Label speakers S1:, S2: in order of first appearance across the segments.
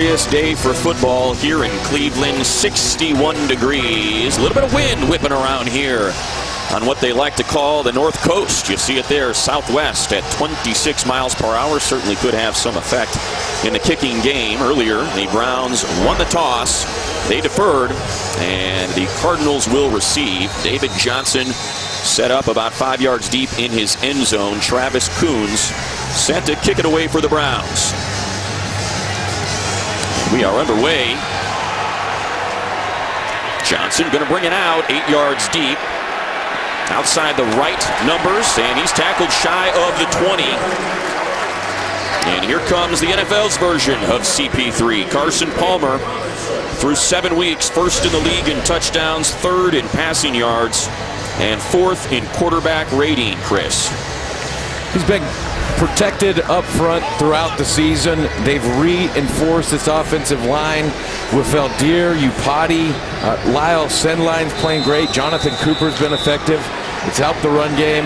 S1: glorious day for football here in Cleveland. 61 degrees. A little bit of wind whipping around here on what they like to call the North Coast. You see it there, southwest at 26 miles per hour. Certainly could have some effect in the kicking game. Earlier, the Browns won the toss. They deferred, and the Cardinals will receive. David Johnson set up about 5 yards deep in his end zone. Travis Coons set to kick it away for the Browns. We are underway. Johnson going to bring it out 8 yards deep. Outside the right numbers, and he's tackled shy of the 20. And here comes the NFL's version of CP3. Carson Palmer, through 7 weeks, first in the league in touchdowns, third in passing yards, and fourth in quarterback rating, Chris.
S2: He's been protected up front throughout the season. They've reinforced this offensive line with Valdir, Upati, Lyle Sendline's playing great. Jonathan Cooper's been effective. It's helped the run game.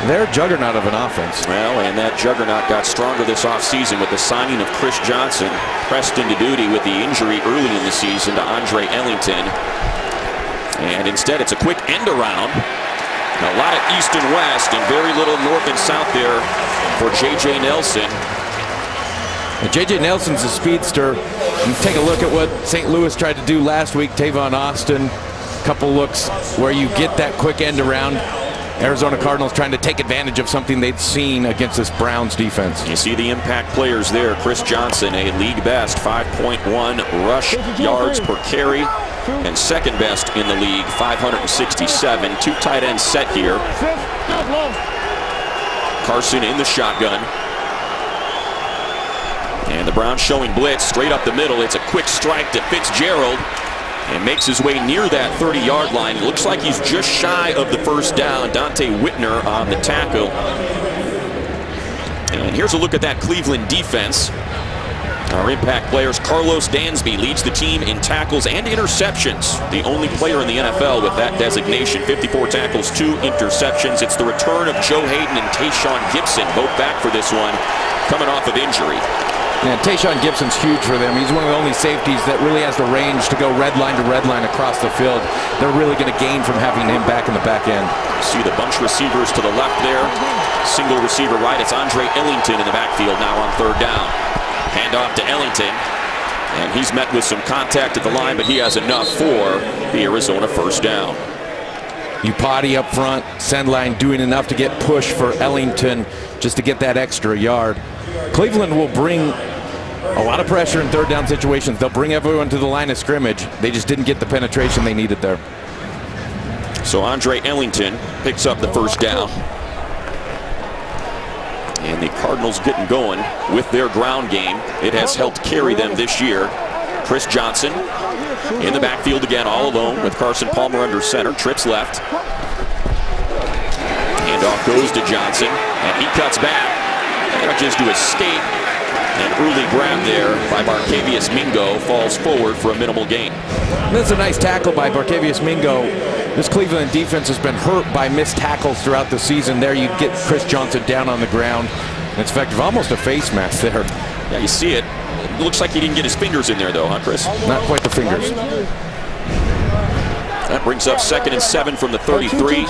S2: They're a juggernaut of an offense.
S1: Well, and that juggernaut got stronger this offseason with the signing of Chris Johnson, pressed into duty with the injury early in the season to Andre Ellington. And instead, it's a quick end around. A lot of east and west and very little north and south there for J.J. Nelson.
S2: J.J. Nelson's a speedster. You take a look at what St. Louis tried to do last week. Tavon Austin, couple looks where you get that quick end around. Arizona Cardinals trying to take advantage of something they'd seen against this Browns defense.
S1: You see the impact players there. Chris Johnson, a league best 5.1 rush yards per carry, and second best in the league, 567. Two tight ends set here. Carson in the shotgun. And the Browns showing blitz straight up the middle. It's a quick strike to Fitzgerald and makes his way near that 30-yard line. It looks like he's just shy of the first down. Dante Whitner on the tackle. And here's a look at that Cleveland defense. Our impact players, Carlos Dansby leads the team in tackles and interceptions. The only player in the NFL with that designation. 54 tackles, 2 interceptions. It's the return of Joe Hayden and Tayshawn Gibson, both back for this one, coming off of injury.
S2: Yeah, Tayshawn Gibson's huge for them. He's one of the only safeties that really has the range to go red line to red line across the field. They're really going to gain from having him back in the back end.
S1: See the bunch receivers to the left there. Single receiver right. It's Andre Ellington in the backfield now on third down. Hand off to Ellington. And he's met with some contact at the line, but he has enough for the Arizona first down.
S2: Upati up front. Sendline doing enough to get push for Ellington just to get that extra yard. Cleveland will bring a lot of pressure in third down situations. They'll bring everyone to the line of scrimmage. They just didn't get the penetration they needed there.
S1: So Andre Ellington picks up the first down. And the Cardinals getting going with their ground game. It has helped carry them this year. Chris Johnson in the backfield again, all alone with Carson Palmer under center. Trips left. Handoff goes to Johnson, and he cuts back. Manages to escape. An early grab there by Barkevious Mingo, falls forward for a minimal gain.
S2: That's a nice tackle by Barkevious Mingo. This Cleveland defense has been hurt by missed tackles throughout the season. There you get Chris Johnson down on the ground. It's effective, almost a face mask there.
S1: Yeah, you see it. It looks like he didn't get his fingers in there though, huh, Chris?
S2: Not quite the fingers.
S1: That brings up 2nd and 7 from the 33.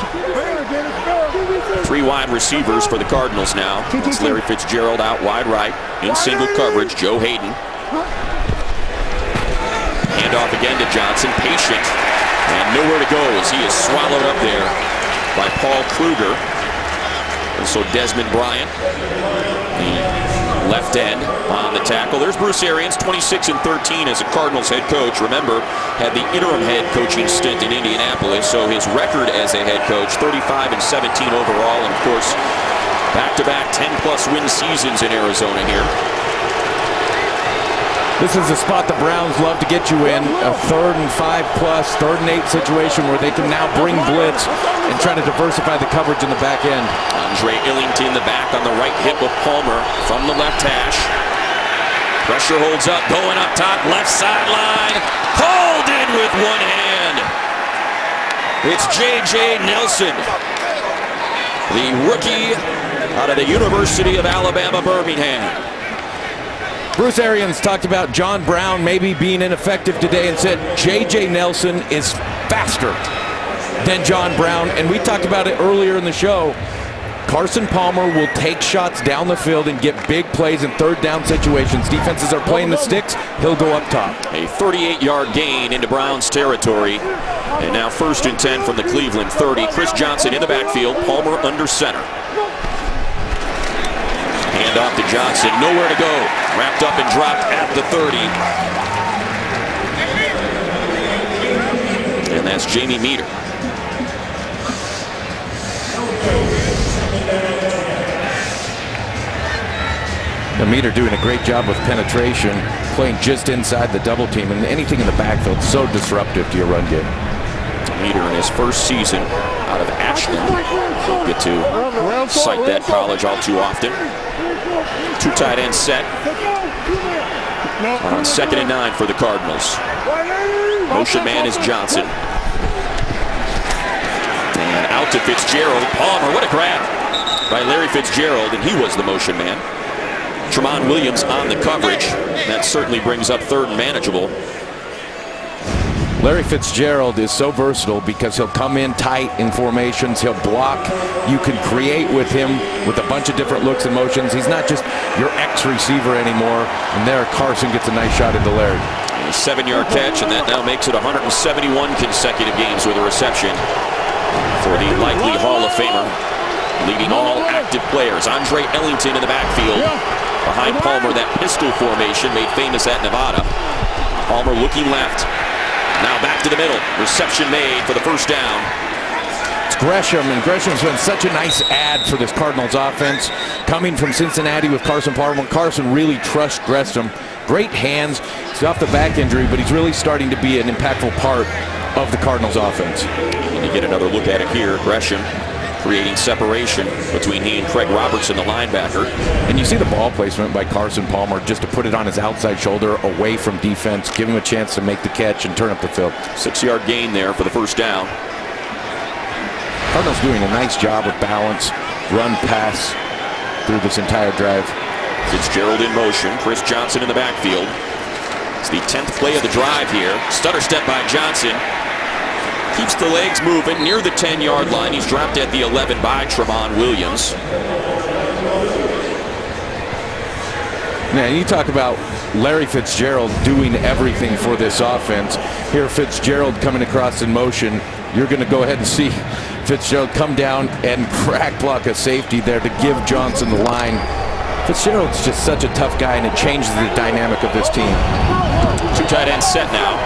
S1: 3 wide receivers for the Cardinals now. It's Larry Fitzgerald out wide right in single coverage. Joe Hayden. Handoff again to Johnson. Patient. And nowhere to go as he is swallowed up there by Paul Kruger. And so Desmond Bryant, the left end on the tackle. There's Bruce Arians, 26 and 13 as a Cardinals head coach. Remember, had the interim head coaching stint in Indianapolis, so his record as a head coach, 35 and 17 overall, and of course, back-to-back 10-plus win seasons in Arizona here.
S2: This is the spot the Browns love to get you in, a 3rd and 5+, 3rd and 8 situation where they can now bring blitz and try to diversify the coverage in the back end.
S1: Andre Ellington, the back on the right hip of Palmer from the left hash. Pressure holds up, going up top, left sideline. Hauled in with one hand. It's J.J. Nelson, the rookie out of the University of Alabama, Birmingham.
S2: Bruce Arians talked about John Brown maybe being ineffective today and said J.J. Nelson is faster than John Brown. And we talked about it earlier in the show. Carson Palmer will take shots down the field and get big plays in third down situations. Defenses are playing the sticks. He'll go up top.
S1: A 38-yard gain into Browns territory. And now 1st and 10 from the Cleveland 30. Chris Johnson in the backfield. Palmer under center. Hand off to Johnson. Nowhere to go. Wrapped up and dropped at the 30. And that's Jamie Meter.
S2: Meter doing a great job with penetration, playing just inside the double team, and anything in the backfield so disruptive to your run game.
S1: Meter in his first season out of Ashland. Don't get to cite that college all too often. 2 tight end set. On 2nd and 9 for the Cardinals. Motion man is Johnson. And out to Fitzgerald. Palmer, what a grab by Larry Fitzgerald, and he was the motion man. Tramon Williams on the coverage. That certainly brings up 3rd and manageable.
S2: Larry Fitzgerald is so versatile because he'll come in tight in formations. He'll block. You can create with him with a bunch of different looks and motions. He's not just your X receiver anymore. And there, Carson gets a nice shot into Larry.
S1: A 7-yard catch, and that now makes it 171 consecutive games with a reception for the likely Hall of Famer, leading all active players. Andre Ellington in the backfield. Behind Palmer, that pistol formation made famous at Nevada. Palmer looking left. Now back to the middle. Reception made for the 1st down.
S2: It's Gresham, and Gresham's been such a nice add for this Cardinals offense. Coming from Cincinnati with Carson Palmer. Carson really trusts Gresham. Great hands. He's off the back injury, but he's really starting to be an impactful part of the Cardinals offense.
S1: And you get another look at it here. Gresham creating separation between he and Craig Robertson, the linebacker.
S2: And you see the ball placement by Carson Palmer just to put it on his outside shoulder away from defense, give him a chance to make the catch and turn up the field.
S1: 6-yard gain there for the 1st down.
S2: Cardinals doing a nice job of balance, run, pass through this entire drive.
S1: Fitzgerald in motion. Chris Johnson in the backfield. It's the 10th play of the drive here. Stutter step by Johnson. Keeps the legs moving near the 10-yard line. He's dropped at the 11 by Tramon Williams.
S2: Now, you talk about Larry Fitzgerald doing everything for this offense. Here, Fitzgerald coming across in motion. You're going to go ahead and see Fitzgerald come down and crack block a safety there to give Johnson the line. Fitzgerald's just such a tough guy, and it changes the dynamic of this team.
S1: 2 tight ends set now.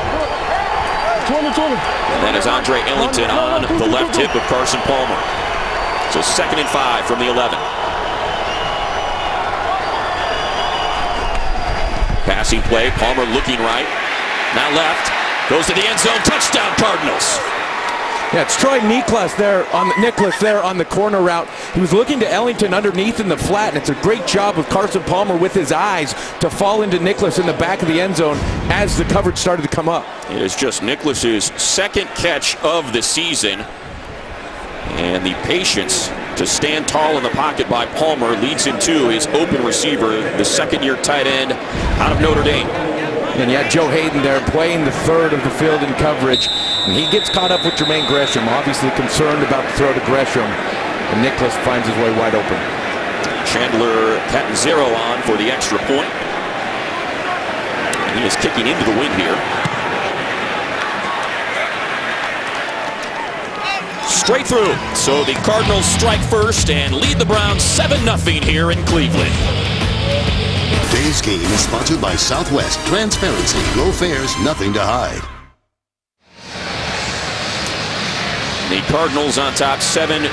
S1: And that is Andre Ellington on the left hip of Carson Palmer. So 2nd and 5 from the 11. Passing play, Palmer looking right. Now left, goes to the end zone, touchdown Cardinals.
S2: Yeah, it's Troy Nicholas there on the corner route. He was looking to Ellington underneath in the flat, and it's a great job of Carson Palmer with his eyes to fall into Nicholas in the back of the end zone as the coverage started to come up.
S1: It is just Nicholas's 2nd catch of the season, and the patience to stand tall in the pocket by Palmer leads him to his open receiver, the 2nd-year tight end out of Notre Dame.
S2: And you had Joe Hayden there playing the 3rd of the field in coverage. And he gets caught up with Jermaine Gresham, obviously concerned about the throw to Gresham. And Nicholas finds his way wide open.
S1: Chandler Catanzaro on for the extra point. And he is kicking into the wind here. Straight through. So the Cardinals strike first and lead the Browns 7-0 here in Cleveland.
S3: Today's game is sponsored by Southwest. Transparency, low fares, nothing to hide.
S1: The Cardinals on top 7-0.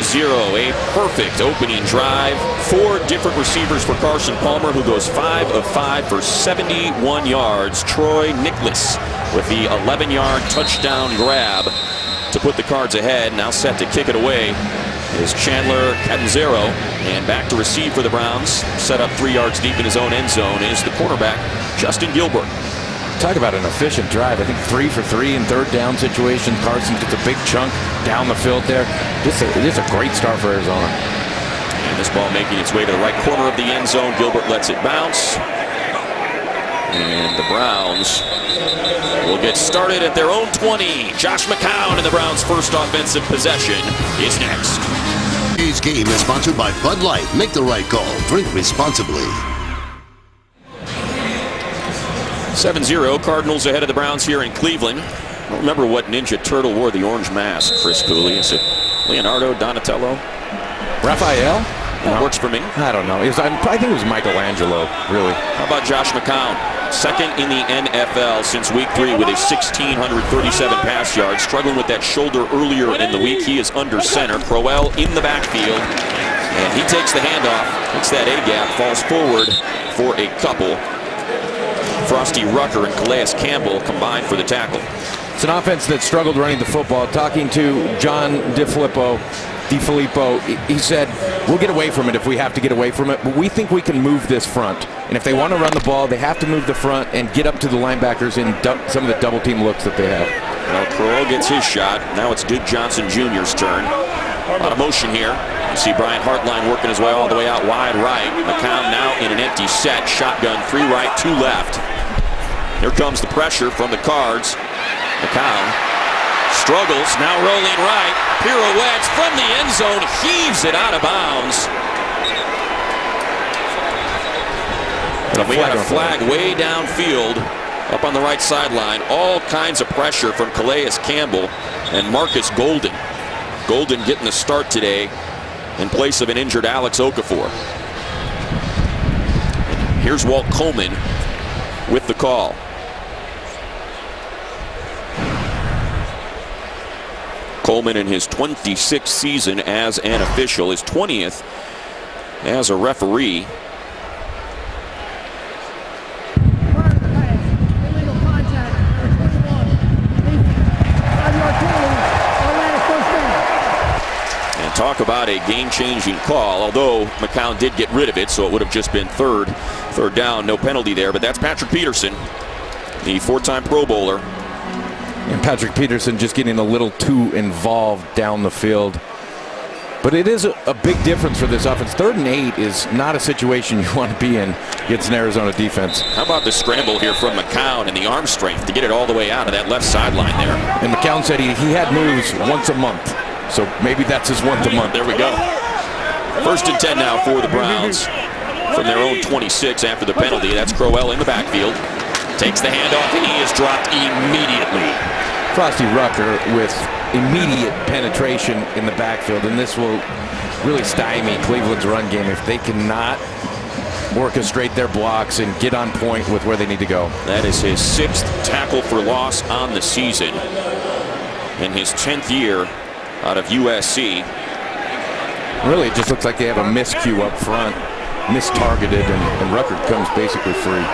S1: A perfect opening drive. 4 different receivers for Carson Palmer, who goes 5 of 5 for 71 yards. Troy Nicholas with the 11-yard touchdown grab to put the Cards ahead. Now set to kick it away is Chandler Catanzaro. And back to receive for the Browns. Set up 3 yards deep in his own end zone is the cornerback, Justin Gilbert.
S2: Talk about an efficient drive. I think 3 for 3 in 3rd down situation. Carson gets a big chunk down the field there. Just a great start for Arizona.
S1: And this ball making its way to the right corner of the end zone. Gilbert lets it bounce. And the Browns will get started at their own 20. Josh McCown in the Browns' first offensive possession is next.
S3: Today's game is sponsored by Bud Light. Make the right call. Drink responsibly.
S1: 7-0, Cardinals ahead of the Browns here in Cleveland. I don't remember what Ninja Turtle wore the orange mask, Chris Cooley. Is it Leonardo, Donatello?
S2: Raphael?
S1: That works for me.
S2: I don't know. I think it was Michelangelo, really.
S1: How about Josh McCown? Second in the NFL since week 3 with a 1,637 pass yards. Struggling with that shoulder earlier in the week. He is under center. Crowell in the backfield. And he takes the handoff. Hits that A-gap. Falls forward for a couple. Frosty Rucker and Calais Campbell combined for the tackle.
S2: It's an offense that struggled running the football. Talking to John DiFilippo, he said, we'll get away from it if we have to get away from it, but we think we can move this front. And if they want to run the ball, they have to move the front and get up to the linebackers in some of the double team looks that they have.
S1: Well, Crowell gets his shot. Now it's Duke Johnson Jr.'s turn. A lot of motion here. You see Brian Hartline working his way all the way out wide right. McCown now in an empty set. Shotgun, 3 right, 2 left. Here comes the pressure from the Cards. McCown struggles, now rolling right. Pirouettes from the end zone, heaves it out of bounds. And we got a flag way downfield up on the right sideline. All kinds of pressure from Calais Campbell and Marcus Golden. Golden getting the start today in place of an injured Alex Okafor. Here's Walt Coleman with the call. Coleman in his 26th season as an official, his 20th as a referee. And talk about a game-changing call, although McCown did get rid of it, so it would have just been third down, no penalty there. But that's Patrick Peterson, the 4-time Pro Bowler.
S2: And Patrick Peterson just getting a little too involved down the field. But it is a big difference for this offense. 3rd and 8 is not a situation you want to be in against an Arizona defense.
S1: How about the scramble here from McCown and the arm strength to get it all the way out of that left sideline there.
S2: And McCown said he had moves once a month. So maybe that's his once a month.
S1: There we go. 1st and 10 now for the Browns from their own 26 after the penalty. That's Crowell in the backfield. Takes the handoff and he is dropped immediately.
S2: Frosty Rucker with immediate penetration in the backfield, and this will really stymie Cleveland's run game if they cannot orchestrate their blocks and get on point with where they need to go.
S1: That is his 6th tackle for loss on the season in his 10th year out of USC.
S2: Really, it just looks like they have a miscue up front, mistargeted, and Rucker comes basically free.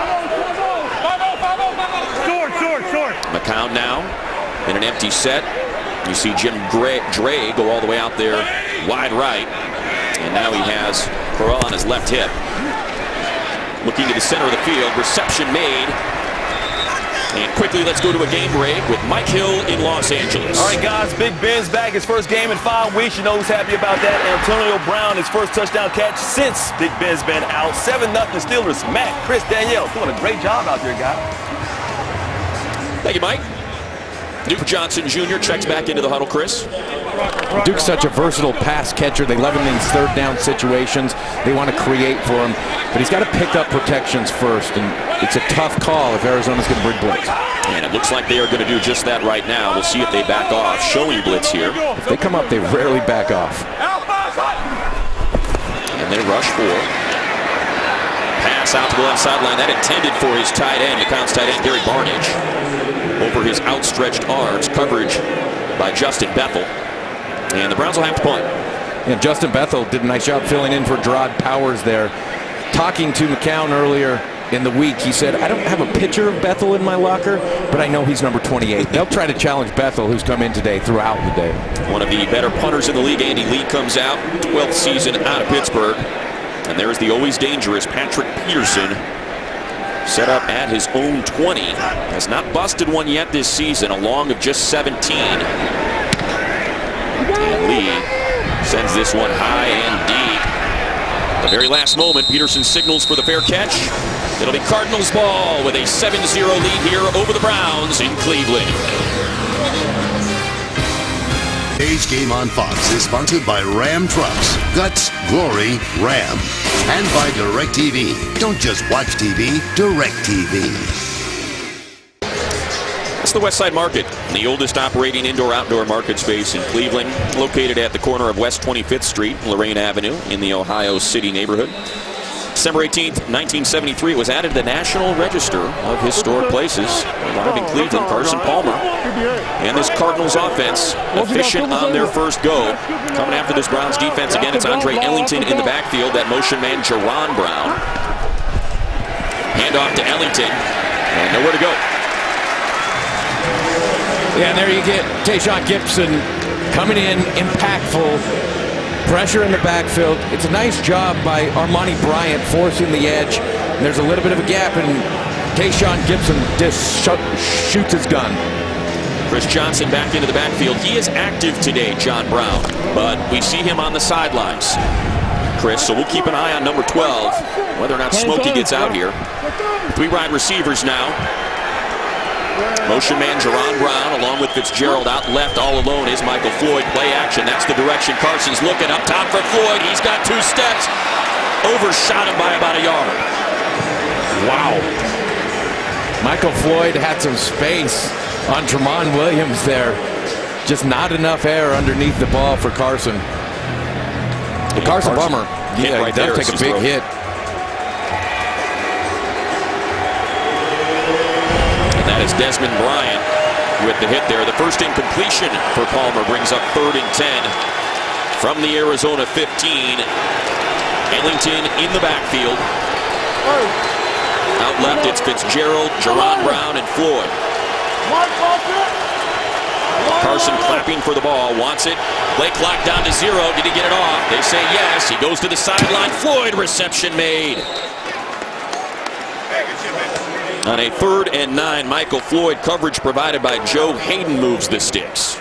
S1: McCown now in an empty set. You see Jim Dre go all the way out there wide right. And now he has Crowell on his left hip. Looking to the center of the field. Reception made. And quickly, let's go to a game break with Mike Hill in Los Angeles.
S4: All right, guys, Big Ben's back. His first game in 5 weeks. You know who's happy about that. Antonio Brown, his first touchdown catch since Big Ben's been out. 7-0 Steelers. Matt, Chris, Danielle doing a great job out there, guys.
S1: Thank you, Mike. Duke Johnson Jr. checks back into the huddle, Chris.
S2: Duke's such a versatile pass catcher. They love him in 3rd down situations. They want to create for him. But he's got to pick up protections first. And it's a tough call if Arizona's going to bring blitz.
S1: And it looks like they are going to do just that right now. We'll see if they back off. Showing blitz here.
S2: If they come up, they rarely back off.
S1: And they rush for. Pass out to the left sideline. That intended for his tight end, McCown's tight end, Gary Barnidge. Over his outstretched arms. Coverage by Justin Bethel. And the Browns will have to punt.
S2: And Justin Bethel did a nice job filling in for Gerard Powers there. Talking to McCown earlier in the week, he said, I don't have a picture of Bethel in my locker, but I know he's number 28. They'll try to challenge Bethel, who's come in today throughout the day.
S1: One of the better punters in the league, Andy Lee, comes out. 12th season out of Pittsburgh. And there's the always dangerous Patrick Peterson. Set up at his own 20. Has not busted one yet this season, a long of just 17. And Lee sends this one high and deep. The very last moment, Peterson signals for the fair catch. It'll be Cardinals ball with a 7-0 lead here over the Browns in Cleveland.
S3: Today's game on Fox is sponsored by Ram Trucks. Guts, glory, Ram. And by DirecTV. Don't just watch TV, DirecTV.
S1: It's the Westside Market, the oldest operating indoor-outdoor market space in Cleveland, located at the corner of West 25th Street, Lorraine Avenue, in the Ohio City neighborhood. December 18th, 1973, it was added to the National Register of Historic Places. Live in Cleveland, Carson Palmer. And this Cardinals offense, efficient on their first go. Coming after this Browns defense again, it's Andre Ellington in the backfield. That motion man, Jaron Brown. Handoff to Ellington, and nowhere to go.
S2: Yeah, and there you get Tayshaun Gibson coming in, impactful. Pressure in the backfield. It's a nice job by Armani Bryant forcing the edge. And there's a little bit of a gap, and Tayshaun Gibson just shoots his gun.
S1: Chris Johnson back into the backfield. He is active today, John Brown, but we see him on the sidelines, Chris, so we'll keep an eye on number 12, whether or not Smokey gets out here. 3 wide receivers now. Motion man Jaron Brown along with Fitzgerald out left. All alone is Michael Floyd. Play action. That's the direction Carson's looking. Up top for Floyd. He's got 2 steps. Overshot him by about a yard.
S2: Wow. Michael Floyd had some space on Tramon Williams there. Just not enough air underneath the ball for Carson. Carson Palmer. Yeah,
S1: right
S2: he does take a big hit.
S1: That is Desmond Bryant with the hit there. The first incompletion for Palmer brings up 3rd and 10 from the Arizona 15. Ellington in the backfield. Out left, it's Fitzgerald, Jaron Brown, and Floyd. Carson clapping for the ball, wants it. Play clock down to 0. Did he get it off? They say yes. He goes to the sideline. Floyd, reception made. On a 3rd and 9, Michael Floyd, coverage provided by Joe Hayden, moves the sticks.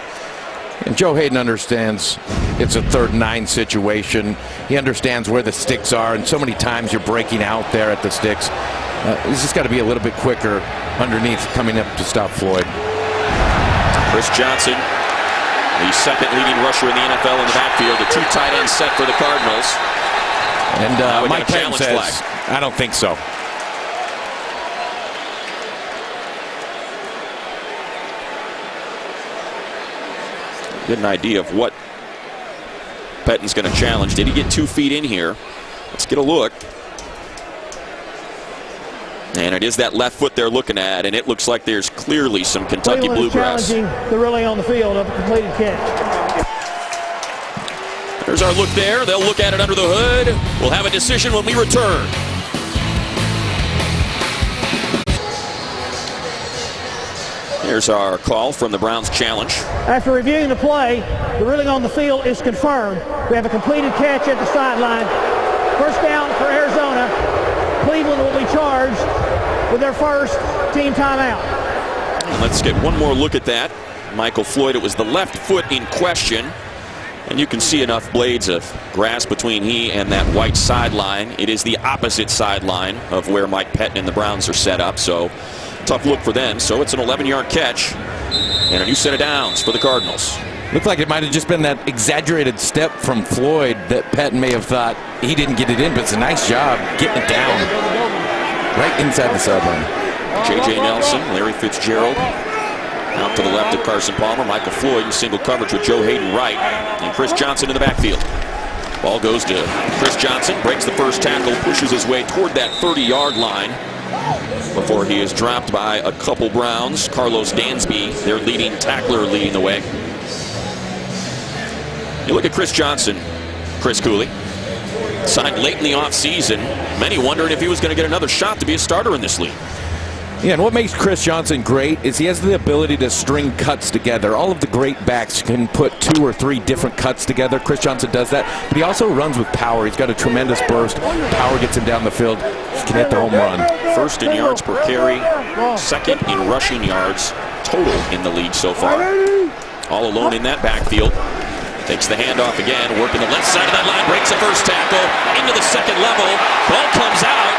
S2: And Joe Hayden understands it's a 3rd and 9 situation. He understands where the sticks are, and so many times you're breaking out there at the sticks. He's just got to be a little bit quicker underneath coming up to stop Floyd.
S1: Chris Johnson, the 2nd leading rusher in the NFL in the backfield. The 2 tight end set for the Cardinals.
S2: And Mike Penn says,
S1: flag.
S2: I don't think so.
S1: Get an idea of what Pettin's going to challenge. Did he get 2 feet in here? Let's get a look. And it is that left foot they're looking at, and it looks like there's clearly some Kentucky bluegrass.
S5: Challenging the ruling on the field of a completed catch.
S1: There's our look there. They'll look at it under the hood. We'll have a decision when we return. Here's our call from the Browns challenge.
S5: After reviewing the play, the ruling on the field is confirmed. We have a completed catch at the sideline. First down for Arizona. Cleveland will be charged with their first team timeout.
S1: Let's get one more look at that. Michael Floyd, it was the left foot in question. And you can see enough blades of grass between he and that white sideline. It is the opposite sideline of where Mike Pettin and the Browns are set up. So tough look for them. So it's an 11-yard catch and a new set of downs for the Cardinals.
S2: Looked like it might have just been that exaggerated step from Floyd that Pettin may have thought he didn't get it in, but it's a nice job getting it down right inside the sideline.
S1: J.J. Nelson, Larry Fitzgerald out to the left of Carson Palmer. Michael Floyd in single coverage with Joe Hayden right, and Chris Johnson in the backfield. Ball goes to Chris Johnson, breaks the first tackle, pushes his way toward that 30-yard line before he is dropped by a couple Browns. Carlos Dansby, their leading tackler, leading the way. You look at Chris Johnson, Chris Cooley, signed late in the offseason. Many wondering if he was going to get another shot to be a starter in this league.
S2: Yeah, and what makes Chris Johnson great is he has the ability to string cuts together. All of the great backs can put 2 or 3 different cuts together. Chris Johnson does that, but he also runs with power. He's got a tremendous burst. Power gets him down the field. He can hit the home run.
S1: First in yards per carry, 2nd in rushing yards total in the league so far. All alone in that backfield. Takes the handoff again, working the left side of that line, breaks the first tackle, into the second level. Ball comes out.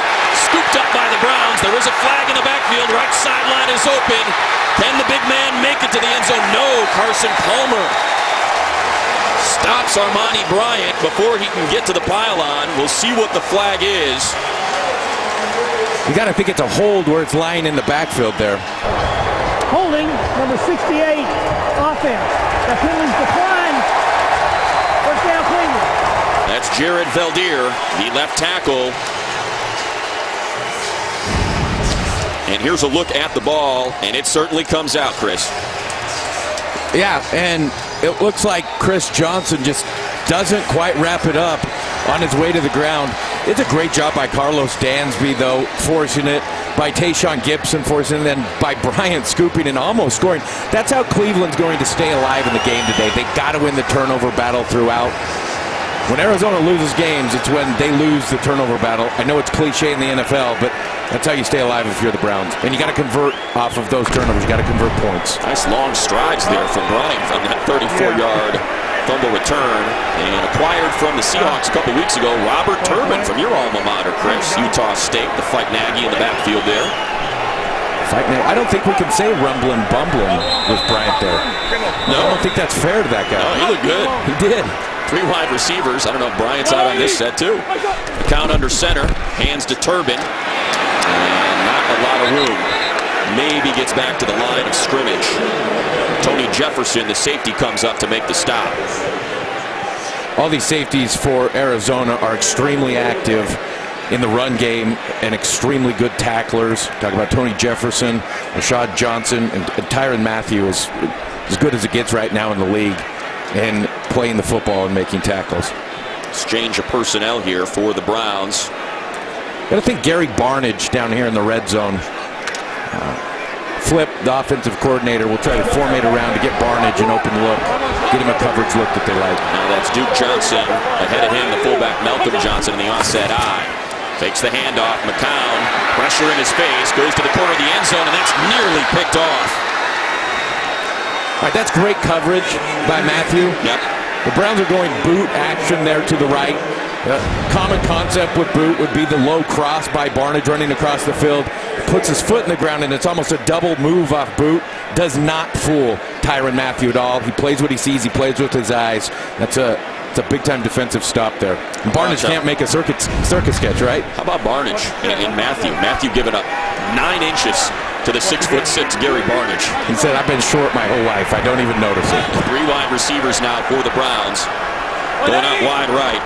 S1: scooped up by the Browns. There is a flag in the backfield. Right sideline is open. Can the big man make it to the end zone? No. Carson Palmer stops Armani Bryant before he can get to the pylon. We'll see what the flag is.
S2: You got to think it's a hold where it's lying in the backfield there.
S5: Holding, number 68, offense. The penalties decline. First down, Cleveland.
S1: That's Jared Valdir, the left tackle. And here's a look at the ball, and it certainly comes out, Chris.
S2: Yeah, and it looks like Chris Johnson just doesn't quite wrap it up on his way to the ground. It's a great job by Carlos Dansby, though, forcing it, by Tayshaun Gibson forcing it, and then by Bryant scooping and almost scoring. That's how Cleveland's going to stay alive in the game today. They got to win the turnover battle throughout. When Arizona loses games, it's when they lose the turnover battle. I know it's cliche in the NFL, but that's how you stay alive if you're the Browns. And you got to convert off of those turnovers. You got to convert points.
S1: Nice long strides there from Bryant on that 34-yard fumble return. And acquired from the Seahawks a couple weeks ago, Robert Turbin from your alma mater, Chris. Utah State, the fight Nagy in the backfield there.
S2: I don't think we can say rumbling, bumbling with Bryant there. No, I don't think that's fair to that guy.
S1: No, he looked good.
S2: He did.
S1: 3 wide receivers. I don't know if Bryant's out on this set, too. McCown under center. Hands to Turbin. And not a lot of room. Maybe gets back to the line of scrimmage. Tony Jefferson, the safety, comes up to make the stop.
S2: All these safeties for Arizona are extremely active in the run game and extremely good tacklers. Talk about Tony Jefferson, Rashad Johnson, and Tyrann Mathieu is as good as it gets right now in the league and playing the football and making tackles.
S1: Exchange of personnel here for the Browns.
S2: I think Gary Barnidge down here in the red zone. Flip, the offensive coordinator, will try to formate around to get Barnidge an open look, get him a coverage look that they like.
S1: Now that's Duke Johnson. Ahead of him, the fullback Malcolm Johnson in the offset eye. Takes the handoff. McCown, pressure in his face, goes to the corner of the end zone, and that's nearly picked off.
S2: All right, that's great coverage by Mathieu.
S1: Yep.
S2: The Browns are going boot action there to the right. Common concept with boot would be the low cross by Barnidge running across the field. Puts his foot in the ground, and it's almost a double move off boot. Does not fool Tyrann Mathieu at all. He plays what he sees. He plays with his eyes. It's a big-time defensive stop there. And Barnidge can't make a circus sketch, right?
S1: How about Barnidge and Mathieu? Mathieu giving up 9 inches to the 6'6" Gary Barnidge.
S2: He said, I've been short my whole life. I don't even notice it.
S1: 3 wide receivers now for the Browns. Going out wide right.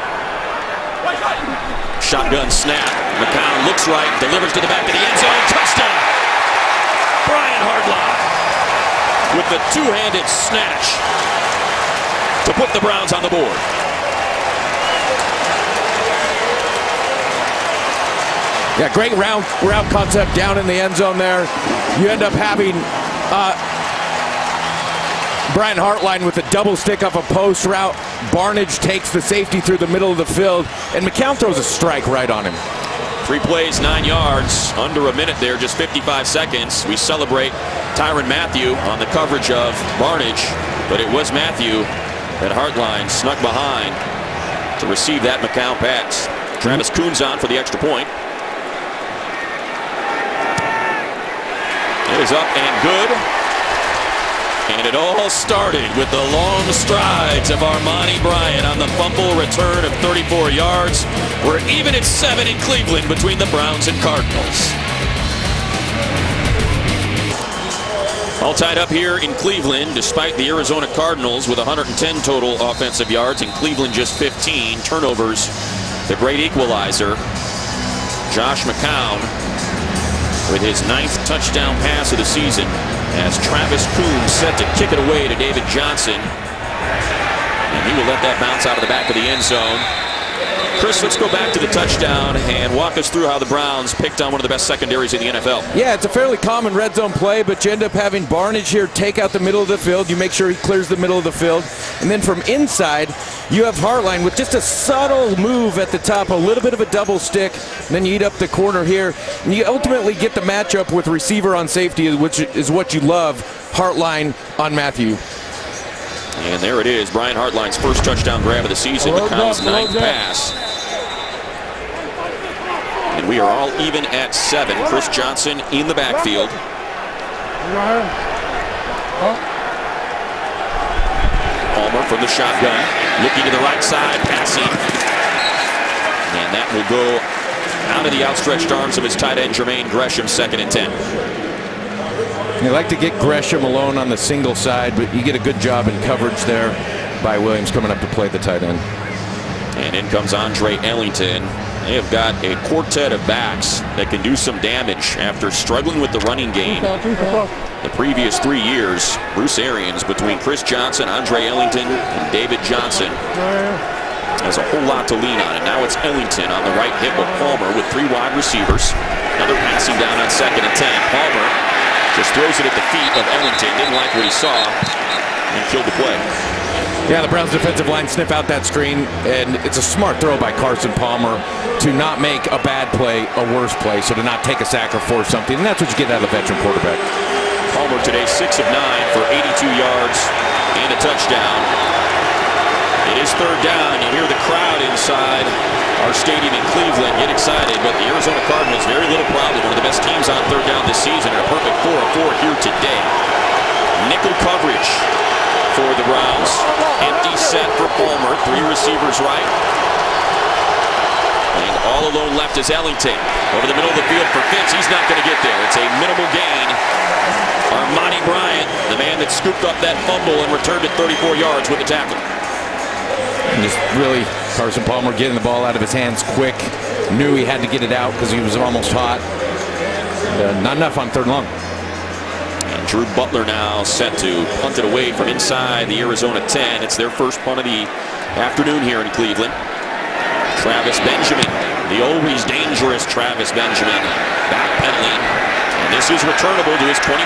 S1: Shotgun snap. McCown looks right, delivers to the back of the end zone. Touchdown! Brian Hartline with the two-handed snatch to put the Browns on the board.
S2: Yeah, great route concept down in the end zone there. You end up having Brian Hartline with a double stick off a post route. Barnidge takes the safety through the middle of the field, and McCown throws a strike right on him.
S1: 3 plays, 9 yards, under a minute there, just 55 seconds. We celebrate Tyrann Mathieu on the coverage of Barnidge, but it was Mathieu that Hartline snuck behind to receive that McCown pass. Travis Coons on for the extra point. It is up and good. And it all started with the long strides of Armani Bryant on the fumble return of 34 yards. We're even at 7 in Cleveland between the Browns and Cardinals. All tied up here in Cleveland, despite the Arizona Cardinals with 110 total offensive yards and Cleveland just 15. Turnovers, the great equalizer. Josh McCown with his 9th touchdown pass of the season, as Travis Coons set to kick it away to David Johnson. And he will let that bounce out of the back of the end zone. Chris, let's go back to the touchdown and walk us through how the Browns picked on one of the best secondaries in the NFL.
S2: Yeah, it's a fairly common red zone play, but you end up having Barnidge here take out the middle of the field. You make sure he clears the middle of the field. And then from inside, you have Hartline with just a subtle move at the top, a little bit of a double stick, and then you eat up the corner here. And you ultimately get the matchup with receiver on safety, which is what you love, Hartline on Mathieu.
S1: And there it is, Brian Hartline's first touchdown grab of the season. McCown's 9th pass. And we are all even at 7. Chris Johnson in the backfield. Palmer from the shotgun, looking to the right side, passing. And that will go out of the outstretched arms of his tight end, Jermaine Gresham, 2nd and 10.
S2: You like to get Gresham alone on the single side, but you get a good job in coverage there by Williams coming up to play the tight end.
S1: And in comes Andre Ellington. They have got a quartet of backs that can do some damage after struggling with the running game the previous 3 years. Bruce Arians, between Chris Johnson, Andre Ellington, and David Johnson, has a whole lot to lean on. And now it's Ellington on the right hip of Palmer with 3 wide receivers. Another passing down on 2nd and 10. Palmer just throws it at the feet of Ellington. Didn't like what he saw and killed the play.
S2: Yeah, the Browns defensive line sniff out that screen, and it's a smart throw by Carson Palmer to not make a bad play a worse play, so to not take a sack or force something, and that's what you get out of a veteran quarterback.
S1: Palmer today 6 of 9 for 82 yards and a touchdown. It is 3rd down. You hear the crowd inside our stadium in Cleveland get excited, but the Arizona Cardinals, very little problem. One of the best teams on 3rd down this season, and a perfect 4 of 4 here today. Nickel coverage for the Browns. Empty set for Palmer. 3 receivers right. And all alone left is Ellington. Over the middle of the field for Fitz. He's not going to get there. It's a minimal gain. Armani Bryant, the man that scooped up that fumble and returned it 34 yards with a tackle.
S2: And just really, Carson Palmer getting the ball out of his hands quick. Knew he had to get it out because he was almost hot. Not enough on 3rd and long.
S1: And Drew Butler now set to punt it away from inside the Arizona 10. It's their first punt of the afternoon here in Cleveland. Travis Benjamin, the always dangerous Travis Benjamin, backpedaling. And this is returnable to his 25.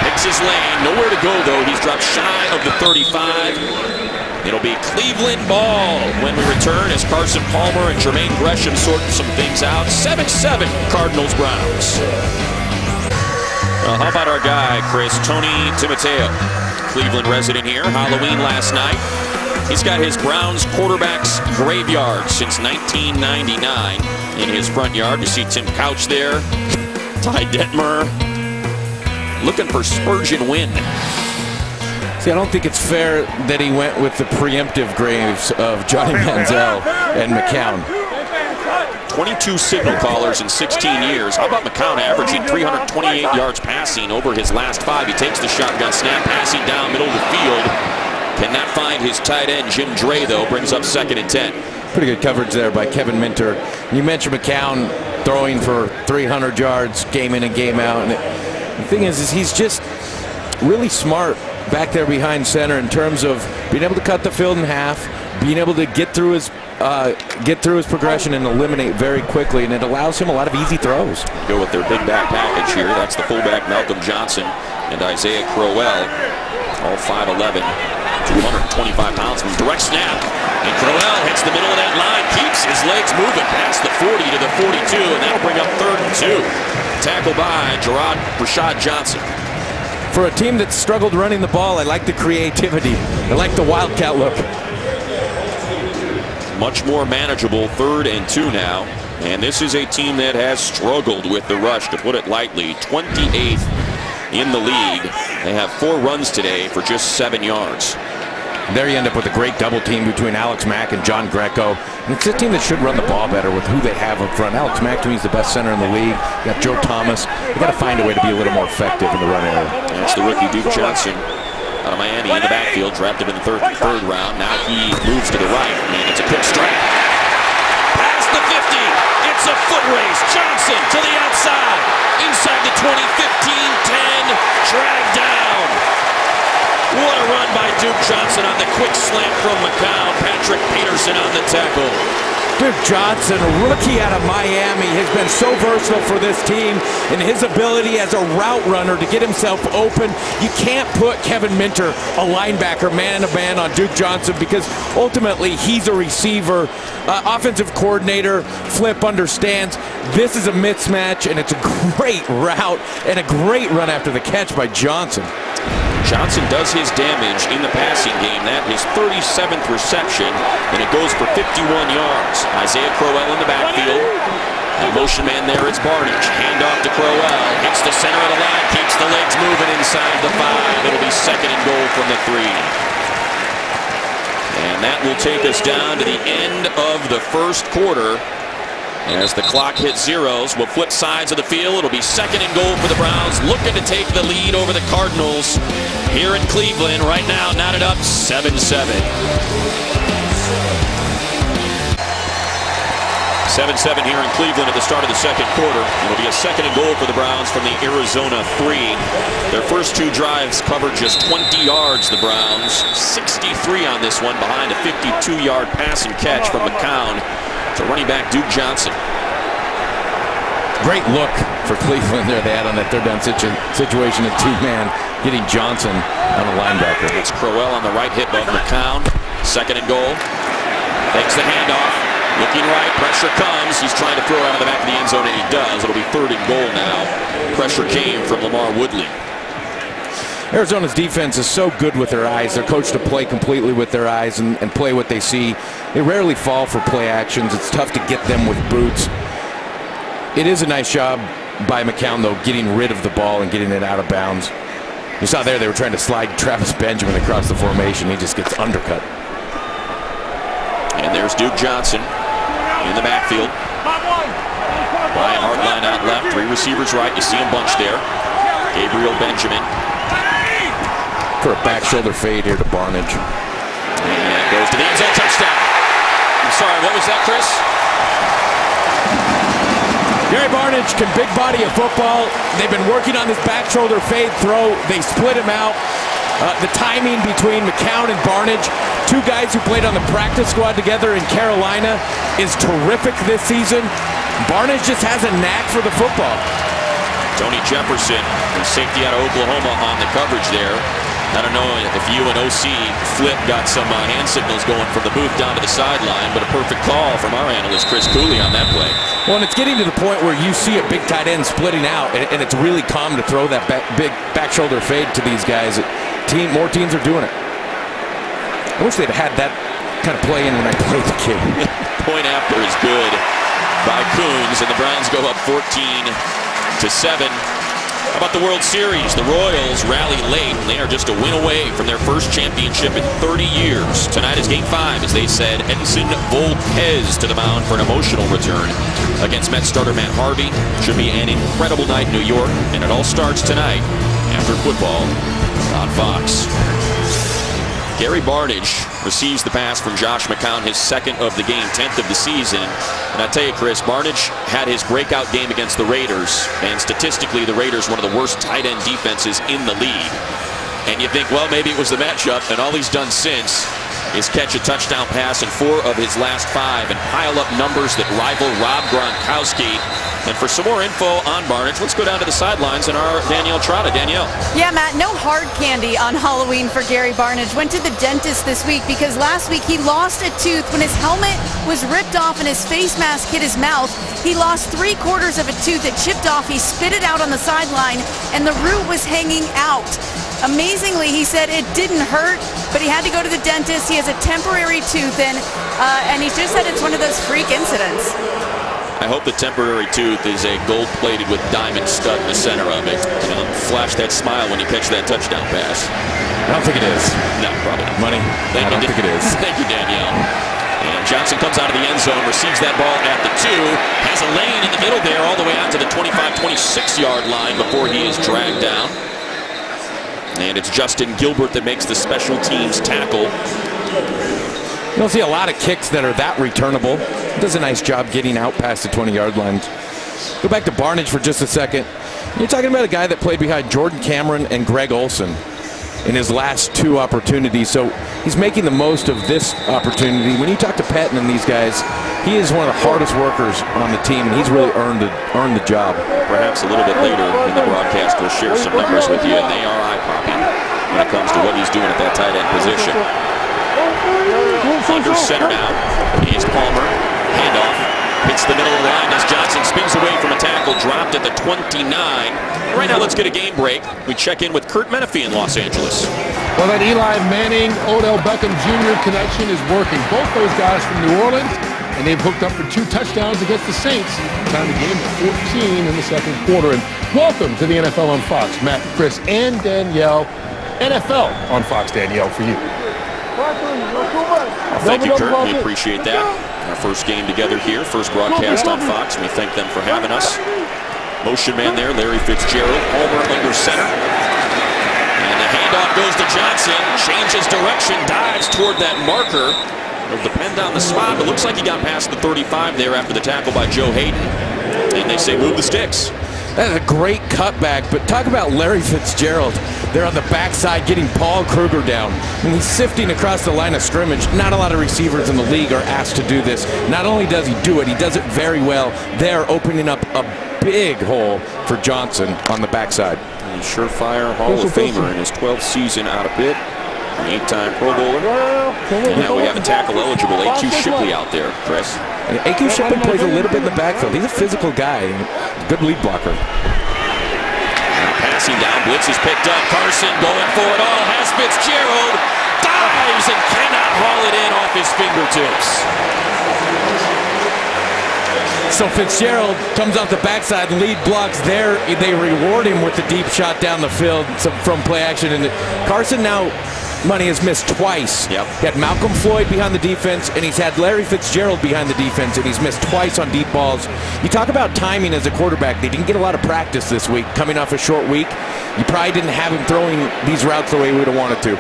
S1: Picks his lane. Nowhere to go, though. He's dropped shy of the 35. It'll be Cleveland ball when we return as Carson Palmer and Jermaine Gresham sort some things out. 7-7 Cardinals Browns. How about our guy, Chris? Tony Timoteo, Cleveland resident here. Halloween last night. He's got his Browns quarterback's graveyard since 1999 in his front yard. You see Tim Couch there. Ty Detmer looking for Spurgeon Wynn.
S2: See, I don't think it's fair that he went with the preemptive graves of Johnny Manziel and McCown.
S1: 22 signal callers in 16 years. How about McCown averaging 328 yards passing over his last 5? He takes the shotgun snap, passing down middle of the field. Cannot find his tight end, Jim Dre, though. Brings up 2nd and 10.
S2: Pretty good coverage there by Kevin Minter. You mentioned McCown throwing for 300 yards game in and game out. And the thing is he's just really smart back there behind center in terms of being able to cut the field in half, being able to get through his progression and eliminate very quickly, and it allows him a lot of easy throws.
S1: Go with their big back package here. That's the fullback Malcolm Johnson and Isaiah Crowell, all 5'11", 225 pounds from direct snap. And Crowell hits the middle of that line, keeps his legs moving past the 40 to the 42, and that'll bring up 3rd and 2. Tackled by Rashad Johnson.
S2: For a team that struggled running the ball, I like the creativity. I like the wildcat look.
S1: Much more manageable 3rd and 2 now. And this is a team that has struggled with the rush, to put it lightly. 28th in the league. They have 4 runs today for just 7 yards.
S2: There you end up with a great double team between Alex Mack and John Greco. And it's a team that should run the ball better with who they have up front. Alex Mack, to me, is the best center in the league. You got Joe Thomas. You got to find a way to be a little more effective in the run area.
S1: That's the rookie Duke Johnson out of Miami in the backfield, drafted in the third round. Now he moves to the right, and it's a quick strike. Past the 50. It's a foot race. Johnson to the outside. Inside the 20, 15, 10. Dragged down. What a run by Duke Johnson on the quick slant from McCown. Patrick Peterson on the tackle.
S2: Duke Johnson, a rookie out of Miami, has been so versatile for this team in his ability as a route runner to get himself open. You can't put Kevin Minter, a linebacker, man-to-man on Duke Johnson because ultimately he's a receiver. Offensive coordinator, Flip understands this is a mismatch, and it's a great route and a great run after the catch by Johnson.
S1: Johnson does his damage in the passing game. That his 37th reception, and it goes for 51 yards. Isaiah Crowell in the backfield. The motion man there, it's Barnage. Handoff to Crowell. Hits the center of the line. Keeps the legs moving inside the 5. It'll be 2nd and goal from the 3. And that will take us down to the end of the first quarter. As the clock hits zeros, we'll flip sides of the field. It'll be 2nd and goal for the Browns, looking to take the lead over the Cardinals here in Cleveland. Right now, knotted up 7-7. 7-7 here in Cleveland at the start of the second quarter. It'll be a 2nd and goal for the Browns from the Arizona 3. Their first 2 drives covered just 20 yards, the Browns. 63 on this one, behind a 52-yard pass and catch from McCown to running back Duke Johnson.
S2: Great look for Cleveland there. They had on that third down situation, a 2-man, getting Johnson on a linebacker.
S1: It's Crowell on the right hip of McCown. 2nd and goal. Takes the handoff. Looking right, pressure comes. He's trying to throw out of the back of the end zone, and he does. It'll be 3rd and goal now. Pressure came from Lamar Woodley.
S2: Arizona's defense is so good with their eyes. They're coached to play completely with their eyes and play what they see. They rarely fall for play actions. It's tough to get them with boots. It is a nice job by McCown, though, getting rid of the ball and getting it out of bounds. You saw there they were trying to slide Travis Benjamin across the formation. He just gets undercut.
S1: And there's Duke Johnson in the backfield. Ryan Hartline out left, 3 receivers right. You see him bunched there. Gabriel Benjamin.
S2: For a back shoulder fade here to Barnage.
S1: And it goes to the end zone, touchdown. I'm sorry, what was that, Chris?
S2: Gary Barnage can big body a football. They've been working on this back shoulder fade throw. They split him out. The timing between McCown and Barnage, 2 guys who played on the practice squad together in Carolina, is terrific this season. Barnage just has a knack for the football.
S1: Tony Jefferson, the safety out of Oklahoma, on the coverage there. I don't know if you and OC Flip got some hand signals going from the booth down to the sideline, but a perfect call from our analyst, Chris Cooley, on that play.
S2: Well, and it's getting to the point where you see a big tight end splitting out, and it's really calm to throw that big back shoulder fade to these guys. More teams are doing it. I wish they'd had that kind of play in when I played the game.
S1: Point after is good by Coons, and the Browns go up 14-7. How about the World Series? The Royals rally late, and they are just a win away from their first championship in 30 years. Tonight is Game 5, as they said. Edinson Volquez to the mound for an emotional return against Mets starter Matt Harvey. Should be an incredible night in New York, and it all starts tonight after football on Fox. Gary Barnage receives the pass from Josh McCown, his 2nd of the game, 10th of the season. And I tell you, Chris, Barnage had his breakout game against the Raiders, and statistically the Raiders one of the worst tight end defenses in the league. And you think, well, maybe it was the matchup, and all he's done since is catch a touchdown pass in 4 of his last 5 and pile up numbers that rival Rob Gronkowski. And for some more info on Barnage, let's go down to the sidelines and our Danielle Trotta. Danielle.
S6: Yeah, Matt, no hard candy on Halloween for Gary Barnage. Went to the dentist this week because last week he lost a tooth when his helmet was ripped off and his face mask hit his mouth. He lost 3/4 of a tooth. It chipped off. He spit it out on the sideline, and the root was hanging out. Amazingly, he said it didn't hurt, but he had to go to the dentist. He has a temporary tooth in, and he just said it's one of those freak incidents.
S1: I hope the temporary tooth is a gold-plated with diamond stud in the center of it. You know, flash that smile when you catch that touchdown pass.
S2: I don't think it is.
S1: No, probably not.
S2: Money. I don't think it is.
S1: Thank you, Danielle. And Johnson comes out of the end zone, receives that ball at the 2, has a lane in the middle there all the way out to the 25-26-yard line before he is dragged down. And it's Justin Gilbert that makes the special teams tackle.
S2: You don't see a lot of kicks that are that returnable. Does a nice job getting out past the 20-yard line. Go back to Barnage for just a second. You're talking about a guy that played behind Jordan Cameron and Greg Olson in his last 2 opportunities. So he's making the most of this opportunity. When you talk to Patton and these guys, he is one of the hardest workers on the team, and he's really earned the job.
S1: Perhaps a little bit later in the broadcast, we'll share some numbers with you, and they are eye-popping when it comes to what he's doing at that tight end position. Under center now is Palmer. Handoff. Hits the middle of the line as Johnson spins away from a tackle. Dropped at the 29. Right now, let's get a game break. We check in with Kurt Menefee in Los Angeles.
S7: Well, that Eli Manning, Odell Beckham Jr. connection is working. Both those guys from New Orleans and they've hooked up for 2 touchdowns against the Saints. Time the game at 14 in the second quarter. And welcome to the NFL on Fox. Matt, Chris, and Danielle. NFL on Fox, Danielle, for you.
S1: Well, thank you, Kurt. We appreciate that. Our first game together here, first broadcast on Fox. We thank them for having us. Motion man there, Larry Fitzgerald. Palmer under center. And the handoff goes to Johnson. Changes direction, dives toward that marker. It'll depend on the spot, but looks like he got past the 35 there after the tackle by Joe Hayden. And they say move the sticks.
S2: That's a great cutback, but talk about Larry Fitzgerald. They're on the backside getting Paul Kruger down. And he's sifting across the line of scrimmage. Not a lot of receivers in the league are asked to do this. Not only does he do it, he does it very well. They're opening up a big hole for Johnson on the backside.
S1: A surefire Hall of Famer in his 12th season out of Pitt. An 8-time Pro Bowler. And now we have a tackle-eligible A.Q. Shipley out there, Chris.
S2: And A.Q. Shipley plays a little bit in the backfield. He's a physical guy. Good lead blocker.
S1: Now passing down, blitz is picked up. Carson going for it all. Has Fitzgerald. Dives and cannot haul it in off his fingertips.
S2: So Fitzgerald comes off the backside, lead blocks there. They reward him with the deep shot down the field from play action. And Carson now, Money has missed twice.
S1: Yep.
S2: He had Malcolm Floyd behind the defense, and he's had Larry Fitzgerald behind the defense, and he's missed twice on deep balls. You talk about timing as a quarterback. They didn't get a lot of practice this week, coming off a short week. You probably didn't have him throwing these routes the way we would have wanted to.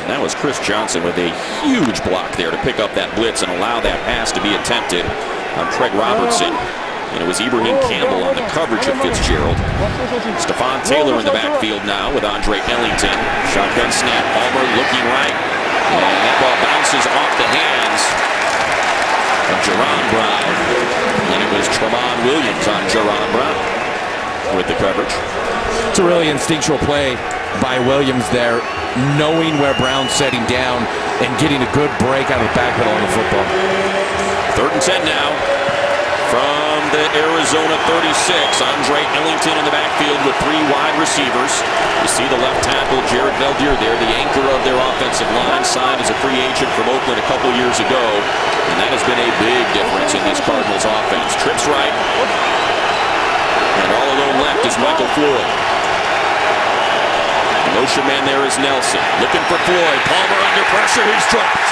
S1: That was Chris Johnson with a huge block there to pick up that blitz and allow that pass to be attempted on Craig Robertson. And it was Ibrahim Campbell on the coverage of Fitzgerald. Stephon Taylor in the backfield now with Andre Ellington. Shotgun snap, Palmer looking right. And that ball bounces off the hands of Jaron Brown. And it was Tramon Williams on Jaron Brown with the coverage.
S2: It's a really instinctual play by Williams there, knowing where Brown's setting down and getting a good break out of the backpedal on the football.
S1: 3rd and 10 now. From the Arizona 36, Andre Ellington in the backfield with 3 wide receivers. You see the left tackle, Jared Veldier there, the anchor of their offensive line, signed as a free agent from Oakland a couple years ago. And that has been a big difference in this Cardinals offense. Trips right. And all alone left is Michael Floyd. The motion man there is Nelson. Looking for Floyd. Palmer under pressure. He's dropped.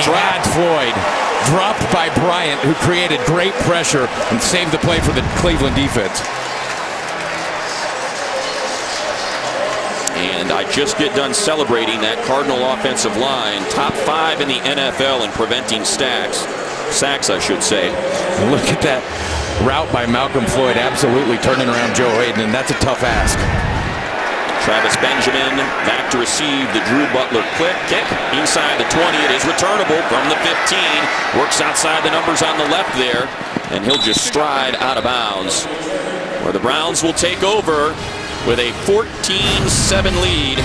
S2: Brad Floyd, dropped by Bryant, who created great pressure and saved the play for the Cleveland defense.
S1: And I just get done celebrating that Cardinal offensive line, top 5 in the NFL in preventing sacks, I should say.
S2: Look at that route by Malcolm Floyd, absolutely turning around Joe Hayden, and that's a tough ask.
S1: Travis Benjamin back to receive the Drew Butler kick inside the 20. It is returnable from the 15. Works outside the numbers on the left there, and he'll just stride out of bounds, where the Browns will take over with a 14-7 lead.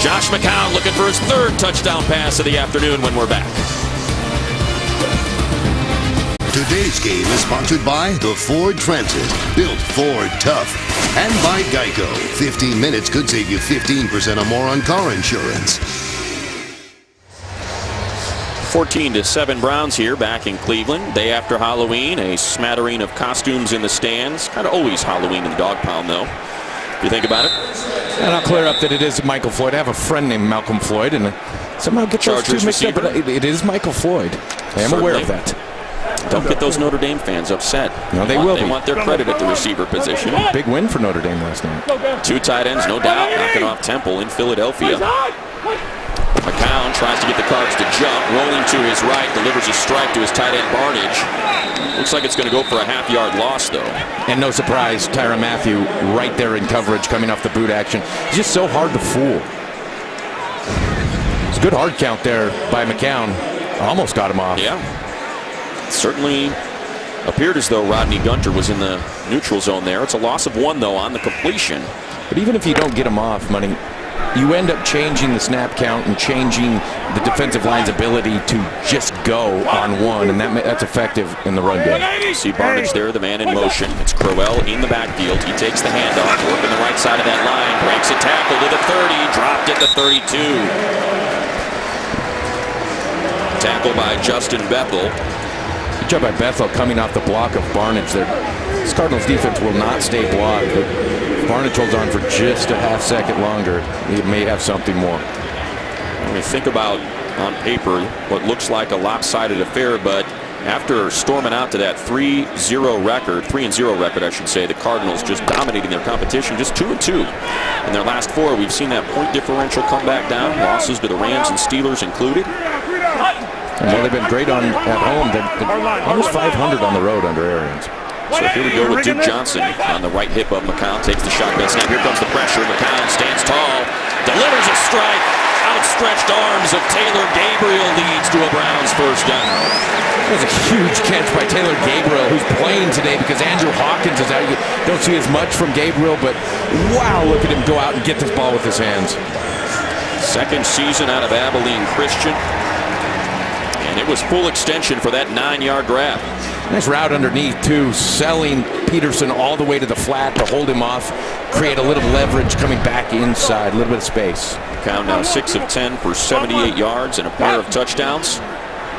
S1: Josh McCown looking for his 3rd touchdown pass of the afternoon when we're back.
S3: Today's game is sponsored by the Ford Transit, built Ford tough, and by Geico. 15 minutes could save you 15% or more on car insurance.
S1: 14-7 Browns here back in Cleveland. Day after Halloween, a smattering of costumes in the stands. Kind of always Halloween in the dog pound, though, if you think about it.
S2: And I'll clear up that it is Michael Floyd. I have a friend named Malcolm Floyd, and somehow get those two mixed up, but it is Michael Floyd. I am aware of that.
S1: Don't get those Notre Dame fans upset.
S2: No, they will be.
S1: They want their credit at the receiver position.
S2: Big win for Notre Dame last night.
S1: 2 tight ends, no doubt, knocking off Temple in Philadelphia. McCown tries to get the Cards to jump, rolling to his right, delivers a strike to his tight end Barnage. Looks like it's going to go for a half-yard loss, though.
S2: And no surprise, Tyrann Mathieu right there in coverage, coming off the boot action. He's just so hard to fool. It's a good hard count there by McCown. Almost got him off.
S1: Yeah. Certainly appeared as though Rodney Gunter was in the neutral zone there. It's a loss of 1, though, on the completion.
S2: But even if you don't get him off, Money, you end up changing the snap count and changing the defensive line's ability to just go on 1, and that's effective in the run game.
S1: See Barnage there, the man in motion. It's Crowell in the backfield. He takes the handoff, working the right side of that line, breaks a tackle to the 30, dropped at the 32. tackle by Justin Bethel.
S2: Good job by Bethel coming off the block of Barnage there. This Cardinals defense will not stay blocked, but if Barnage holds on for just a half second longer, he may have something more.
S1: When we think about, on paper, what looks like a lopsided affair, but after storming out to that 3-0 record, I should say, the Cardinals just dominating their competition, just 2-2 in their last 4. We've seen that point differential come back down, losses to the Rams and Steelers included.
S2: And while they've been great at home, they're almost 500 on the road under Arians.
S1: So here we go with Duke Johnson on the right hip of McCown. Takes the shotgun snap. Here comes the pressure. McCown stands tall, delivers a strike. Outstretched arms of Taylor Gabriel leads to a Browns first down.
S2: That was a huge catch by Taylor Gabriel, who's playing today because Andrew Hawkins is out. You don't see as much from Gabriel, but wow, look at him go out and get this ball with his hands.
S1: Second season out of Abilene Christian. And it was full extension for that 9-yard grab.
S2: Nice route underneath, too, selling Peterson all the way to the flat to hold him off, create a little leverage coming back inside, a little bit of space.
S1: McCown now 6 of 10 for 78 yards and a pair of touchdowns.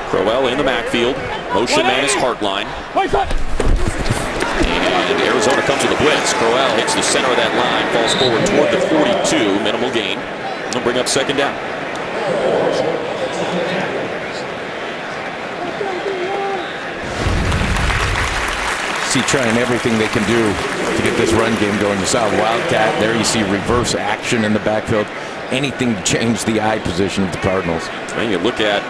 S1: Crowell in the backfield. Motion man is Hartline. And Arizona comes with a blitz. Crowell hits the center of that line, falls forward toward the 42, minimal gain. They'll bring up second down.
S2: See, trying everything they can do to get this run game going. You saw Wildcat there. You see reverse action in the backfield. Anything to change the eye position of the Cardinals.
S1: And you look at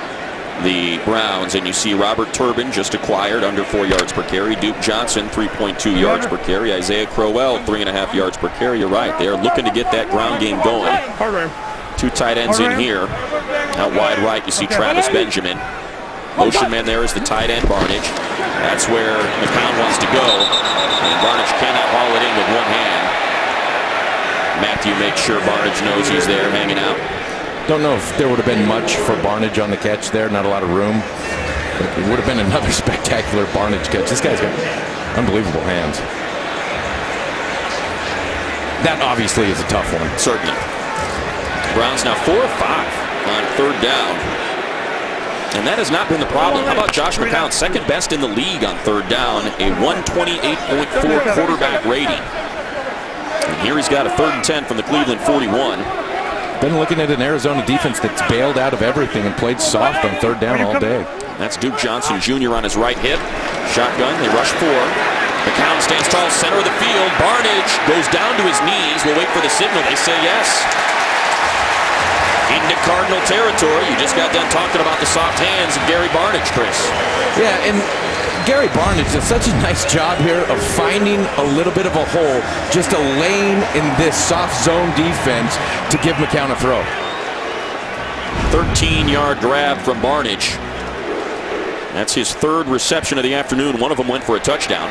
S1: the Browns and you see Robert Turbin just acquired under 4 yards per carry. Duke Johnson 3.2 yards per carry. Isaiah Crowell 3.5 yards per carry. You're right. They are looking to get that ground game going. 2 tight ends in here. Out wide right you see Travis Benjamin. Motion man there is the tight end Barnage. That's where McCown wants to go. And Barnage cannot haul it in with one hand. Matthew makes sure Barnage knows he's there hanging out.
S2: Don't know if there would have been much for Barnage on the catch there. Not a lot of room. But it would have been another spectacular Barnage catch. This guy's got unbelievable hands. That obviously is a tough one.
S1: Certainly. Browns now 4 of 5 on third down. And that has not been the problem. How about Josh McCown, second best in the league on third down, a 128.4 quarterback rating. And here he's got a 3rd and 10 from the Cleveland 41.
S2: Been looking at an Arizona defense that's bailed out of everything and played soft on third down all day.
S1: That's Duke Johnson Jr. on his right hip. Shotgun, they rush 4. McCown stands tall, center of the field. Barnage goes down to his knees. We'll wait for the signal. They say yes. Into Cardinal territory. You just got done talking about the soft hands of Gary Barnage, Chris.
S2: Yeah, and Gary Barnage does such a nice job here of finding a little bit of a hole, just a lane in this soft zone defense to give McCown a throw.
S1: 13-yard grab from Barnage. That's his 3rd reception of the afternoon. One of them went for a touchdown.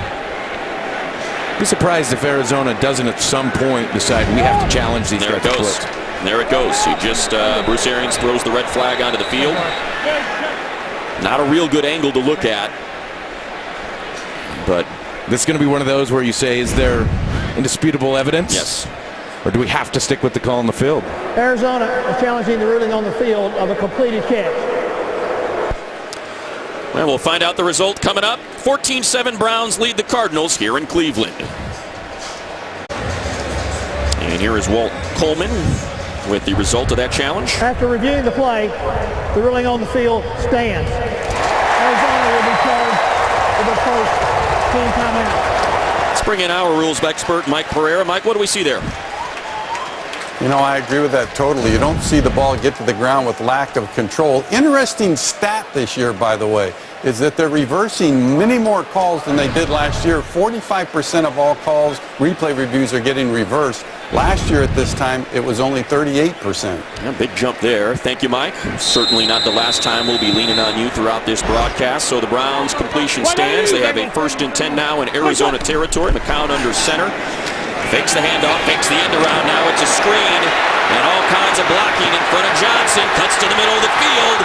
S2: Be surprised if Arizona doesn't at some point decide we have to challenge these guys.
S1: There it goes. There it goes. He just, Bruce Arians throws the red flag onto the field. Not a real good angle to look at.
S2: But this is going to be one of those where you say, is there indisputable evidence?
S1: Yes.
S2: Or do we have to stick with the call on the field?
S5: Arizona is challenging the ruling on the field of a completed catch.
S1: Well, we'll find out the result coming up. 14-7 Browns lead the Cardinals here in Cleveland. And here is Walt Coleman with the result of that challenge.
S5: After reviewing the play, the ruling on the field stands. Arizona will be charged with their first team timeout.
S1: Let's bring in our rules expert, Mike Pereira. Mike, what do we see there?
S8: You know, I agree with that totally. You don't see the ball get to the ground with lack of control. Interesting stat this year, by the way, is that they're reversing many more calls than they did last year. 45% of all calls, replay reviews are getting reversed. Last year at this time, it was only 38%.
S1: Yeah, big jump there. Thank you, Mike. Certainly not the last time we'll be leaning on you throughout this broadcast. So the Browns completion stands. They have a 1st and 10 now in Arizona territory. McCown under center. Fakes the handoff, fakes the end around. Now it's a screen and all kinds of blocking in front of Johnson. Cuts to the middle of the field.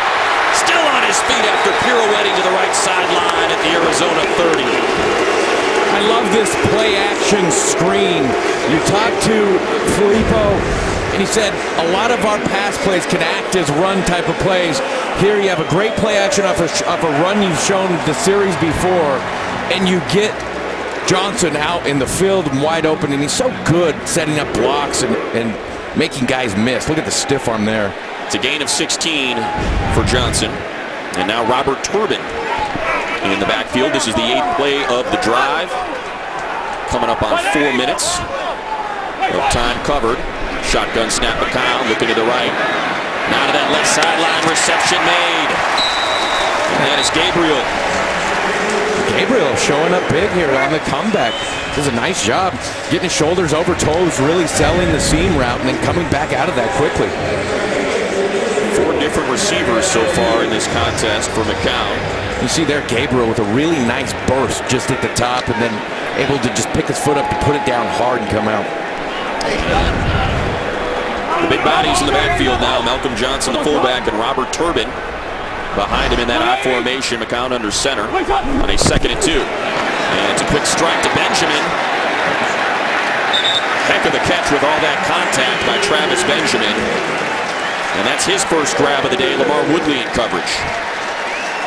S1: Still on his feet after pirouetting to the right sideline at the Arizona 30.
S2: I love this play action screen. You talk to Filippo And he said a lot of our pass plays can act as run type of plays. Here you have a great play action off a run you've shown the series before, and you get Johnson out in the field and wide open, and he's so good setting up blocks and making guys miss. Look at the stiff arm there.
S1: It's a gain of 16 for Johnson. And now Robert Turbin in the backfield. This is the 8th play of the drive. Coming up on 4 minutes of time covered. Shotgun snap, McCown looking to the right. Now to that left sideline, reception made. And that is Gabriel.
S2: Gabriel showing up big here on the comeback. Does a nice job getting his shoulders over toes, really selling the seam route, and then coming back out of that quickly.
S1: 4 different receivers so far in this contest for McCown.
S2: You see there Gabriel with a really nice burst just at the top, and then able to just pick his foot up to put it down hard and come out.
S1: The big bodies in the backfield now. Malcolm Johnson, the fullback, and Robert Turbin behind him in that I formation. McCown under center on a 2nd and 2. And it's a quick strike to Benjamin. Heck of a catch with all that contact by Travis Benjamin. And that's his first grab of the day. Lamar Woodley in coverage.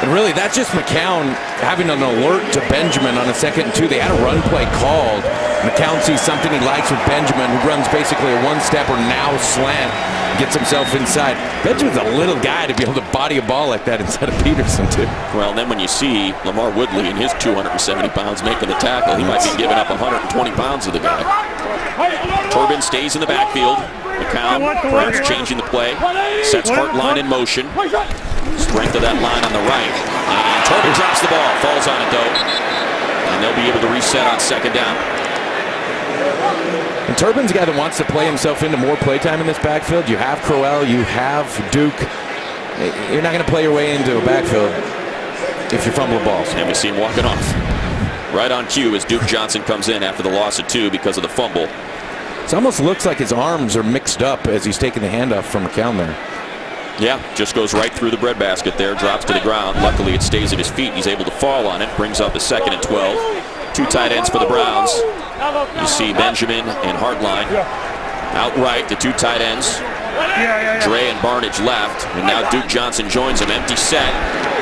S2: And really, that's just McCown having an alert to Benjamin on a 2nd and 2. They had a run play called. McCown sees something he likes with Benjamin, who runs basically a one-step or now slant, gets himself inside. Benjamin's a little guy to be able to body a ball like that instead of Peterson, too.
S1: Well, and then when you see Lamar Woodley and his 270 pounds making the tackle, he might be giving up 120 pounds to the guy. Turbin stays in the backfield. McCown perhaps changing the play. Sets Hartline in motion. Strength of that line on the right. And Turbin drops the ball. Falls on it, though. And they'll be able to reset on 2nd down.
S2: And Turbin's a guy that wants to play himself into more playtime in this backfield. You have Crowell, you have Duke. You're not going to play your way into a backfield if you fumble balls.
S1: And we see him walking off. Right on cue as Duke Johnson comes in after the loss of 2 because of the fumble.
S2: It almost looks like his arms are mixed up as he's taking the handoff from McCown there.
S1: Yeah, just goes right through the breadbasket there, drops to the ground. Luckily, it stays at his feet. He's able to fall on it, brings up the 2nd and 12. 2 tight ends for the Browns. You see Benjamin and Hartline outright, the 2 tight ends. Dre and Barnage left, and now Duke Johnson joins him. Empty set.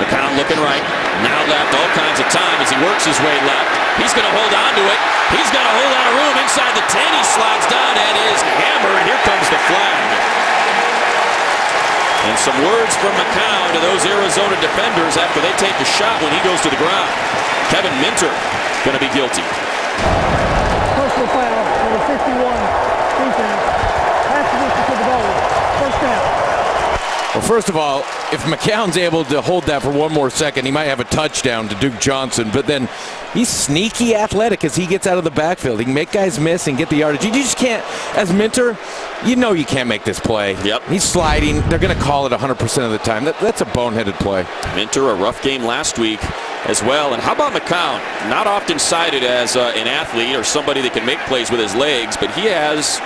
S1: McCown looking right, now left, all kinds of time as he works his way left. He's going to hold on to it. He's got a whole lot of room inside the 10. He slides down and is hammered. Here comes the flag. And some words from McCown to those Arizona defenders after they take a shot when he goes to the ground. Kevin Minter going to be guilty.
S5: Personal foul, number 51, defense. Pass to the goal. First down.
S2: Well, first of all, if McCown's able to hold that for 1 more second, he might have a touchdown to Duke Johnson. But then he's sneaky athletic as he gets out of the backfield. He can make guys miss and get the yardage. You just can't, as Minter, you know you can't make this play.
S1: Yep.
S2: He's sliding. They're going to call it 100% of the time. That's a boneheaded play.
S1: Minter, a rough game last week as well. And how about McCown? Not often cited as an athlete or somebody that can make plays with his legs, but he has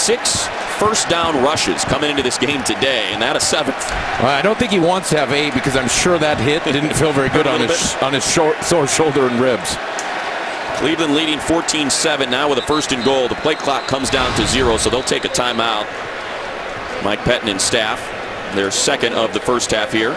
S1: 6 first down rushes coming into this game today, and that a 7th.
S2: Well, I don't think he wants to have 8 because I'm sure that hit didn't feel very good on his sore shoulder and ribs.
S1: Cleveland leading 14-7 now with a 1st and goal. The play clock comes down to 0, so they'll take a timeout. Mike Pettin and staff, their 2nd of the first half here.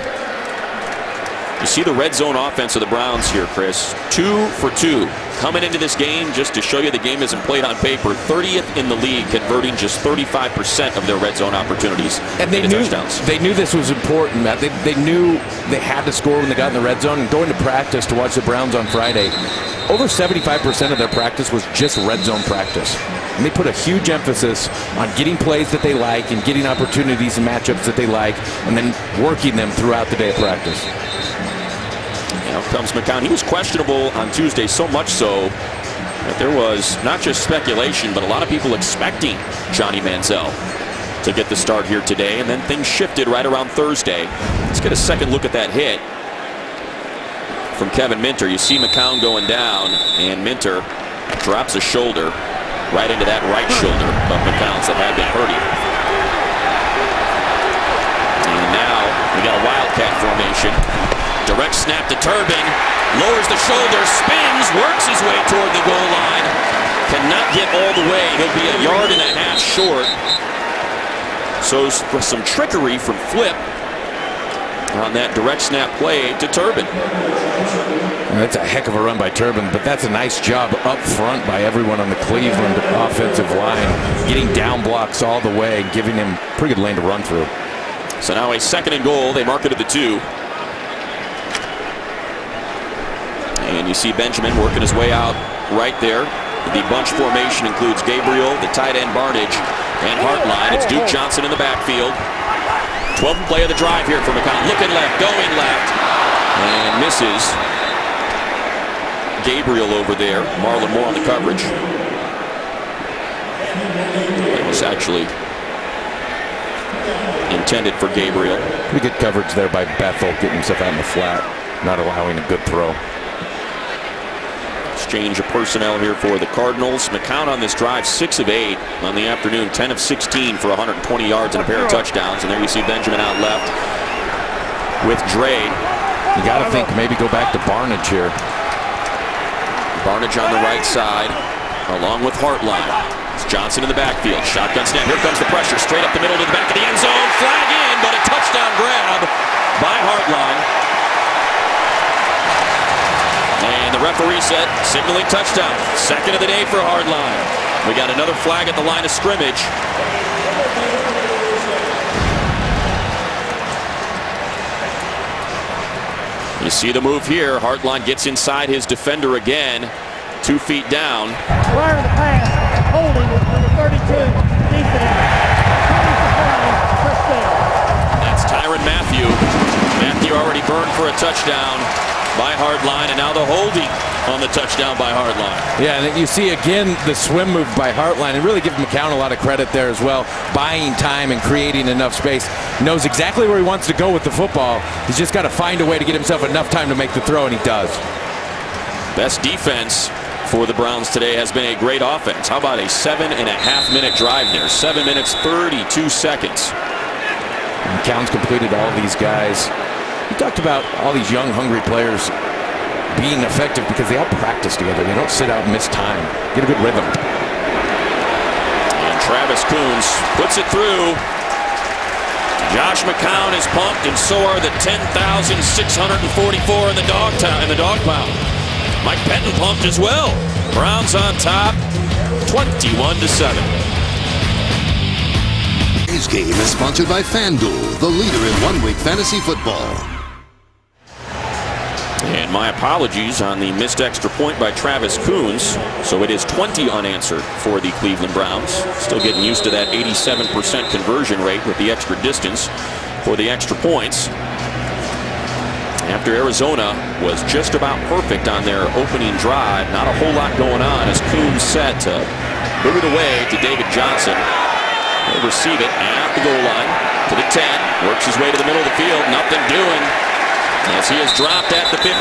S1: You see the red zone offense of the Browns here, Chris. 2 for 2. Coming into this game, just to show you the game isn't played on paper, 30th in the league, converting just 35% of their red zone opportunities into touchdowns.
S2: They knew this was important, Matt. They knew they had to score when they got in the red zone. And going to practice to watch the Browns on Friday, over 75% of their practice was just red zone practice. And they put a huge emphasis on getting plays that they like and getting opportunities and matchups that they like, and then working them throughout the day of practice.
S1: Now comes McCown. He was questionable on Tuesday, so much so that there was not just speculation, but a lot of people expecting Johnny Manziel to get the start here today, and then things shifted right around Thursday. Let's get a second look at that hit from Kevin Minter. You see McCown going down, and Minter drops a shoulder right into that right shoulder of McCown's that had been hurting. And now we got a wildcat formation. Direct snap to Turbin, lowers the shoulder, spins, works his way toward the goal line. Cannot get all the way. He'll be 1.5 yards short. So some trickery from Flip on that direct snap play to Turbin.
S2: That's a heck of a run by Turbin, but that's a nice job up front by everyone on the Cleveland offensive line, getting down blocks all the way, giving him pretty good lane to run through.
S1: So now a 2nd and goal. They mark it at the 2. And you see Benjamin working his way out right there. The bunch formation includes Gabriel, the tight end Barnage, and Hartline. It's Duke Johnson in the backfield. 12th play of the drive here for McCown. Looking left, going left, and misses. Gabriel over there. Marlon Moore on the coverage. It was actually intended for Gabriel.
S2: Pretty good coverage there by Bethel, getting himself out in the flat, not allowing a good throw.
S1: Exchange of personnel here for the Cardinals. McCown on this drive, 6 of 8 on the afternoon, 10 of 16 for 120 yards and a pair of touchdowns. And there you see Benjamin out left with Dre.
S2: You got to think maybe go back to Barnage here.
S1: Barnage on the right side, along with Hartline. It's Johnson in the backfield. Shotgun snap. Here comes the pressure. Straight up the middle to the back of the end zone. Flag in, but a touchdown grab by Hartline. And the referee said, signaling touchdown. 2nd of the day for Hartline. We got another flag at the line of scrimmage. You see the move here. Hartline gets inside his defender again. 2 feet down.
S5: Prior to the pass, holding number 32 defense.
S1: That's Tyrann Mathieu. Mathieu already burned for a touchdown by Hartline, and now the holding on the touchdown by Hartline.
S2: Yeah, and you see again the swim move by Hartline, and really give McCown a lot of credit there as well, buying time and creating enough space. Knows exactly where he wants to go with the football. He's just got to find a way to get himself enough time to make the throw, and he does.
S1: Best defense for the Browns today has been a great offense. How about a 7.5-minute drive there? 7 minutes, 32 seconds.
S2: McCown's completed all these guys. We talked about all these young, hungry players being effective because they all practice together. They don't sit out and miss time. Get a good rhythm.
S1: And Travis Coons puts it through. Josh McCown is pumped, and so are the 10,644 in the dog pound. Mike Pettin pumped as well. Browns on top, 21-7.
S3: Today's game is sponsored by FanDuel, the leader in one-week fantasy football.
S1: And my apologies on the missed extra point by Travis Coons. So it is 20 unanswered for the Cleveland Browns. Still getting used to that 87% conversion rate with the extra distance for the extra points. After Arizona was just about perfect on their opening drive, not a whole lot going on as Coons set to move it away to David Johnson. He'll receive it at the goal line to the 10. Works his way to the middle of the field. Nothing doing as he is dropped at the 15.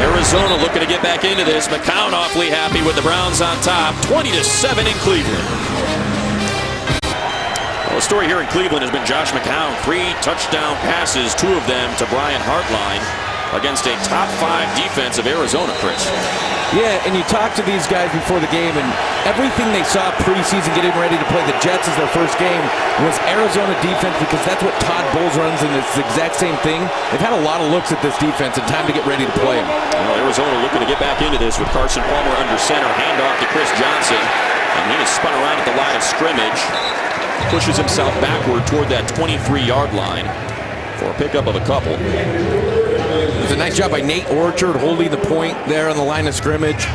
S1: Arizona looking to get back into this. McCown awfully happy with the Browns on top. 20-7 in Cleveland. Well, the story here in Cleveland has been Josh McCown. 3 touchdown passes, 2 of them to Brian Hartline against a top 5 defense of Arizona, Chris.
S2: Yeah, and you talk to these guys before the game, and everything they saw preseason getting ready to play the Jets as their first game was Arizona defense, because that's what Todd Bowles runs, and it's the exact same thing. They've had a lot of looks at this defense and time to get ready to play them.
S1: Well, Arizona looking to get back into this with Carson Palmer under center, handoff to Chris Johnson, and he is spun around at the line of scrimmage, pushes himself backward toward that 23-yard line for a pickup of a couple.
S2: It was a nice job by Nate Orchard holding the point there on the line of scrimmage,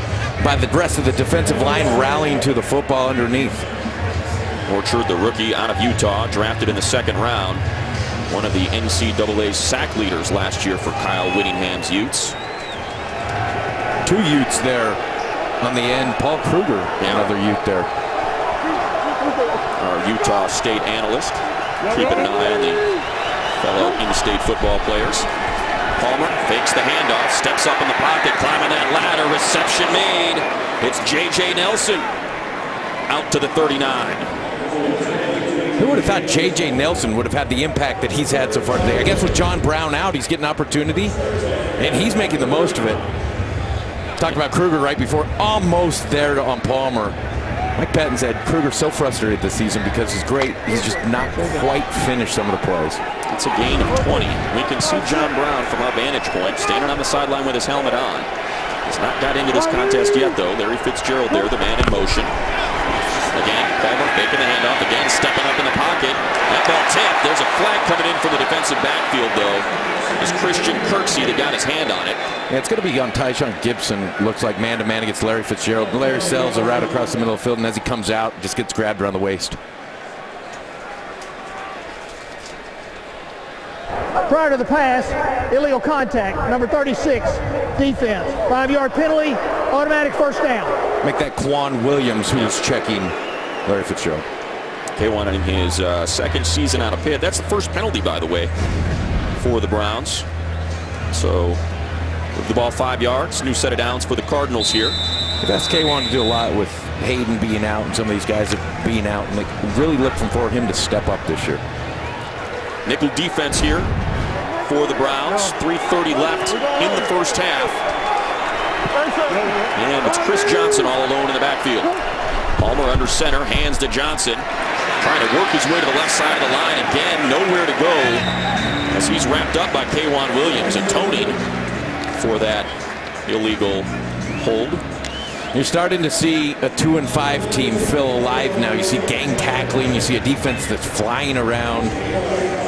S2: by the rest of the defensive line rallying to the football underneath.
S1: Orchard, the rookie out of Utah, drafted in the 2nd round. One of the NCAA sack leaders last year for Kyle Whittingham's Utes.
S2: 2 Utes there on the end. Paul Kruger, another Ute there.
S1: Our Utah State analyst, keeping an eye on the fellow in-state football players. Palmer fakes the handoff, steps up in the pocket, climbing that ladder, reception made. It's J.J. Nelson out to the 39.
S2: Who would have thought J.J. Nelson would have had the impact that he's had so far today? I guess with John Brown out, he's getting opportunity, and he's making the most of it. Talked about Kruger right before, almost there on Palmer. Mike Patton said Kruger's so frustrated this season because he's great. He's just not quite finished some of the plays.
S1: It's a gain of 20. We can see John Brown from our vantage point standing on the sideline with his helmet on. He's not got into this contest yet, though. Larry Fitzgerald there, the man in motion. Again, Palmer faking the handoff. Again, stepping up in the pocket. That ball tipped. There's a flag coming in from the defensive backfield, though. It's Christian Kirksey that got his hand on it.
S2: Yeah, it's going to be on Tyshawn Gibson. Looks like man-to-man against Larry Fitzgerald. Larry sells a route across the middle of the field, and as he comes out, just gets grabbed around the waist.
S5: Prior to the pass, illegal contact, number 36, defense. 5-yard penalty, automatic first down.
S2: Make that Quan Williams who's checking Larry Fitzgerald.
S1: K1 in his second season out of Pitt. That's the first penalty, by the way, for the Browns. So, move the ball 5 yards. New set of downs for the Cardinals here.
S2: They've asked K1 to do a lot with Hayden being out and some of these guys being out, and they really looking for him to step up this year.
S1: Nickel defense here for the Browns. 3:30 left in the first half. And it's Chris Johnson all alone in the backfield. Palmer under center, hands to Johnson. Trying to work his way to the left side of the line. Again, nowhere to go as he's wrapped up by K1 Williams, atoning for that illegal hold.
S2: You're starting to see a 2-5 team feel alive now. You see gang tackling. You see a defense that's flying around.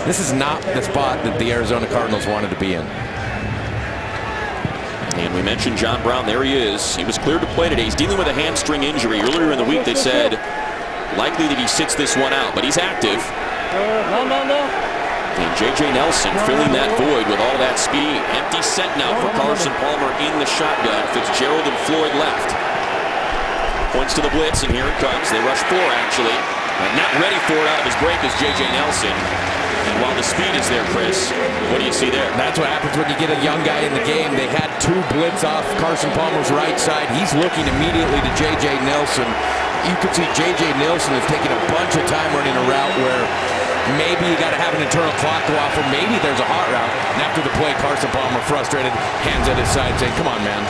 S2: This is not the spot that the Arizona Cardinals wanted to be in.
S1: And we mentioned John Brown. There he is. He was cleared to play today. He's dealing with a hamstring injury. Earlier in the week, they said likely that he sits this one out, but he's active. And J.J. Nelson filling that void with all that speed. Empty set now for Carson Palmer in the shotgun. Fitzgerald and Floyd left. Points to the blitz, and here it comes. They rush 4, actually. And not ready for it out of his break is J.J. Nelson. And while the speed is there, Chris, what do you see there?
S2: That's what happens when you get a young guy in the game. They had 2 blitz off Carson Palmer's right side. He's looking immediately to J.J. Nelson. You could see J.J. Nelson is taking a bunch of time running a route where maybe you got to have an internal clock go off, or maybe there's a hot route. And after the play, Carson Palmer, frustrated, hands at his side, saying, "Come on, man."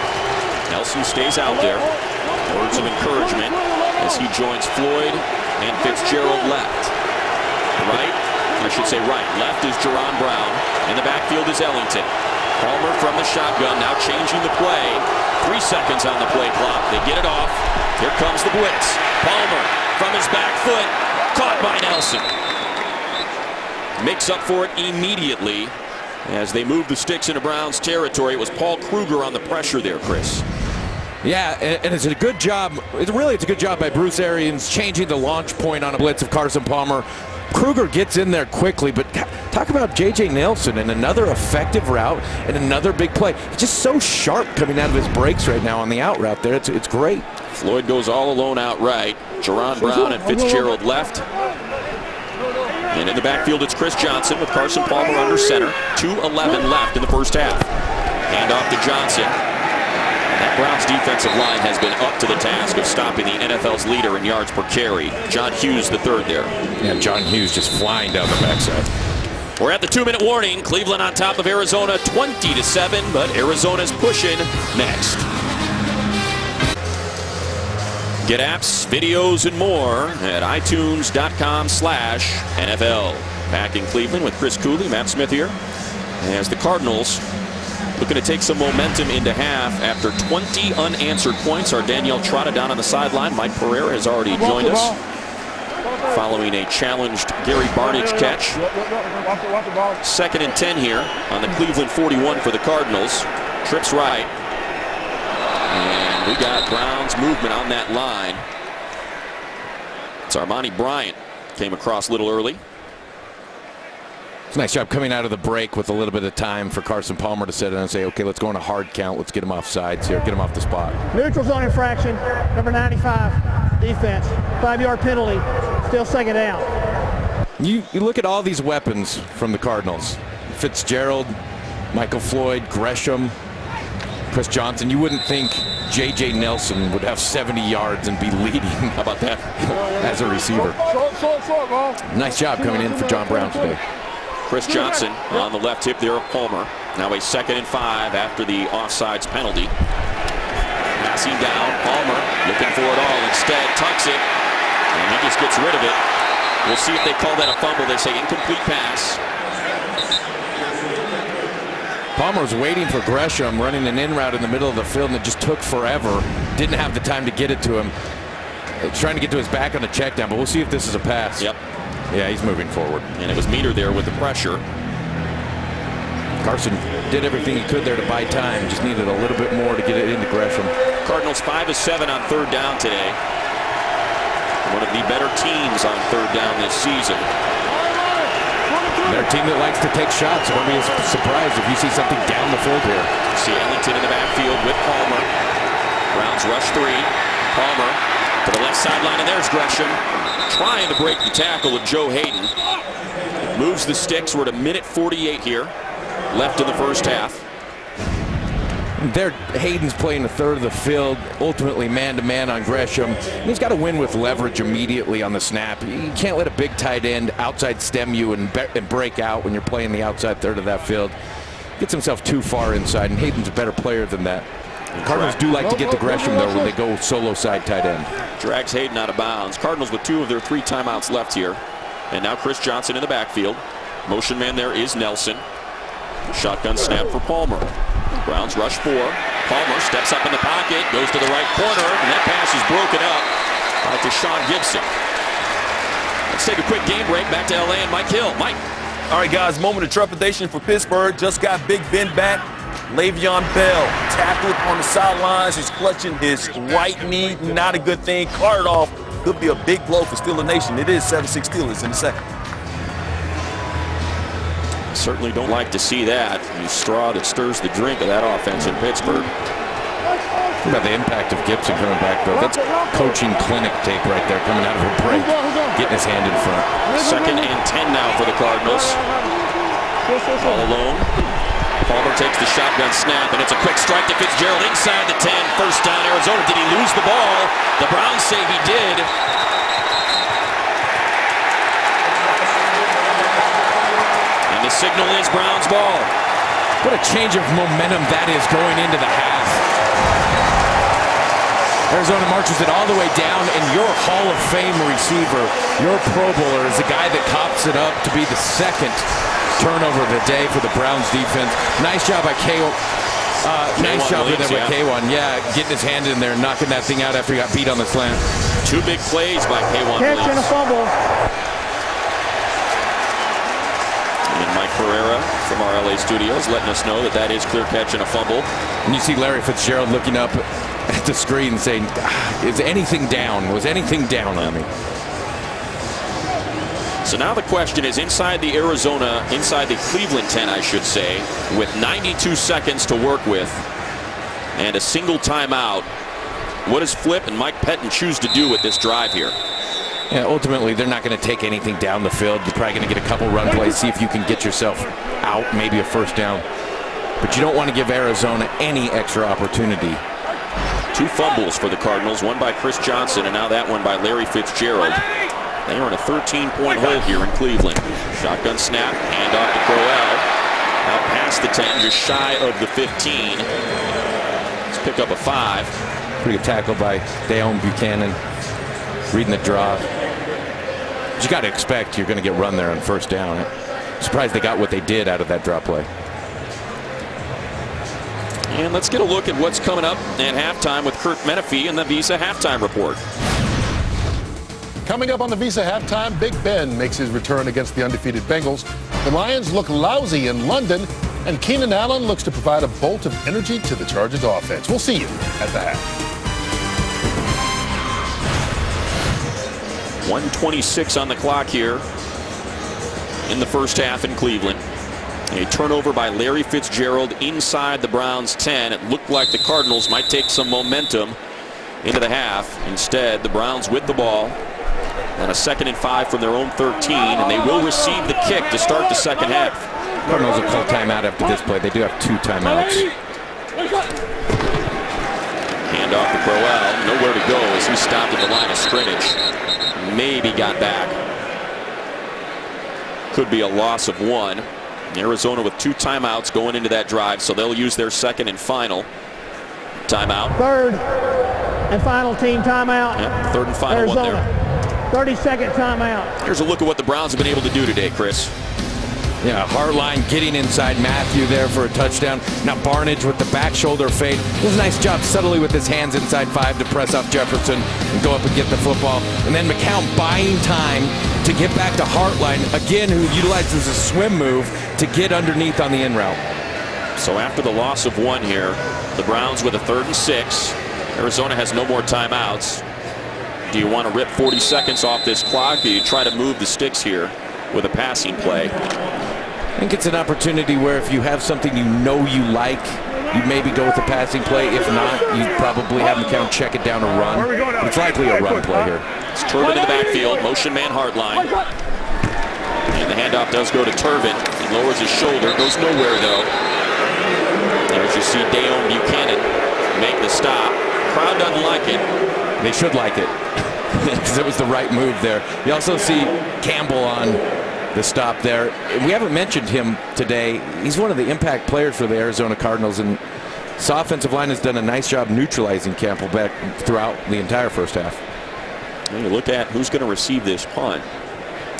S1: Nelson stays out there. Words of encouragement as he joins Floyd and Fitzgerald left. Right, I should say right. Left is Jerron Brown. In the backfield is Ellington. Palmer from the shotgun, now changing the play. 3 seconds on the play clock. They get it off. Here comes the blitz. Palmer from his back foot. Caught by Nelson. Makes up for it immediately as they move the sticks into Browns territory. It was Paul Kruger on the pressure there, Chris.
S2: Yeah, and it's a good job. It's a good job by Bruce Arians changing the launch point on a blitz of Carson Palmer. Kruger gets in there quickly, but talk about J.J. Nelson and another effective route and another big play. He's just so sharp coming out of his breaks right now on the out route there. It's great.
S1: Floyd goes all alone out right. Jerron Brown and Fitzgerald left. And in the backfield, it's Chris Johnson with Carson Palmer under center. 2:11 left in the first half. Hand off to Johnson. That Browns defensive line has been up to the task of stopping the NFL's leader in yards per carry. John Hughes, the third there.
S2: Yeah, John Hughes just flying down the backside.
S1: We're at the 2-minute warning. Cleveland on top of Arizona 20-7, but Arizona's pushing next. Get apps, videos, and more at itunes.com/NFL. Back in Cleveland with Chris Cooley, Matt Smith here. As the Cardinals looking to take some momentum into half after 20 unanswered points. Our Danielle Trotta down on the sideline. Mike Pereira has already joined us following a challenged Gary Barnidge catch. 2nd and 10 here on the Cleveland 41 for the Cardinals. Trips right. And we got Browns movement on that line. It's Armani Bryant. Came across a little early.
S2: Nice job coming out of the break with a little bit of time for Carson Palmer to sit in and say, okay, let's go on a hard count. Let's get him off sides here. Get him off the spot.
S5: Neutral zone infraction, number 95, defense. 5-yard penalty, still 2nd down.
S2: You look at all these weapons from the Cardinals. Fitzgerald, Michael Floyd, Gresham, Chris Johnson. You wouldn't think J.J. Nelson would have 70 yards and be leading. How about that as a receiver? Nice job coming in for John Brown today.
S1: Chris Johnson on the left hip there of Palmer. Now a 2nd and 5 after the offsides penalty. Passing down, Palmer Looking for it all. Instead, tucks it. And he just gets rid of it. We'll see if they call that a fumble. They say incomplete pass.
S2: Palmer's waiting for Gresham, running an in route in the middle of the field, and it just took forever. Didn't have the time to get it to him. Trying to get to his back on the check down, but we'll see if this is a pass.
S1: Yep.
S2: Yeah, he's moving forward.
S1: And it was Meter there with the pressure.
S2: Carson did everything he could there to buy time. Just needed a little bit more to get it into Gresham.
S1: Cardinals 5 of 7 on third down today. One of the better teams on third down this season.
S2: They're a team that likes to take shots. It won't be a surprise if you see something down the field here.
S1: See Ellington in the backfield with Palmer. Browns rush 3. Palmer to the left sideline, and there's Gresham trying to break the tackle of Joe Hayden. Moves the sticks. We're at a minute 48 here left in the first half.
S2: Hayden's playing a third of the field, ultimately man-to-man on Gresham. And he's got to win with leverage immediately on the snap. You can't let a big tight end outside stem you and break out when you're playing the outside third of that field. Gets himself too far inside, and Hayden's a better player than that. Cardinals do like to get to Gresham, though, when they go solo side tight end.
S1: Drags Hayden out of bounds. Cardinals with 2 of their 3 timeouts left here. And now Chris Johnson in the backfield. Motion man there is Nelson. Shotgun snap for Palmer. Browns rush 4. Palmer steps up in the pocket, goes to the right corner, and that pass is broken up by Deshaun Gibson. Let's take a quick game break. Back to LA and Mike Hill. Mike.
S4: All right, guys, moment of trepidation for Pittsburgh. Just got Big Ben back. Le'Veon Bell tackled on the sidelines. He's clutching his right knee. Not a good thing. Carted off. Could be a big blow for Steeler Nation. It is 7-6 Steelers in the second.
S1: Certainly don't like to see that. The straw that stirs the drink of that offense in Pittsburgh.
S2: Think about the impact of Gibson coming back, though. That's coaching clinic tape right there, coming out of a break, getting his hand in front.
S1: 2nd and 10 now for the Cardinals. All alone. Palmer takes the shotgun snap, and it's a quick strike to Fitzgerald inside the 10. First down, Arizona. Did he lose the ball? The Browns say he did. The signal is Browns ball.
S2: What a change of momentum that is going into the half. Arizona marches it all the way down, and your Hall of Fame receiver, your Pro Bowler, is the guy that cops it up to be the 2nd turnover of the day for the Browns defense. Nice job by K1. Nice job with K1. Yeah, getting his hand in there and knocking that thing out after he got beat on the slant.
S1: 2 big plays by K1.
S5: Catch and a fumble.
S1: Mike Pereira from our LA studios letting us know that is clear catch and a fumble.
S2: And you see Larry Fitzgerald looking up at the screen saying, is anything down? Was anything down on me?
S1: So now the question is inside the Cleveland 10, I should say, with 92 seconds to work with and a single timeout. What does Flip and Mike Pettin choose to do with this drive here?
S2: Yeah, ultimately, they're not going to take anything down the field. You're probably going to get a couple run plays, see if you can get yourself out, maybe a first down. But you don't want to give Arizona any extra opportunity.
S1: 2 fumbles for the Cardinals, one by Chris Johnson, and now that one by Larry Fitzgerald. They are in a 13-point hole here in Cleveland. Shotgun snap, handoff to Crowell. Out past the 10, just shy of the 15. Let's pick up a 5.
S2: Pretty good tackle by Dale Buchanan. Reading the draw. But you got to expect you're going to get run there on first down. I'm surprised they got what they did out of that drop play.
S1: And let's get a look at what's coming up at halftime with Kurt Menefee and the Visa halftime report.
S7: Coming up on the Visa halftime, Big Ben makes his return against the undefeated Bengals. The Lions look lousy in London, and Keenan Allen looks to provide a bolt of energy to the Chargers offense. We'll see you at the half.
S1: 1:26 on the clock here in the first half in Cleveland. A turnover by Larry Fitzgerald inside the Browns 10. It looked like the Cardinals might take some momentum into the half. Instead, the Browns with the ball on a 2nd and 5 from their own 13, and they will receive the kick to start the second half.
S2: Cardinals will call timeout after this play. They do have 2 timeouts.
S1: Hand off to Crowell. Nowhere to go as he stopped at the line of scrimmage. Maybe got back. Could be a loss of 1. Arizona with 2 timeouts going into that drive, so they'll use their 2nd and final timeout.
S5: 3rd and final team timeout.
S1: Yep, third and final one
S5: Arizona.
S1: there.
S5: 30-second timeout.
S1: Here's a look at what the Browns have been able to do today, Chris.
S2: Yeah, Hartline getting inside Matthew there for a touchdown. Now Barnidge with the back shoulder fade. Does a nice job subtly with his hands inside 5 to press off Jefferson and go up and get the football. And then McCown buying time to get back to Hartline, again, who utilizes a swim move to get underneath on the in route.
S1: So after the loss of 1 here, the Browns with a 3rd and 6. Arizona has no more timeouts. Do you want to rip 40 seconds off this clock, or do you try to move the sticks here with a passing play?
S2: I think it's an opportunity where if you have something you know you like, you maybe go with the passing play. If not, you probably have McCown check it down a run. It's likely a run play here.
S1: It's Turbin in the backfield, motion man Hartline. And the handoff does go to Turbin. He lowers his shoulder, goes nowhere though. As you see Dayon Buchanan make the stop. Crowd doesn't like it.
S2: They should like it because it was the right move there. You also see Campbell on the stop there. We haven't mentioned him today. He's one of the impact players for the Arizona Cardinals, and this offensive line has done a nice job neutralizing Campbell back throughout the entire first half.
S1: When you look at who's going to receive this punt,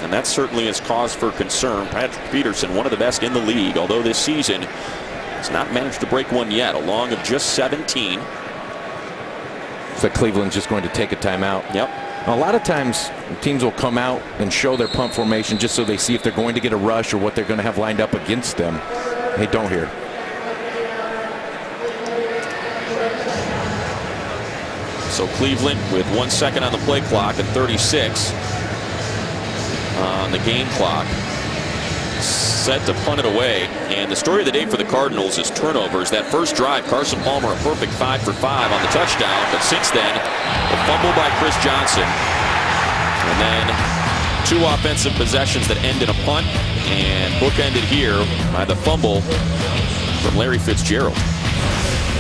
S1: and that certainly is cause for concern. Patrick Peterson, one of the best in the league, although this season has not managed to break one yet, a long of just 17.
S2: So Cleveland's just going to take a timeout.
S1: Yep.
S2: A lot of times teams will come out and show their punt formation just so they see if they're going to get a rush or what they're going to have lined up against them. They don't here.
S1: So Cleveland with 1 second on the play clock and 36 on the game clock. Set to punt it away. And the story of the day for the Cardinals is turnovers. That first drive, Carson Palmer a perfect 5 for 5 on the touchdown. But since then, a fumble by Chris Johnson. And then 2 offensive possessions that end in a punt. And bookended here by the fumble from Larry Fitzgerald.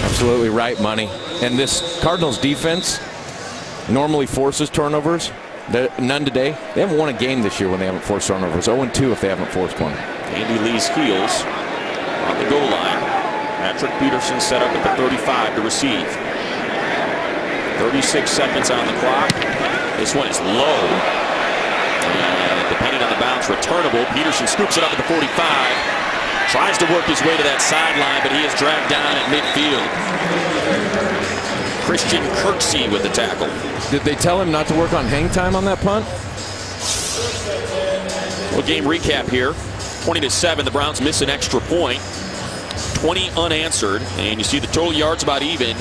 S2: Absolutely right, Money. And this Cardinals defense normally forces turnovers. None today. They haven't won a game this year when they haven't forced turnovers. 0-2 if they haven't forced one.
S1: Andy Lee's heels on the goal line. Patrick Peterson set up at the 35 to receive. 36 seconds on the clock. This one is low. And depending on the bounce, returnable. Peterson scoops it up at the 45. Tries to work his way to that sideline, but he is dragged down at midfield. Christian Kirksey with the tackle.
S2: Did they tell him not to work on hang time on that punt?
S1: Well, game recap here. 20-7, the Browns miss an extra point. 20 unanswered, and you see the total yards about even.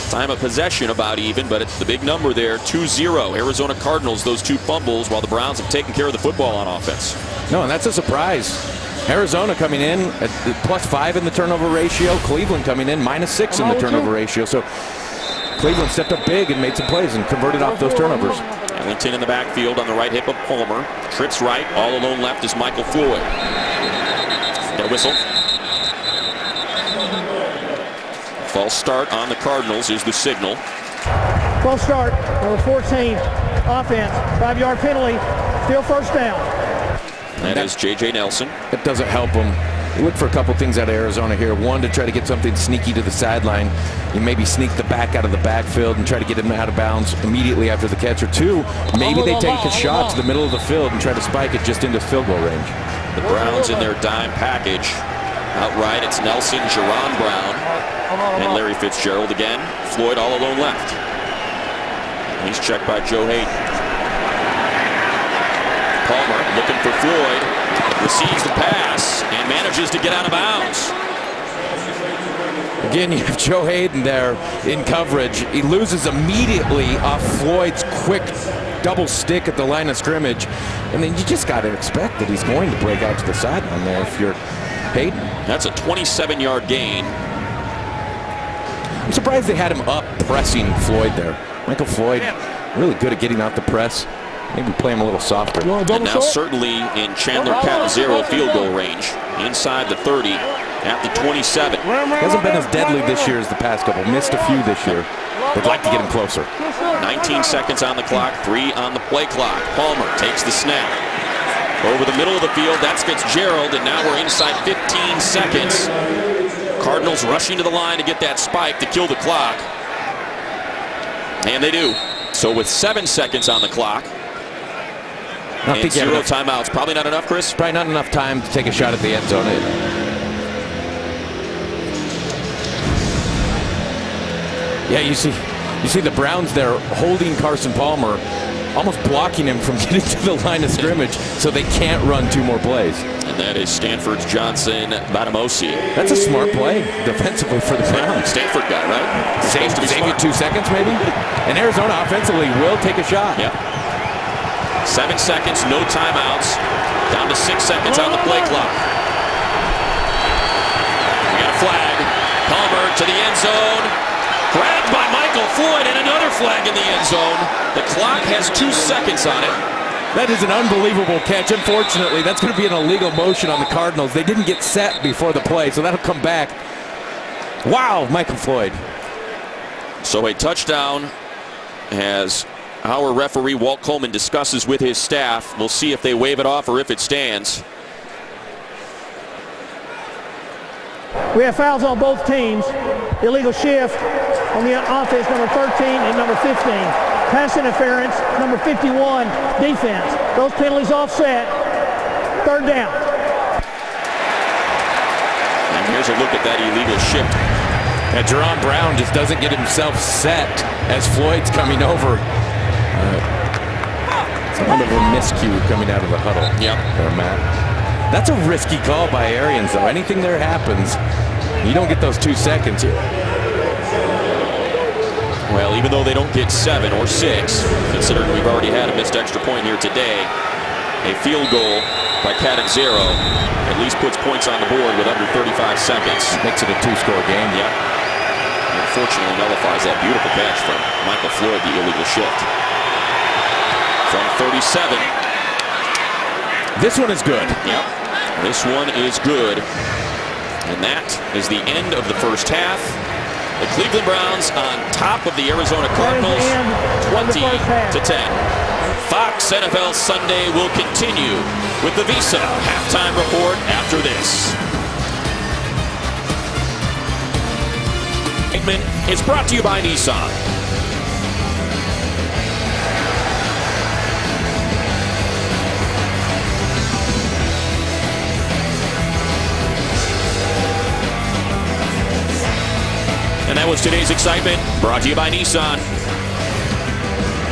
S1: Time of possession about even, but it's the big number there, 2-0. Arizona Cardinals, those 2 fumbles, while the Browns have taken care of the football on offense.
S2: No, and that's a surprise. Arizona coming in at +5 in the turnover ratio. Cleveland coming in -6 in the turnover ratio. So Cleveland stepped up big and made some plays and converted off those turnovers.
S1: Ellington in the backfield on the right hip of Palmer. Trips right, all alone left is Michael Floyd. Get a whistle. False start on the Cardinals is the signal.
S5: False start, number 14, offense, 5-yard penalty, still first down.
S1: That is J.J. Nelson.
S2: It doesn't help them. You look for a couple things out of Arizona here. One, to try to get something sneaky to the sideline. You maybe sneak the back out of the backfield and try to get him out of bounds immediately after the catch. Or 2, maybe they take a shot to the middle of the field and try to spike it just into field goal range.
S1: The Browns in their dime package. Outright, it's Nelson, Jerron Brown, and Larry Fitzgerald again. Floyd all alone left. He's checked by Joe Hayden. Palmer looking for Floyd. Receives the pass and manages to get out of bounds.
S2: Again, you have Joe Hayden there in coverage. He loses immediately off Floyd's quick double stick at the line of scrimmage. And then you just got to expect that he's going to break out to the sideline there if you're Hayden.
S1: That's a 27-yard gain.
S2: I'm surprised they had him up pressing Floyd there. Michael Floyd, really good at getting out the press. Maybe play him a little softer.
S1: And now certainly in Chandler Catanzaro field goal range. Inside the 30 at the 27.
S2: Hasn't been as deadly this year as the past couple. Missed a few this year. They'd like to get him closer.
S1: 19 seconds on the clock, 3 on the play clock. Palmer takes the snap. Over the middle of the field, that's Fitzgerald, and now we're inside 15 seconds. Cardinals rushing to the line to get that spike to kill the clock. And they do. So with 7 seconds on the clock, and 0 timeouts, probably not enough, Chris?
S2: Probably not enough time to take a shot at the end zone. Yeah, you see the Browns there holding Carson Palmer, almost blocking him from getting to the line of scrimmage, so they can't run 2 more plays.
S1: And that is Stanford's Johnson Batamosi.
S2: That's a smart play defensively for the Browns.
S1: Stanford guy, right?
S2: Save you 2 seconds, maybe? And Arizona offensively will take a shot.
S1: Yep. 7 seconds, no timeouts. Down to 6 seconds on the play clock. We got a flag. Palmer to the end zone. Grabbed by Michael Floyd, and another flag in the end zone. The clock has 2 seconds on it.
S2: That is an unbelievable catch. Unfortunately, that's going to be an illegal motion on the Cardinals. They didn't get set before the play, so that'll come back. Wow, Michael Floyd.
S1: So a touchdown, as our referee Walt Coleman discusses with his staff. We'll see if they wave it off or if it stands.
S5: We have fouls on both teams. Illegal shift on the offense, number 13 and number 15. Pass interference, number 51, defense. Those penalties offset. 3rd down.
S1: And here's a look at that illegal shift.
S2: And Jerron Brown just doesn't get himself set as Floyd's coming over. Somewhat of a miscue coming out of the huddle.
S1: Yep.
S2: There, Matt. That's a risky call by Arians, though. Anything there happens, you don't get those 2 seconds.
S1: Well, even though they don't get 7 or 6, considering we've already had a missed extra point here today, a field goal by Catanzaro at least puts points on the board with under 35 seconds.
S2: Makes it a 2-score game.
S1: Yep. Unfortunately nullifies that beautiful catch from Michael Floyd, the illegal shift. From 37.
S2: This one is good.
S1: Yep. This one is good. And that is the end of the first half. The Cleveland Browns on top of the Arizona Cardinals, 20-10. Fox NFL Sunday will continue with the Visa halftime report after this. Segment is brought to you by Nissan. And that was today's excitement, brought to you by Nissan.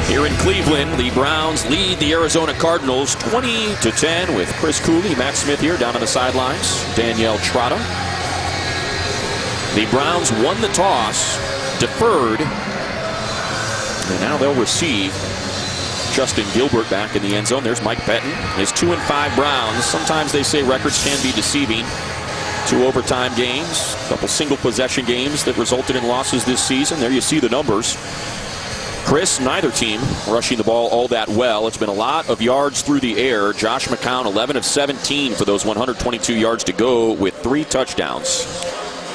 S1: Here in Cleveland, the Browns lead the Arizona Cardinals 20-10 with Chris Cooley, Matt Smith here down on the sidelines, Danielle Trotta. The Browns won the toss, deferred, and now they'll receive Justin Gilbert back in the end zone. There's Mike Pettin. His 2-5 Browns. Sometimes they say records can be deceiving. 2 overtime games, a couple single possession games that resulted in losses this season. There you see the numbers. Chris, neither team rushing the ball all that well. It's been a lot of yards through the air. Josh McCown, 11 of 17 for those 122 yards to go with 3 touchdowns.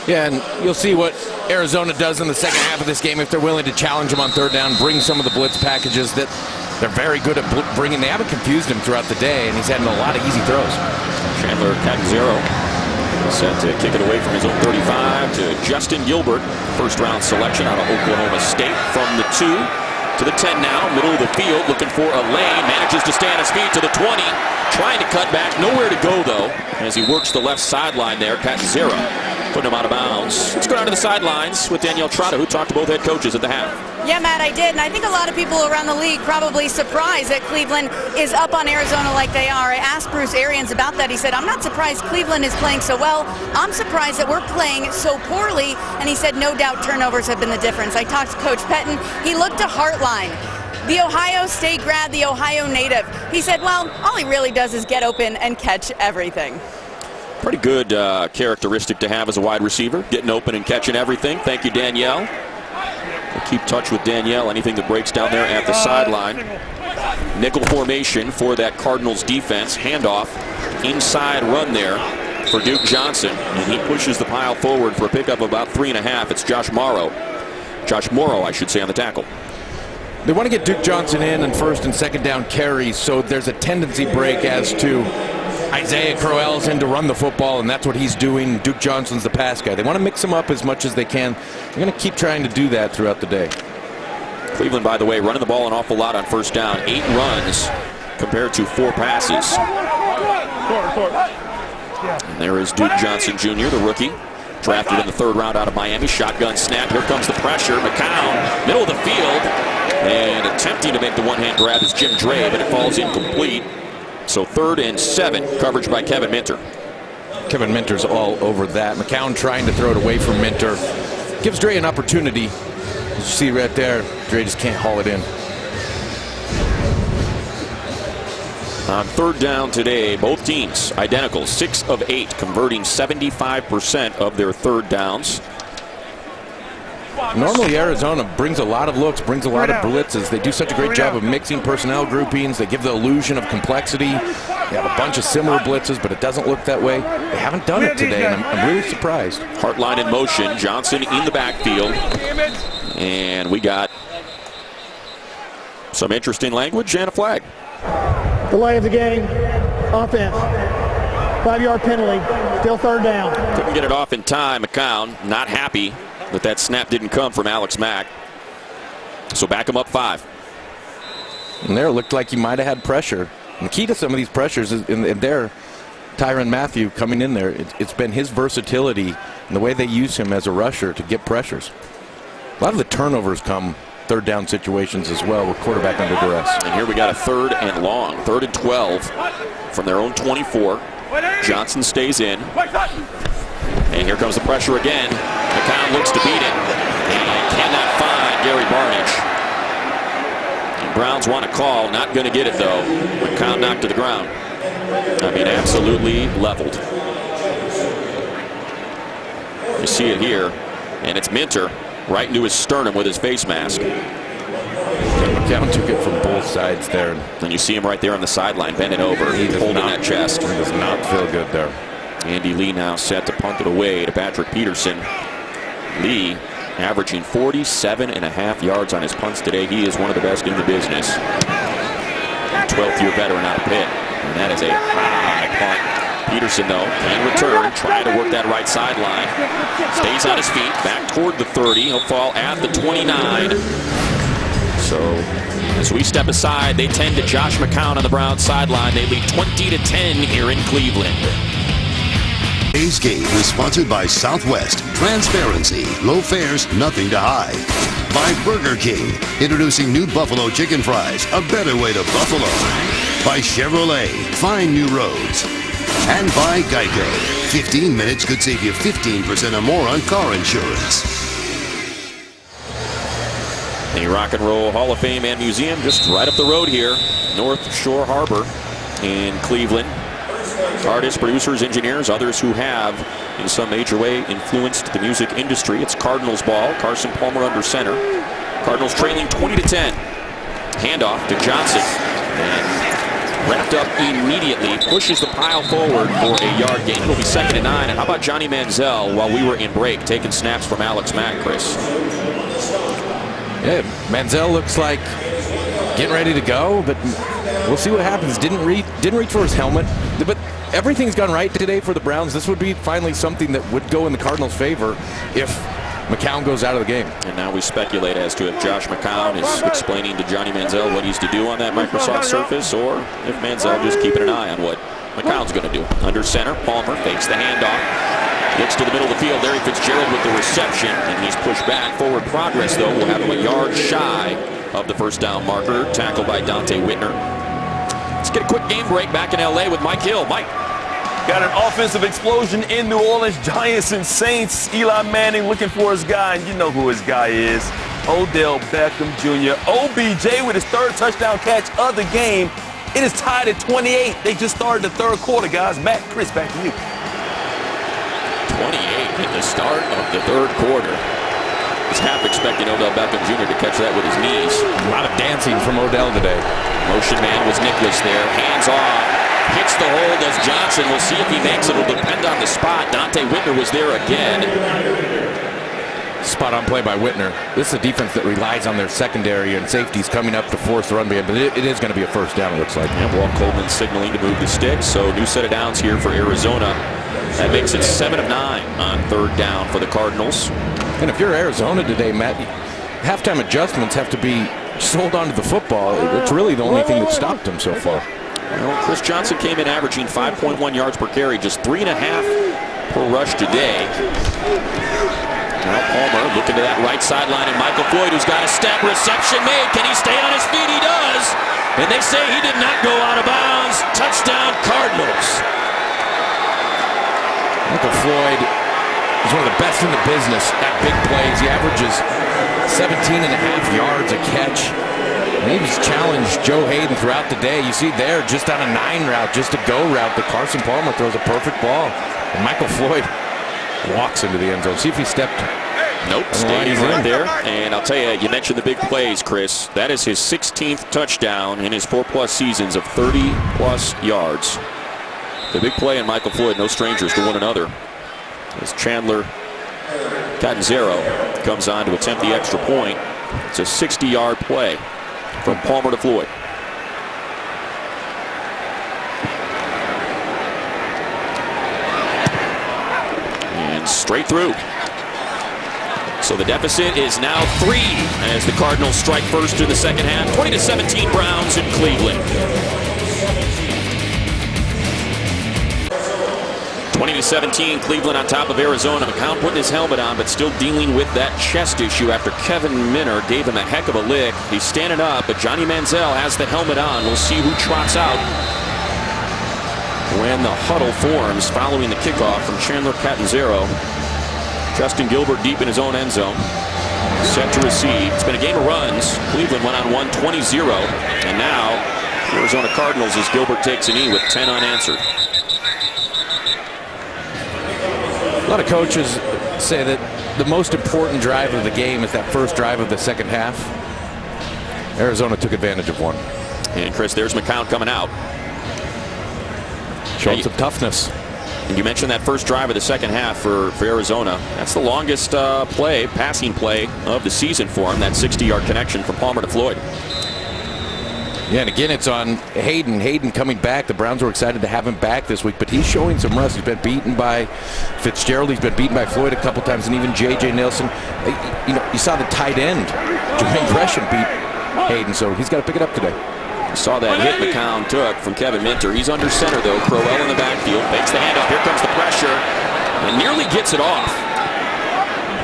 S2: Yeah, and you'll see what Arizona does in the second half of this game if they're willing to challenge him on 3rd down, bring some of the blitz packages that they're very good at bringing. They haven't confused him throughout the day, and he's having a lot of easy throws.
S1: Chandler Catanzaro set to kick it away from his own 35 to Justin Gilbert, 1st-round selection out of Oklahoma State. From the 2 to the 10 now, middle of the field, looking for a lane, manages to stay on his feet to the 20, trying to cut back, nowhere to go though, as he works the left sideline there. Catanzaro putting him out of bounds. Let's go down to the sidelines with Danielle Trotta, who talked to both head coaches at the half.
S6: Yeah, Matt, I did, and I think a lot of people around the league probably surprised that Cleveland is up on Arizona like they are. I asked Bruce Arians about that. He said, I'm not surprised Cleveland is playing so well. I'm surprised that we're playing so poorly, and he said no doubt turnovers have been the difference. I talked to Coach Pettin. He looked to Heartline, the Ohio State grad, the Ohio native. He said, well, all he really does is get open and catch everything.
S1: Pretty good characteristic to have as a wide receiver, getting open and catching everything. Thank you, Danielle. We'll keep touch with Danielle, anything that breaks down there at the sideline. Nickel formation for that Cardinals defense. Handoff, inside run there for Duke Johnson. And he pushes the pile forward for a pickup of about 3.5. It's Josh Morrow, I should say, on the tackle.
S2: They want to get Duke Johnson in 1st and 2nd down carries, so there's a tendency break as to Isaiah Crowell's in to run the football, and that's what he's doing. Duke Johnson's the pass guy. They want to mix them up as much as they can. They're going to keep trying to do that throughout the day.
S1: Cleveland, by the way, running the ball an awful lot on first down. 8 runs compared to 4 passes. And there is Duke Johnson Jr., the rookie, drafted in the 3rd round out of Miami. Shotgun snap. Here comes the pressure. McCown, middle of the field, and attempting to make the one-hand grab is Jim Dre, but it falls incomplete. So 3rd and 7, coverage by Kevin Minter.
S2: Kevin Minter's all over that. McCown trying to throw it away from Minter. Gives Dre an opportunity. As you see right there, Dre just can't haul it in.
S1: On 3rd down today, both teams identical, 6 of 8, converting 75% of their 3rd downs.
S2: Normally Arizona brings a lot of looks, brings a lot of blitzes. They do such a great job of mixing personnel groupings. They give the illusion of complexity. They have a bunch of similar blitzes, but it doesn't look that way. They haven't done it today, and I'm really surprised.
S1: Hartline in motion, Johnson in the backfield. And we got some interesting language and a flag.
S5: Delay of the game, offense. 5-yard penalty, still 3rd down.
S1: Couldn't get it off in time. McCown not happy that that snap didn't come from Alex Mack. So back him up 5.
S2: And there it looked like he might have had pressure. And the key to some of these pressures is in there, Tyrann Mathieu coming in there. It's been his versatility and the way they use him as a rusher to get pressures. A lot of the turnovers come 3rd down situations as well with quarterback under duress.
S1: And here we got a 3rd and long, 3rd and 12 from their own 24. Johnson stays in. And here comes the pressure again. McCown looks to beat it and cannot find Gary Barnidge. And Browns want a call, not going to get it though. McCown knocked to the ground. I mean, absolutely leveled. You see it here, and it's Minter right into his sternum with his face mask.
S2: McCown took it from both sides there.
S1: And you see him right there on the sideline, bending over, holding that chest.
S2: He does not feel good there.
S1: Andy Lee now set to punt it away to Patrick Peterson. Lee averaging 47.5 yards on his punts today. He is one of the best in the business. 12th-year veteran out of Pitt. And that is a high punt. Peterson, though, can return, trying to work that right sideline. Stays on his feet, back toward the 30. He'll fall at the 29. So as we step aside, they tend to Josh McCown on the Browns sideline. They lead 20-10 here in Cleveland.
S3: Today's game is sponsored by Southwest. Transparency, low fares, nothing to hide. By Burger King, introducing new Buffalo chicken fries, a better way to Buffalo. By Chevrolet, find new roads. And by Geico, 15 minutes could save you 15% or more on car insurance.
S1: The Rock and Roll Hall of Fame and Museum just right up the road here, North Shore Harbor in Cleveland. Artists, producers, engineers, others who have in some major way influenced the music industry. It's Cardinals ball, Carson Palmer under center. Cardinals trailing 20-10. Handoff to Johnson. And wrapped up immediately, pushes the pile forward for a yard gain. It'll be 2nd and 9. And how about Johnny Manziel while we were in break, taking snaps from Alex Mack, Chris?
S2: Yeah, Manziel looks like getting ready to go, but we'll see what happens. Didn't reach for his helmet, but everything's gone right today for the Browns. This would be finally something that would go in the Cardinals' favor if McCown goes out of the game.
S1: And now we speculate as to if Josh McCown is explaining to Johnny Manziel what he's to do on that Microsoft Surface, or if Manziel just keeping an eye on what McCown's going to do. Under center, Palmer fakes the handoff. Gets to the middle of the field. Larry Fitzgerald with the reception, and he's pushed back. Forward progress, though, will have him a yard shy of the 1st down marker. Tackled by Dante Whitner. Let's get a quick game break back in L.A. with Mike Hill. Mike.
S4: Got an offensive explosion in New Orleans. Giants and Saints. Eli Manning looking for his guy, and you know who his guy is. Odell Beckham Jr. OBJ with his 3rd touchdown catch of the game. It is tied at 28. They just started the 3rd quarter, guys. Matt, Chris, back to you.
S1: 28 at the start of the 3rd quarter. Was half expecting Odell Beckham Jr. to catch that with his knees.
S2: A lot of dancing from Odell today.
S1: Motion man was Nicholas there. Hands off. Hits the hole, does Johnson. We'll see if he makes it. It'll depend on the spot. Dante Whitner was there again.
S2: Spot on play by Whitner. This is a defense that relies on their secondary and safeties coming up to force the run, but it is going to be a 1st down, it looks like.
S1: And Walt Coleman signaling to move the sticks. So new set of downs here for Arizona. That makes it 7 of 9 on 3rd down for the Cardinals.
S2: And if you're Arizona today, Matt, halftime adjustments have to be sold onto the football. It's really the only thing that stopped him so far.
S1: Well, Chris Johnson came in averaging 5.1 yards per carry, just 3.5 per rush today. Now Palmer looking to that right sideline, and Michael Floyd, who's got a step, reception made. Can he stay on his feet? He does. And they say he did not go out of bounds. Touchdown, Cardinals.
S2: Michael Floyd is one of the best in the business at big plays. He averages 17.5 yards a catch. And he's challenged Joe Hayden throughout the day. You see there, just on a 9 route, just a go route, that Carson Palmer throws a perfect ball. And Michael Floyd walks into the end zone. See if he stepped.
S1: Nope, staying right there. And I'll tell you, you mentioned the big plays, Chris. That is his 16th touchdown in his 4+ seasons of 30+ yards. The big play, and Michael Floyd, no strangers to one another. As Chandler Catanzaro comes on to attempt the extra point. It's a 60-yard play from Palmer to Floyd. And straight through. So the deficit is now 3 as the Cardinals strike first in the second half. 20-17 Browns in Cleveland. 20-17 Cleveland on top of Arizona. McCown putting his helmet on, but still dealing with that chest issue after Kevin Minner gave him a heck of a lick. He's standing up, but Johnny Manziel has the helmet on. We'll see who trots out when the huddle forms following the kickoff from Chandler Catanzaro. Justin Gilbert deep in his own end zone. Set to receive. It's been a game of runs. Cleveland went on one 20-0. And now Arizona Cardinals as Gilbert takes a knee with 10 unanswered.
S2: A lot of coaches say that the most important drive of the game is that first drive of the second half. Arizona took advantage of one.
S1: And Chris, there's McCown coming out.
S2: Showing some toughness.
S1: And you mentioned that first drive of the second half for Arizona. That's the longest passing play of the season for him, that 60-yard connection from Palmer to Floyd.
S2: Yeah, and again, it's on Hayden. Hayden coming back. The Browns were excited to have him back this week, but he's showing some rust. He's been beaten by Fitzgerald. He's been beaten by Floyd a couple times, and even J.J. Nelson. You saw the tight end, Jermaine Gresham, beat Hayden, so he's got to pick it up today.
S1: Saw that hit McCown took from Kevin Minter. He's under center, though. Crowell in the backfield. Fakes the handoff. Here comes the pressure. And nearly gets it off.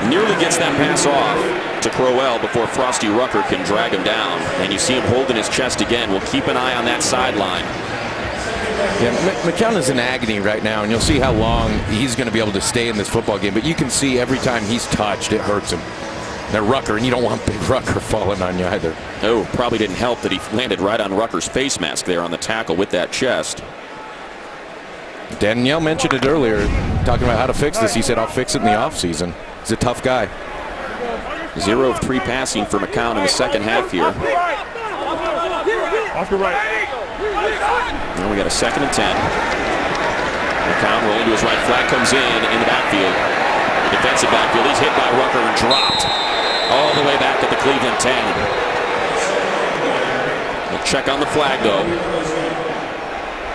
S1: Nearly gets that pass off to Crowell before Frosty Rucker can drag him down. And you see him holding his chest again. We'll keep an eye on that sideline.
S2: Yeah, McCown is in agony right now, and you'll see how long he's going to be able to stay in this football game. But you can see every time he's touched, it hurts him. Now Rucker, and you don't want big Rucker falling on you either.
S1: Oh, probably didn't help that he landed right on Rucker's face mask there on the tackle with that chest.
S2: Danielle mentioned it earlier, talking about how to fix this. He said, I'll fix it in the offseason. He's a tough guy.
S1: 0 of 3 passing for McCown in the second half here.
S9: Off your right.
S1: Now we got a 2nd and 10. McCown rolling to his right. Flag comes in the backfield. The defensive backfield. He's hit by Rucker and dropped all the way back at the Cleveland 10. We'll check on the flag, though.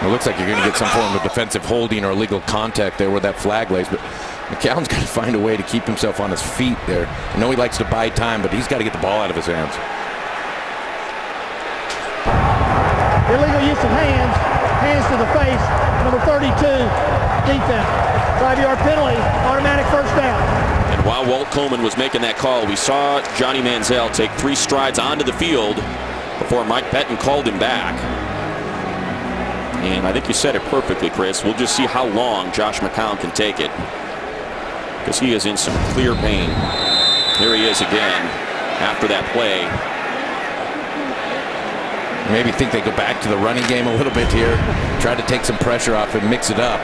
S2: It looks like you're going to get some form of defensive holding or illegal contact there where that flag lays, but McCown's got to find a way to keep himself on his feet there. I know he likes to buy time, but he's got to get the ball out of his hands.
S5: Illegal use of hands. Hands to the face. Number 32, defense. 5-yard penalty. Automatic first down.
S1: And while Walt Coleman was making that call, we saw Johnny Manziel take 3 strides onto the field before Mike Pettin called him back. And I think you said it perfectly, Chris. We'll just see how long Josh McCown can take it, because he is in some clear pain. Here he is again after that play.
S2: Maybe think they go back to the running game a little bit here. Try to take some pressure off and mix it up.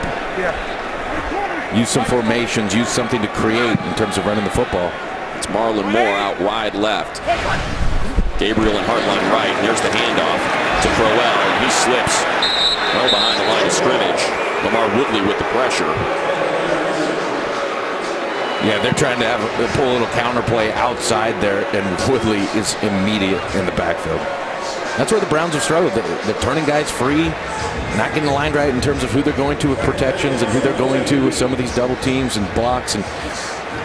S2: Use some formations, use something to create in terms of running the football.
S1: It's Marlon Moore out wide left. Gabriel and Hartline right. And there's the handoff to Crowell, and he slips well behind the line of scrimmage. Lamar Woodley with the pressure.
S2: Yeah, they're trying to pull a little counter play outside there, and Woodley is immediate in the backfield. That's where the Browns have struggled. They're turning guys free, not getting aligned right in terms of who they're going to with protections and who they're going to with some of these double teams and blocks. And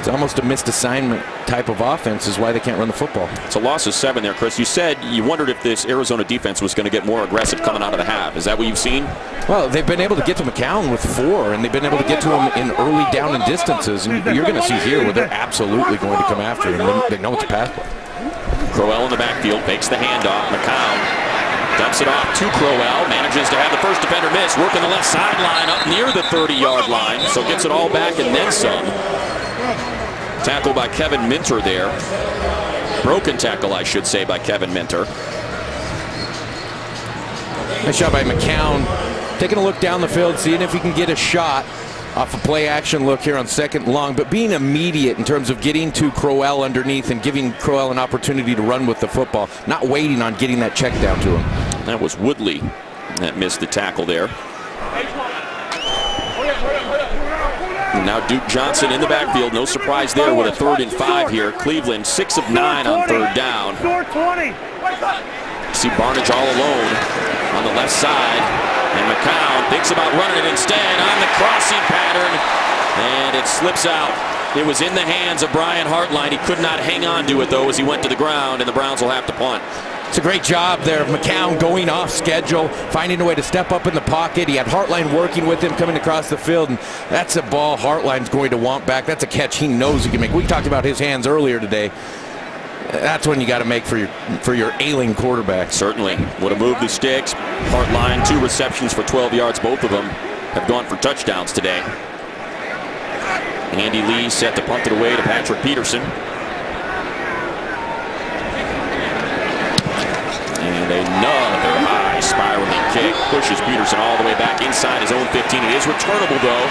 S2: It's almost a missed assignment type of offense is why they can't run the football.
S1: It's a loss of 7 there, Chris. You said you wondered if this Arizona defense was going to get more aggressive coming out of the half. Is that what you've seen?
S2: Well, they've been able to get to McCown with 4, and they've been able to get to him in early down and distances. And you're going to see here where they're absolutely going to come after him. They know it's a pass play.
S1: Crowell in the backfield fakes the handoff. McCown dumps it off to Crowell. Manages to have the first defender miss. Working the left sideline up near the 30-yard line. So gets it all back and then some. Tackle by Kevin Minter there. Broken tackle, I should say, by Kevin Minter.
S2: Nice shot by McCown. Taking a look down the field, seeing if he can get a shot off a play action look here on 2nd and long, but being immediate in terms of getting to Crowell underneath and giving Crowell an opportunity to run with the football, not waiting on getting that check down to him.
S1: That was Woodley that missed the tackle there. And now Duke Johnson in the backfield. No surprise there with a 3rd and 5 here. Cleveland 6 of 9 on 3rd down. See Barnage all alone on the left side. And McCown thinks about running it instead on the crossing pattern. And it slips out. It was in the hands of Brian Hartline. He could not hang on to it, though, as he went to the ground, and the Browns will have to punt.
S2: It's a great job there of McCown going off schedule, finding a way to step up in the pocket. He had Hartline working with him coming across the field, and that's a ball Hartline's going to want back. That's a catch he knows he can make. We talked about his hands earlier today. That's when you got to make for your ailing quarterback.
S1: Certainly. Would have moved the sticks. Hartline, 2 receptions for 12 yards. Both of them have gone for touchdowns today. Andy Lee set to punt it away to Patrick Peterson. And another high spiraling kick pushes Peterson all the way back inside his own 15. It is returnable, though.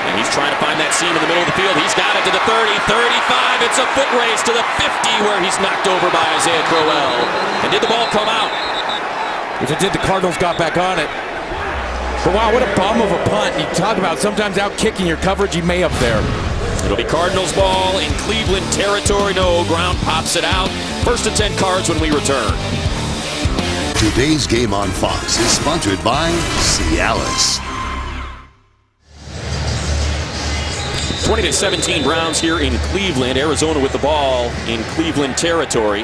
S1: And he's trying to find that seam in the middle of the field. He's got it to the 30, 35. It's a foot race to the 50 where he's knocked over by Isaiah Crowell. And did the ball come out?
S2: If it did, the Cardinals got back on it. But wow, what a bum of a punt. You talk about sometimes out kicking your coverage, he may up there.
S1: It'll be Cardinals ball in Cleveland territory. No, ground pops it out. 1st and 10 Cards when we return.
S3: Today's game on Fox is sponsored by Cialis.
S1: 20-17 Browns here in Cleveland. Arizona with the ball in Cleveland territory.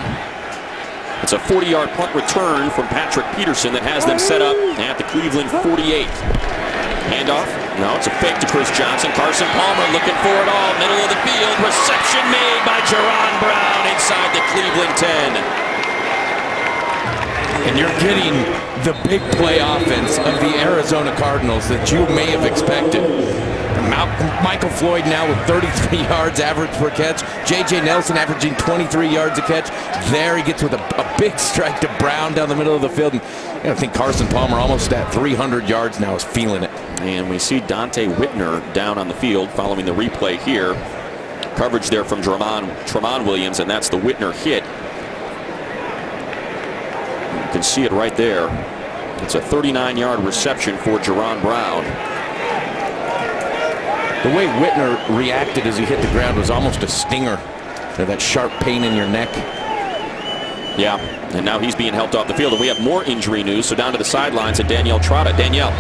S1: It's a 40-yard punt return from Patrick Peterson that has them set up at the Cleveland 48. Handoff. No, it's a fake to Chris Johnson. Carson Palmer looking for it all. Middle of the field. Reception made by Jerron Brown inside the Cleveland 10.
S2: And you're getting the big play offense of the Arizona Cardinals that you may have expected. Michael Floyd now with 33 yards average per catch. J.J. Nelson averaging 23 yards a catch. There he gets with a big strike to Brown down the middle of the field. And I think Carson Palmer almost at 300 yards now is feeling it.
S1: And we see Dante Whitner down on the field following the replay here. Coverage there from Tramon Williams, and that's the Whitner hit. You can see it right there. It's a 39-yard reception for Jerron Brown.
S2: The way Whitner reacted as he hit the ground was almost a stinger. That sharp pain in your neck.
S1: Yeah, and now he's being helped off the field. And we have more injury news, so down to the sidelines at Danielle Trotta. Danielle.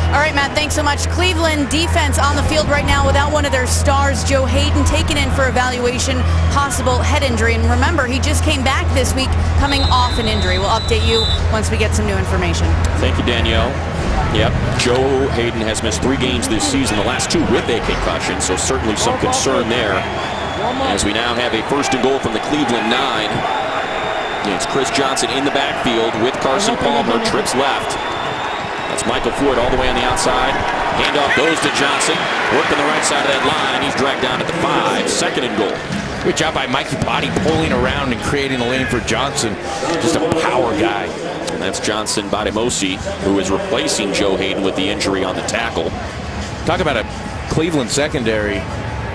S6: All right, Matt, thanks so much. Cleveland defense on the field right now without one of their stars, Joe Hayden, taken in for evaluation, possible head injury. And remember, he just came back this week coming off an injury. We'll update you once we get some new information.
S1: Thank you, Danielle. Yep, Joe Hayden has missed 3 games this season, the last 2 with a concussion, so certainly some concern there. As we now have a 1st and goal from the Cleveland 9. It's Chris Johnson in the backfield with Carson Palmer, trips left. That's Michael Floyd all the way on the outside. Handoff goes to Johnson, working the right side of that line. He's dragged down at the 5, 2nd and goal.
S2: Good job by Mikey Potty pulling around and creating a lane for Johnson. Just a power guy.
S1: And that's Johnson Bademosi, who is replacing Joe Hayden with the injury on the tackle.
S2: Talk about a Cleveland secondary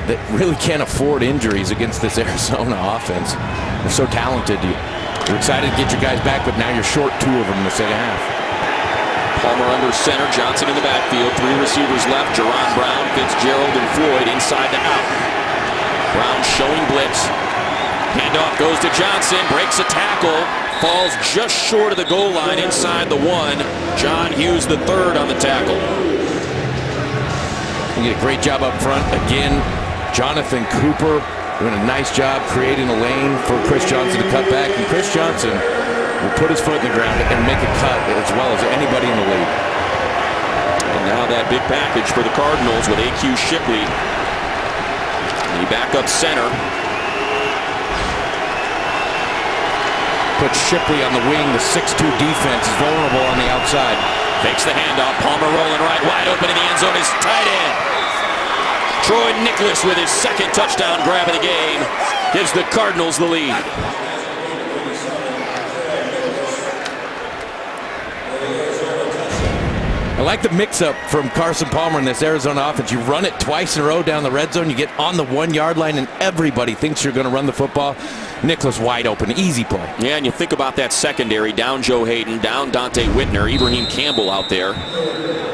S2: that really can't afford injuries against this Arizona offense. They're so talented. You're excited to get your guys back, but now you're short 2 of them in the second half.
S1: Palmer under center, Johnson in the backfield, 3 receivers left, Jerron Brown, Fitzgerald, and Floyd inside the out. Brown showing blitz. Handoff goes to Johnson, breaks a tackle, falls just short of the goal line inside the 1. John Hughes the 3rd on the tackle.
S2: You get a great job up front. Again, Jonathan Cooper doing a nice job creating a lane for Chris Johnson to cut back, and Chris Johnson will put his foot in the ground and make a cut as well as anybody in the league.
S1: And now that big package for the Cardinals with A.Q. Shipley. The backup center.
S2: Put Shipley on the wing. The 6'2 defense is vulnerable on the outside.
S1: Fakes the handoff. Palmer rolling right, wide open in the end zone. Is tight end. Troy Nicholas with his second touchdown grab of the game gives the Cardinals the lead.
S2: I like the mix-up from Carson Palmer in this Arizona offense. You run it twice in a row down the red zone. You get on the 1 yard line, and everybody thinks you're going to run the football. Nicholas wide open, easy play.
S1: Yeah, and you think about that secondary, down Joe Hayden, down Dante Whitner, Ibrahim Campbell out there.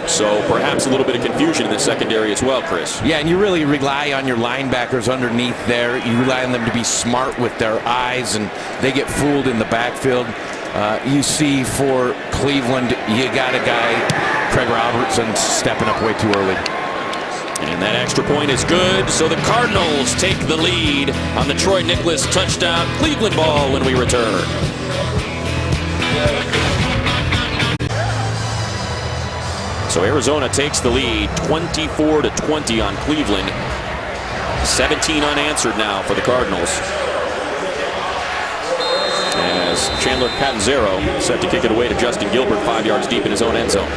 S1: So perhaps a little bit of confusion in the secondary as well, Chris.
S2: Yeah, and you really rely on your linebackers underneath there. You rely on them to be smart with their eyes, and they get fooled in the backfield. You see for Cleveland, you got a guy, Craig Robertson, stepping up way too early.
S1: And that extra point is good, so the Cardinals take the lead on the Troy Nicholas touchdown. Cleveland ball when we return. So Arizona takes the lead 24-20 on Cleveland. 17 unanswered now for the Cardinals. As Chandler Catanzaro set to kick it away to Justin Gilbert 5 yards deep in his own end zone.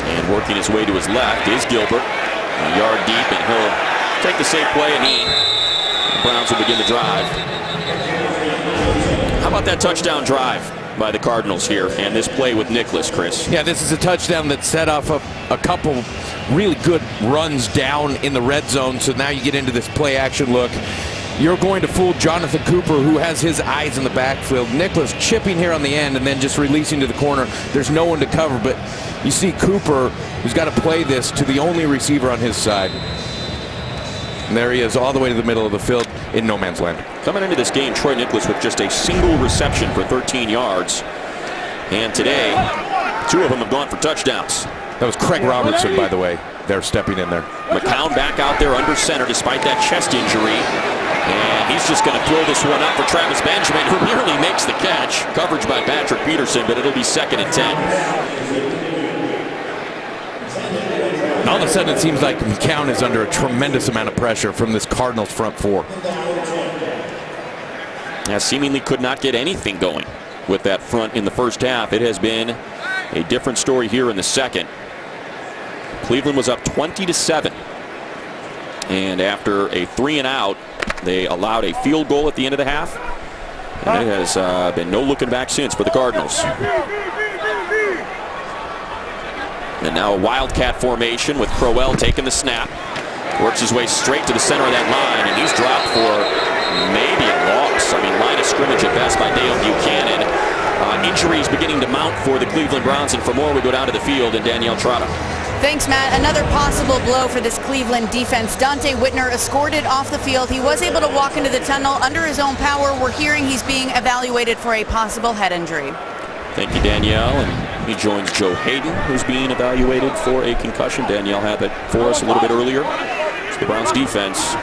S1: And working his way to his left is Gilbert. A yard deep, and he'll take the safe play, and the Browns will begin the drive. How about that touchdown drive by the Cardinals here, and this play with Nicholas, Chris?
S2: Yeah, this is a touchdown that set off a couple really good runs down in the red zone, so now you get into this play action look. You're going to fool Jonathan Cooper, who has his eyes in the backfield. Nicholas chipping here on the end and then just releasing to the corner. There's no one to cover, but you see Cooper, who's got to play this to the only receiver on his side. And there he is, all the way to the middle of the field in no man's land.
S1: Coming into this game, Troy Nicholas with just a single reception for 13 yards. And today, 2 of them have gone for touchdowns.
S2: That was Craig Robertson, by the way. They're stepping in there.
S1: McCown back out there under center despite that chest injury. And he's just going to throw this one up for Travis Benjamin, who nearly makes the catch. Coverage by Patrick Peterson, but it'll be 2nd and 10.
S2: And all of a sudden, it seems like McCown is under a tremendous amount of pressure from this Cardinals front 4.
S1: Now, seemingly could not get anything going with that front in the first half. It has been a different story here in the second. Cleveland was up 20-7. And after a 3 and out, they allowed a field goal at the end of the half. And it has been no looking back since for the Cardinals. And now a wildcat formation with Crowell taking the snap. Works his way straight to the center of that line, and he's dropped for maybe a loss. I mean, line of scrimmage at best by Dale Buchanan. Injuries beginning to mount for the Cleveland Browns, and for more, we go down to the field and Danielle Trotta.
S6: Thanks, Matt. Another possible blow for this Cleveland defense. Dante Whitner escorted off the field. He was able to walk into the tunnel under his own power. We're hearing he's being evaluated for a possible head injury. Thank you, Danielle. And he joins Joe Hayden, who's being evaluated for a concussion. Danielle had that for us a little bit earlier. The Browns defense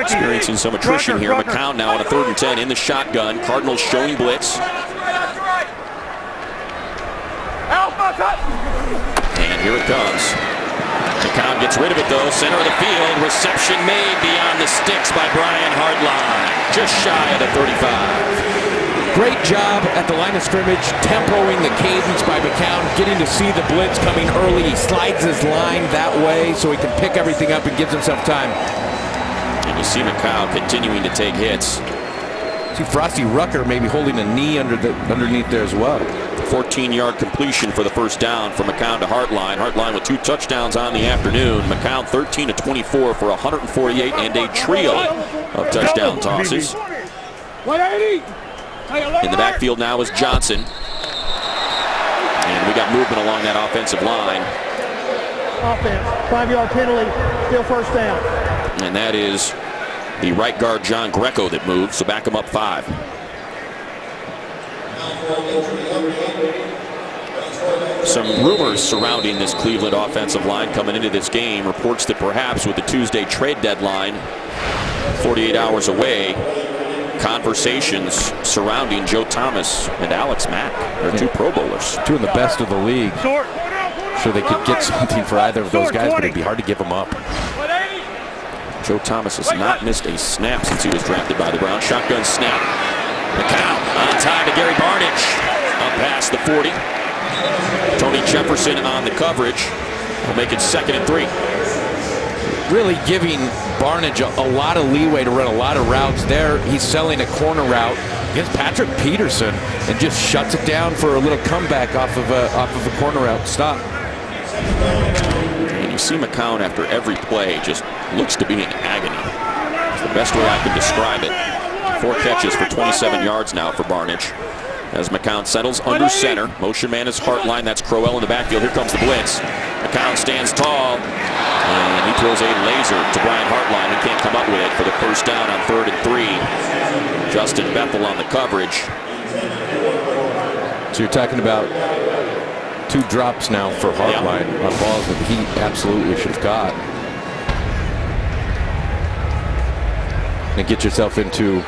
S6: experiencing some attrition here. McCown now on a 3rd and 10 in the shotgun. Cardinals showing blitz. And here it comes. McCown gets rid of it though. Center of the field. Reception made beyond the sticks by Brian Hartline. Just shy of the 35.
S2: Great job at the line of scrimmage, tempoing the cadence by McCown, getting to see the blitz coming early. He slides his line that way so he can pick everything up and gives himself time.
S1: And you see McCown continuing to take hits.
S2: See Frosty Rucker maybe holding a knee underneath there as well.
S1: 14-yard completion for the first down from McCown to Hartline. Hartline with 2 touchdowns on the afternoon. McCown 13-24 for 148 and a trio of touchdown tosses. In the backfield now is Johnson. And we got movement along that offensive line.
S5: Offense, 5-yard penalty, still first down.
S1: And that is the right guard John Greco that moved, so back him up 5. Some rumors surrounding this Cleveland offensive line coming into this game. Reports that perhaps with the Tuesday trade deadline 48 hours away, conversations surrounding Joe Thomas and Alex Mack. They're two Pro Bowlers.
S2: Two of the best of the league. Sure they could get something for either of those guys, but it'd be hard to give them up.
S1: Joe Thomas has not missed a snap since he was drafted by the Browns. Shotgun snap. McCown on time to Gary Barnidge. Up past the 40. Tony Jefferson on the coverage. Will make it 2nd and 3.
S2: Really giving Barnidge a lot of leeway to run a lot of routes there. He's selling a corner route against Patrick Peterson and just shuts it down for a little comeback off of a corner route stop.
S1: And you see McCown after every play just looks to be in agony. It's the best way I can describe it. 4 catches for 27 yards now for Barnidge. As McCown settles under center. Motion man is Hartline. That's Crowell in the backfield. Here comes the blitz. McCown stands tall. And he throws a laser to Brian Hartline. He can't come up with it for the first down on 3rd and 3. Justin Bethel on the coverage.
S2: So you're talking about 2 drops now for Hartline on balls that he absolutely should have caught. And get yourself into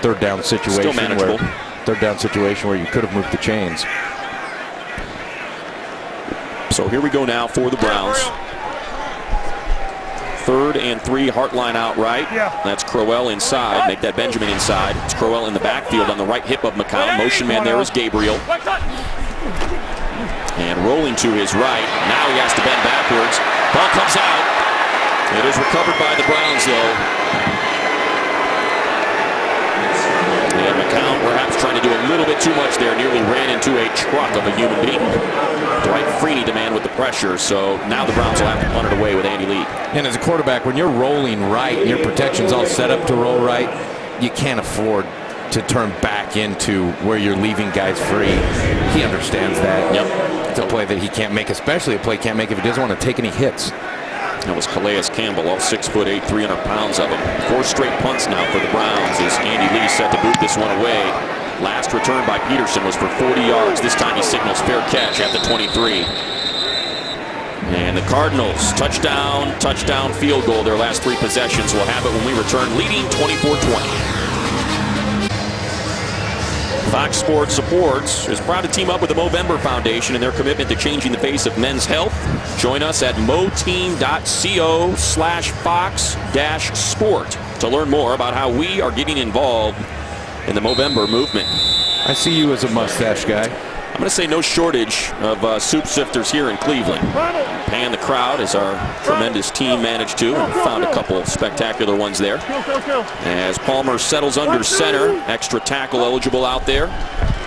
S2: 3rd down situation.
S1: Still manageable.
S2: 3rd down situation where you could have moved the chains.
S1: So here we go now for the Browns. 3rd and 3, Hartline out right. That's Crowell inside. Make that Benjamin inside. It's Crowell in the backfield on the right hip of McCown. Motion man there is Gabriel. And rolling to his right. Now he has to bend backwards. Ball comes out. It is recovered by the Browns, though. And McCown perhaps trying to do a little bit too much there. Nearly ran into a truck of a human being. Dwight Freeney to man with the pressure. So now the Browns will have to punt it away with Andy Lee.
S2: And as a quarterback, when you're rolling right and your protection's all set up to roll right, you can't afford to turn back into where you're leaving guys free. He understands that.
S1: Yep.
S2: It's a play that he can't make, especially a play he can't make if he doesn't want to take any hits.
S1: That was Calais Campbell, all 6'8", 300 pounds of him. 4 straight punts now for the Browns as Andy Lee set to boot this one away. Last return by Peterson was for 40 yards. This time he signals fair catch at the 23. And the Cardinals, touchdown, field goal. Their last 3 possessions. We'll have it when we return, leading 24-20. Fox Sports Supports is proud to team up with the Movember Foundation in their commitment to changing the face of men's health. Join us at moteam.co/fox-sport to learn more about how we are getting involved in the Movember movement.
S2: I see you as a mustache guy.
S1: I'm going to say no shortage of soup sifters here in Cleveland. Pan the crowd as our tremendous team managed to, and found a couple spectacular ones there. As Palmer settles under center, extra tackle eligible out there.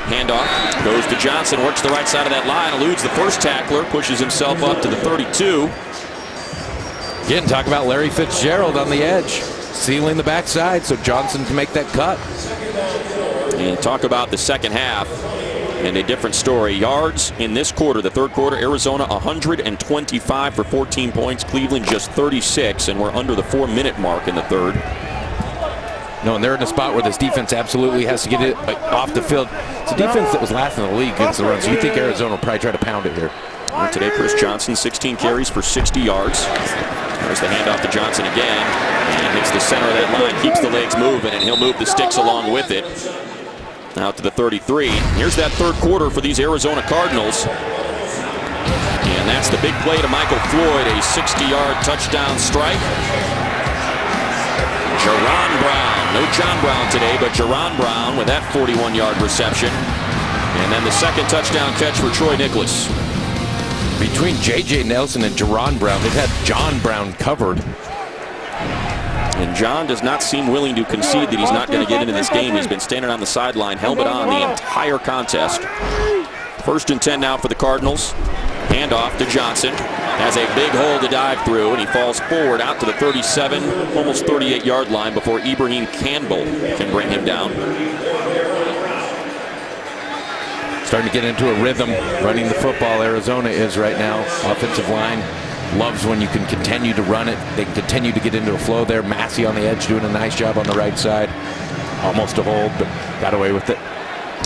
S1: Handoff goes to Johnson, works the right side of that line, eludes the first tackler, pushes himself up to the 32.
S2: Again, talk about Larry Fitzgerald on the edge, sealing the backside so Johnson can make that cut.
S1: And talk about the second half. And a different story. Yards in this quarter, the 3rd quarter, Arizona 125 for 14 points. Cleveland just 36, and we're under the 4-minute mark in the 3rd.
S2: No, and they're in a spot where this defense absolutely has to get it off the field. It's a defense that was last in the league against the run, so you think Arizona will probably try to pound it here.
S1: And today, Chris Johnson, 16 carries for 60 yards. There's the handoff to Johnson again. And hits the center of that line, keeps the legs moving, and he'll move the sticks along with it. Out to the 33. Here's that 3rd quarter for these Arizona Cardinals. And that's the big play to Michael Floyd, a 60-yard touchdown strike. Jaron Brown, no John Brown today, but Jaron Brown with that 41-yard reception. And then the 2nd touchdown catch for Troy Nicholas.
S2: Between J.J. Nelson and Jaron Brown, they've had John Brown covered.
S1: And John does not seem willing to concede that he's not going to get into this game. He's been standing on the sideline, helmet on the entire contest. 1st and 10 now for the Cardinals. Handoff to Johnson. Has a big hole to dive through, and he falls forward out to the 37, almost 38-yard line before Ibrahim Campbell can bring him down.
S2: Starting to get into a rhythm running the football. Arizona is right now. Offensive line loves when you can continue to run it. They can continue to get into a flow there. Massey on the edge doing a nice job on the right side. Almost a hold, but got away with it.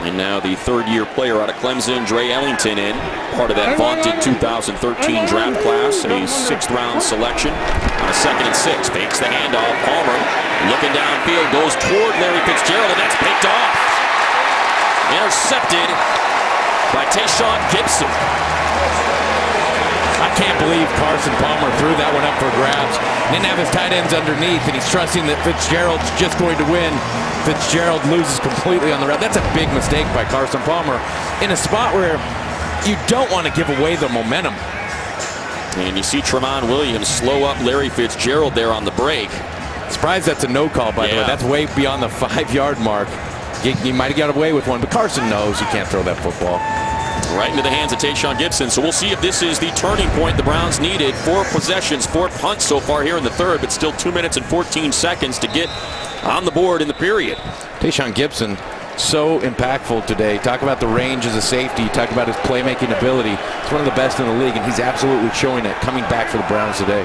S1: And now the third-year player out of Clemson, Dre Ellington, in. Part of that vaunted 2013 draft class, a sixth-round selection. On a 2nd and 6, fakes the handoff. Palmer looking downfield, goes toward Larry Fitzgerald, and that's picked off. Intercepted by Tayshaun Gibson.
S2: I can't believe Carson Palmer threw that one up for grabs. Didn't have his tight ends underneath, and he's trusting that Fitzgerald's just going to win. Fitzgerald loses completely on the route. That's a big mistake by Carson Palmer in a spot where you don't want to give away the momentum.
S1: And you see Tramon Williams slow up Larry Fitzgerald there on the break.
S2: Surprised that's a no call, by the way. That's way beyond the 5-yard mark. You might have got away with one, but Carson knows you can't throw that football.
S1: Right into the hands of Tayshaun Gibson. So we'll see if this is the turning point the Browns needed. 4 possessions, 4 punts so far here in the third, but still 2 minutes and 14 seconds to get on the board in the period.
S2: Tayshaun Gibson, so impactful today. Talk about the range as a safety. Talk about his playmaking ability. He's one of the best in the league, and he's absolutely showing it coming back for the Browns today.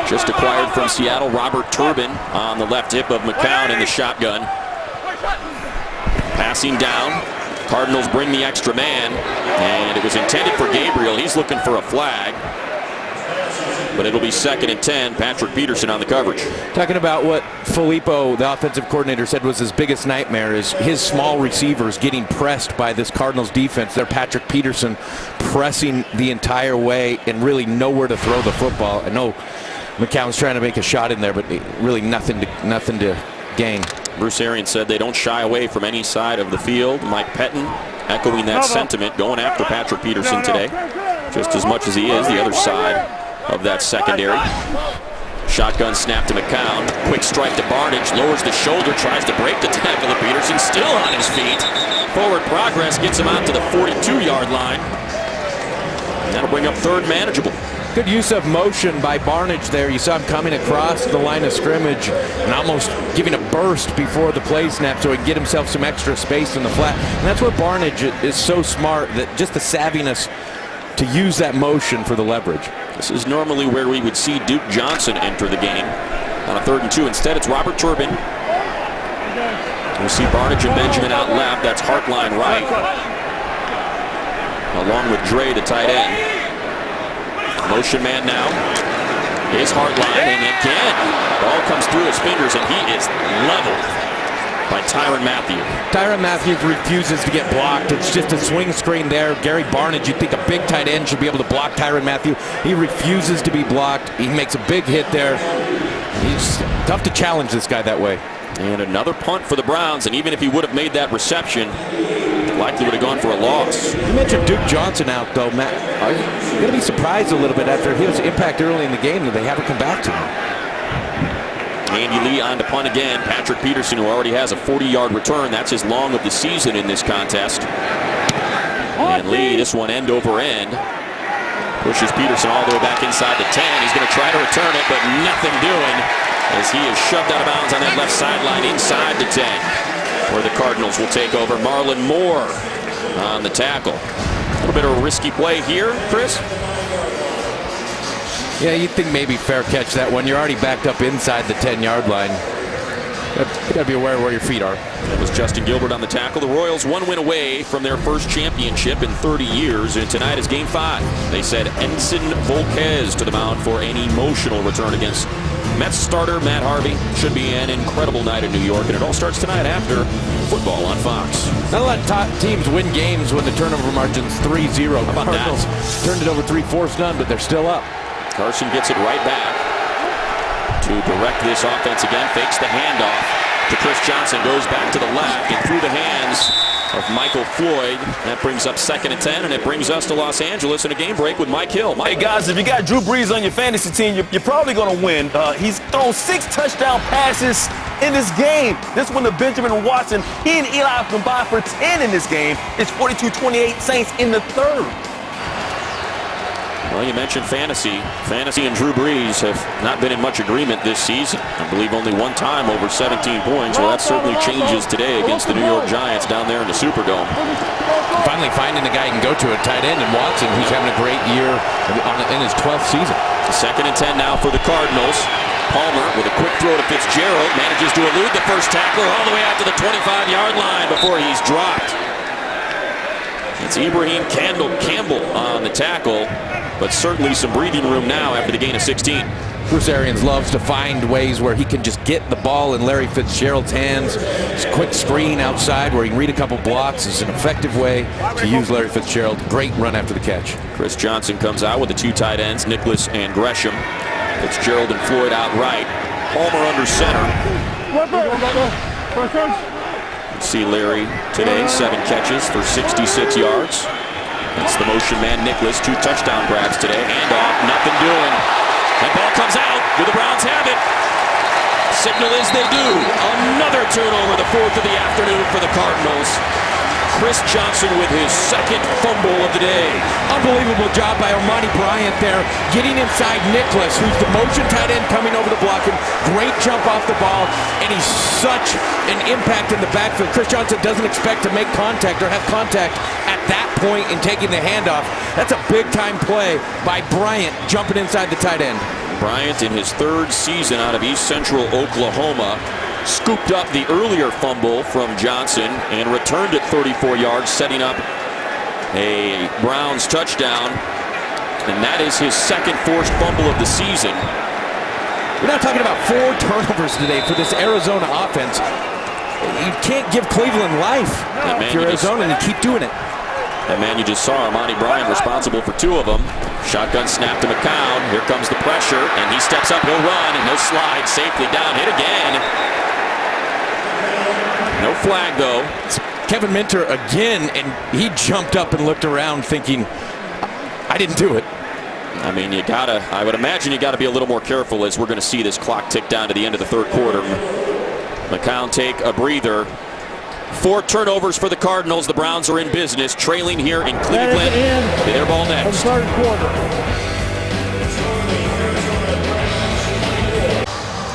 S1: Just acquired from Seattle, Robert Turbin on the left hip of McCown in the shotgun. Passing down. Cardinals bring the extra man, and it was intended for Gabriel. He's looking for a flag, but it'll be 2nd and 10. Patrick Peterson on the coverage.
S2: Talking about what Filippo, the offensive coordinator, said was his biggest nightmare is his small receivers getting pressed by this Cardinals defense. They're Patrick Peterson pressing the entire way and really nowhere to throw the football. I know McCown's trying to make a shot in there, but really nothing to gain.
S1: Bruce Arians said they don't shy away from any side of the field. Mike Pettin echoing that sentiment, going after Patrick Peterson today, just as much as he is the other side of that secondary. Shotgun snap to McCown. Quick strike to Barnidge. Lowers the shoulder, tries to break the tackle of Peterson. Still on his feet. Forward progress gets him out to the 42-yard line. That'll bring up third manageable.
S2: Good use of motion by Barnidge there. You saw him coming across the line of scrimmage and almost giving a burst before the play snap so he can get himself some extra space in the flat. And that's where Barnidge is so smart, that just the savviness to use that motion for the leverage.
S1: This is normally where we would see Duke Johnson enter the game on a 3rd and 2. Instead, it's Robert Turbin. We'll see Barnidge and Benjamin out left. That's Hartline right, along with Dre, the tight end. Motion man now is Hartline, and again, ball comes through his fingers, and he is leveled by Tyrann Mathieu.
S2: Tyrann Mathieu refuses to get blocked. It's just a swing screen there. Gary Barnidge, you'd think a big tight end should be able to block Tyrann Mathieu. He refuses to be blocked. He makes a big hit there. He's tough to challenge this guy that way.
S1: And another punt for the Browns, and even if he would have made that reception, likely would have gone for a loss.
S2: You mentioned Duke Johnson out, though, Matt. You're going to be surprised a little bit after his impact early in the game that they haven't come back to him.
S1: Andy Lee on to punt again. Patrick Peterson, who already has a 40-yard return. That's his long of the season in this contest. And Lee, this one end over end, pushes Peterson all the way back inside the 10. He's going to try to return it, but nothing doing, as he is shoved out of bounds on that left sideline inside the 10, where the Cardinals will take over. Marlon Moore on the tackle. A little bit of a risky play here, Chris.
S2: Yeah, you'd think maybe fair catch that one. You're already backed up inside the 10-yard line. You got to be aware of where your feet are.
S1: That was Justin Gilbert on the tackle. The Royals 1 win away from their first championship in 30 years, and tonight is Game 5. They said Ensign Volquez to the mound for an emotional return against Mets starter Matt Harvey. Should be an incredible night in New York, and it all starts tonight after football on Fox.
S2: Not a lot of top teams win games when the turnover margin's 3-0.
S1: How about
S2: Cardinals
S1: that?
S2: Turned it over 3-4, but they're still up.
S1: Carson gets it right back to direct this offense again. Fakes the handoff to Chris Johnson. Goes back to the left and through the hands of Michael Floyd. That brings up 2nd and 10, and it brings us to Los Angeles in a game break with Mike Hill.
S4: Hey, guys, if you got Drew Brees on your fantasy team, you're probably going to win. He's thrown 6 touchdown passes in this game. This one to Benjamin Watson. He and Eli combined for 10 in this game. It's 42-28 Saints in the third.
S1: Well, you mentioned fantasy. Fantasy and Drew Brees have not been in much agreement this season. I believe only one time over 17 points. Well, that certainly changes today against the New York Giants down there in the Superdome.
S2: Finally finding the guy you can go to at tight end, and Watson, who's having a great year in his 12th season.
S1: 2nd and 10 now for the Cardinals. Palmer with a quick throw to Fitzgerald. Manages to elude the first tackler all the way out to the 25-yard line before he's dropped. It's Ibrahim Campbell on the tackle, but certainly some breathing room now after the gain of 16.
S2: Bruce Arians loves to find ways where he can just get the ball in Larry Fitzgerald's hands. Just quick screen outside where he can read a couple blocks is an effective way to use Larry Fitzgerald. Great run after the catch.
S1: Chris Johnson comes out with the two tight ends, Nicholas and Gresham. Fitzgerald and Floyd out right. Palmer under center. You see Larry today, 7 catches for 66 yards. That's the motion man Nicholas, 2 touchdown grabs today. Handoff, nothing doing. That ball comes out. Do the Browns have it? Signal is they do. Another turnover, the 4th of the afternoon for the Cardinals. Chris Johnson with his 2nd fumble of the day.
S2: Unbelievable job by Armani Bryant there, getting inside Nicholas, who's the motion tight end coming over the blocking. Great jump off the ball, and he's such an impact in the backfield. Chris Johnson doesn't expect to make contact or have contact at that point in taking the handoff. That's a big-time play by Bryant jumping inside the tight end.
S1: Bryant in his 3rd season out of East Central Oklahoma scooped up the earlier fumble from Johnson and returned it 34 yards, setting up a Browns touchdown. And that is his 2nd forced fumble of the season.
S2: We're not talking about 4 turnovers today for this Arizona offense. You can't give Cleveland life if you're Arizona and you keep doing it.
S1: And man, you just saw Armani Bryant responsible for 2 of them. Shotgun snap to McCown. Here comes the pressure, and he steps up, he'll run, and he'll slide safely down. Hit again. No flag, though.
S2: It's Kevin Minter again, and he jumped up and looked around thinking, I didn't do it.
S1: I mean, I would imagine you gotta be a little more careful as we're gonna see this clock tick down to the end of the 3rd quarter. McCown take a breather. 4 turnovers for the Cardinals. The Browns are in business, trailing here in Cleveland. Their ball next.
S5: 3rd quarter.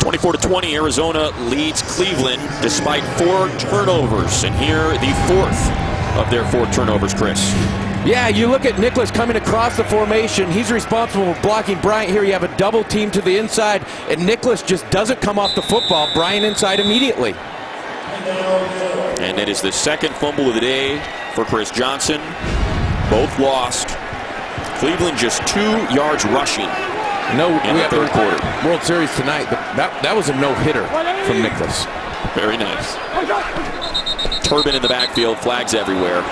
S1: 24-20, Arizona leads Cleveland despite 4 turnovers. And here, the 4th of their 4 turnovers, Chris.
S2: Yeah, you look at Nicholas coming across the formation. He's responsible for blocking Bryant here. You have a double team to the inside, and Nicholas just doesn't come off the football. Bryant inside immediately.
S1: And it is the 2nd fumble of the day for Chris Johnson. Both lost. Cleveland just 2 yards rushing in the 3rd quarter.
S2: World Series tonight, but that was a no-hitter from Nicholas.
S1: Very nice. Turbin in the backfield, flags everywhere.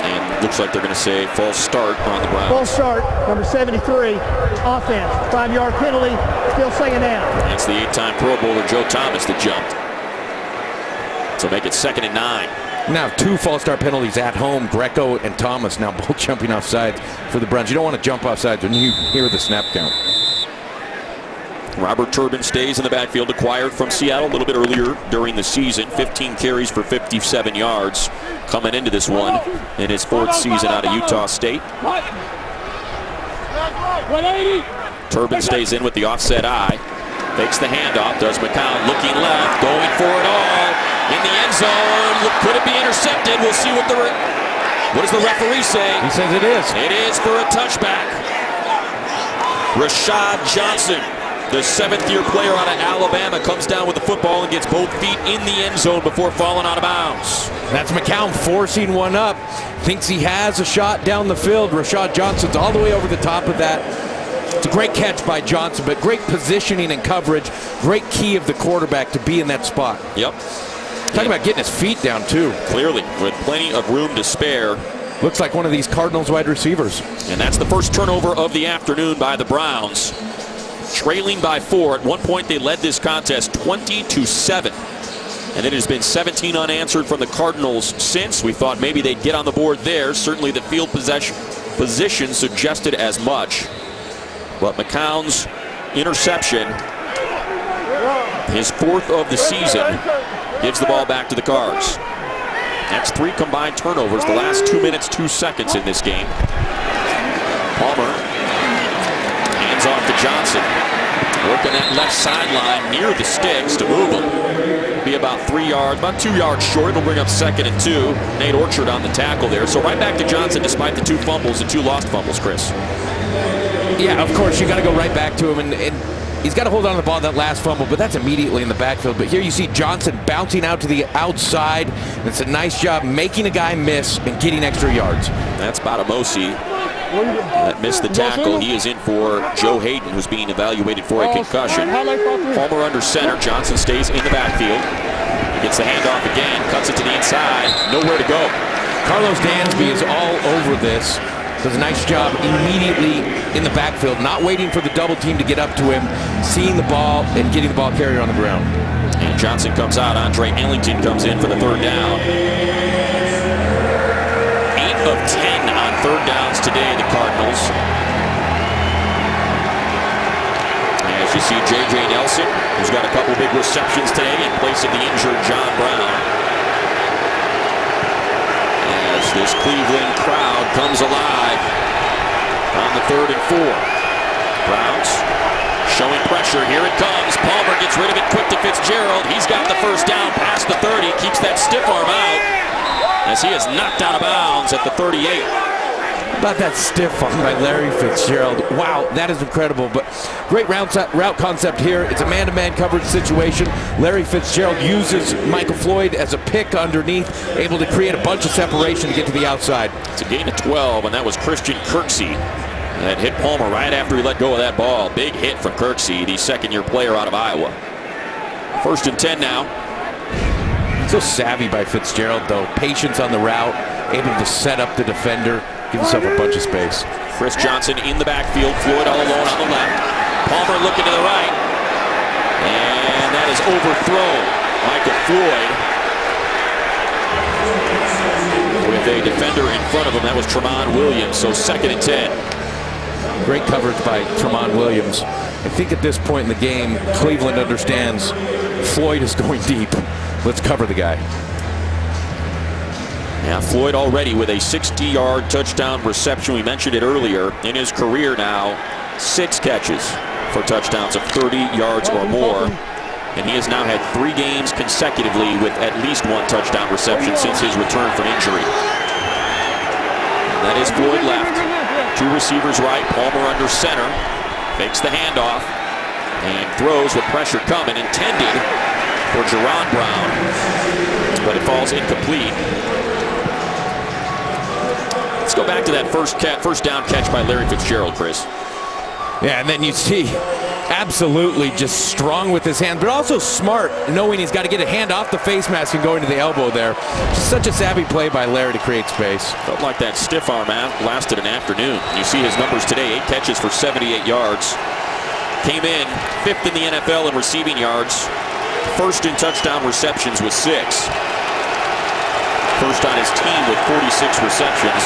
S1: And looks like they're going to say false start on the Browns.
S5: False start, number 73, offense. 5-yard penalty, still saying down.
S1: That's the 8-time Pro Bowler Joe Thomas that jumped. So make it 2nd and 9.
S2: Now 2 false start penalties at home. Greco and Thomas now both jumping off sides for the Browns. You don't want to jump off sides when you hear the snap count.
S1: Robert Turbin stays in the backfield, acquired from Seattle a little bit earlier during the season. 15 carries for 57 yards coming into this one in his 4th season out of Utah State. Turbin stays in with the offset eye. Fakes the handoff, does McCown, looking left, going for it all. In the end zone, could it be intercepted? We'll see what does the referee say?
S2: He says it is.
S1: It is for a touchback. Rashad Johnson, the 7th-year player out of Alabama, comes down with the football and gets both feet in the end zone before falling out of bounds.
S2: That's McCown forcing one up. Thinks he has a shot down the field. Rashad Johnson's all the way over the top of that. It's a great catch by Johnson, but great positioning and coverage. Great key of the quarterback to be in that spot.
S1: Yep.
S2: Talking about getting his feet down, too.
S1: Clearly, with plenty of room to spare.
S2: Looks like one of these Cardinals wide receivers.
S1: And that's the first turnover of the afternoon by the Browns. Trailing by 4. At one point, they led this contest 20-7. And it has been 17 unanswered from the Cardinals since. We thought maybe they'd get on the board there. Certainly the field position suggested as much. But McCown's interception, his 4th of the season, gives the ball back to the Cards. That's 3 combined turnovers, the last 2 minutes, 2 seconds in this game. Palmer hands off to Johnson. Working that left sideline near the sticks to move him. Be about 3 yards, about 2 yards short. It'll bring up 2nd and 2. Nate Orchard on the tackle there. So right back to Johnson despite the 2 fumbles and 2 lost fumbles, Chris.
S2: Yeah, of course, you got to go right back to him. And he's got to hold on to the ball that last fumble, but that's immediately in the backfield. But here you see Johnson bouncing out to the outside. It's a nice job making a guy miss and getting extra yards.
S1: That's Batamosi that missed the tackle. He is in for Joe Hayden, who's being evaluated for a concussion. Palmer under center. Johnson stays in the backfield. Gets the handoff again, cuts it to the inside. Nowhere to go.
S2: Carlos Dansby is all over this. Does a nice job immediately in the backfield, not waiting for the double team to get up to him, seeing the ball and getting the ball carried on the ground.
S1: And Johnson comes out. Andre Ellington comes in for the third down. 8 of 10 on third downs today, the Cardinals. As you see J.J. Nelson, who's got a couple big receptions today in place of the injured John Brown. As this Cleveland crowd comes alive on the 3rd and 4. Browns showing pressure. Here it comes. Palmer gets rid of it quick to Fitzgerald. He's got the first down past the 30. Keeps that stiff arm out as he is knocked out of bounds at the 38.
S2: About that stiff arm by Larry Fitzgerald. Wow, that is incredible. But great route concept here. It's a man-to-man coverage situation. Larry Fitzgerald uses Michael Floyd as a pick underneath, able to create a bunch of separation to get to the outside.
S1: It's a gain of 12, and that was Christian Kirksey that hit Palmer right after he let go of that ball. Big hit from Kirksey, the second-year player out of Iowa. 1st and 10 now.
S2: So savvy by Fitzgerald, though. Patience on the route, able to set up the defender, give himself a bunch of space.
S1: Chris Johnson in the backfield, Floyd all alone on the left. Palmer looking to the right. And that is overthrown. Michael Floyd with a defender in front of him. That was Tramon Williams, so 2nd and 10.
S2: Great coverage by Tramon Williams. I think at this point in the game, Cleveland understands Floyd is going deep. Let's cover the guy.
S1: Now Floyd already with a 60-yard touchdown reception. We mentioned it earlier. In his career now, 6 catches for touchdowns of 30 yards or more. And he has now had 3 games consecutively with at least 1 touchdown reception since his return from injury. And that is Floyd left. 2 receivers right, Palmer under center. Fakes the handoff and throws with pressure coming, intended for Jerron Brown, but it falls incomplete. Let's go back to that first down catch by Larry Fitzgerald, Chris.
S2: Yeah, and then you see absolutely just strong with his hand, but also smart, knowing he's got to get a hand off the face mask and go into the elbow there. Just such a savvy play by Larry to create space.
S1: Felt like that stiff arm lasted an afternoon. You see his numbers today, 8 catches for 78 yards. Came in 5th in the NFL in receiving yards. 1st in touchdown receptions with 6. First on his team with 46 receptions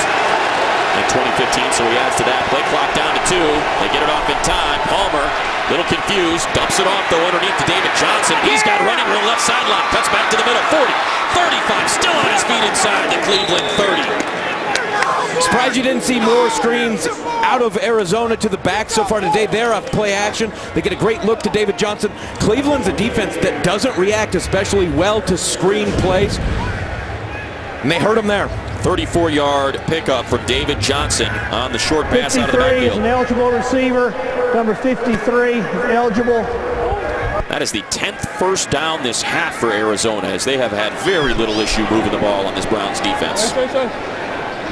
S1: in 2015, so he adds to that. Play clock down to 2. They get it off in time. Palmer, little confused, dumps it off though underneath to David Johnson. He's got running room left sideline. Cuts back to the middle. 40, 35, still on his feet inside the Cleveland 30.
S2: Surprised you didn't see more screens out of Arizona to the back so far today. They're off play action. They get a great look to David Johnson. Cleveland's a defense that doesn't react especially well to screen plays. And they hurt him there.
S1: 34-yard pickup from David Johnson on the short pass out of the
S5: 53
S1: backfield.
S5: is an eligible receiver. Number 53 is eligible.
S1: That is the 10th first down this half for Arizona, as they have had very little issue moving the ball on this Browns defense.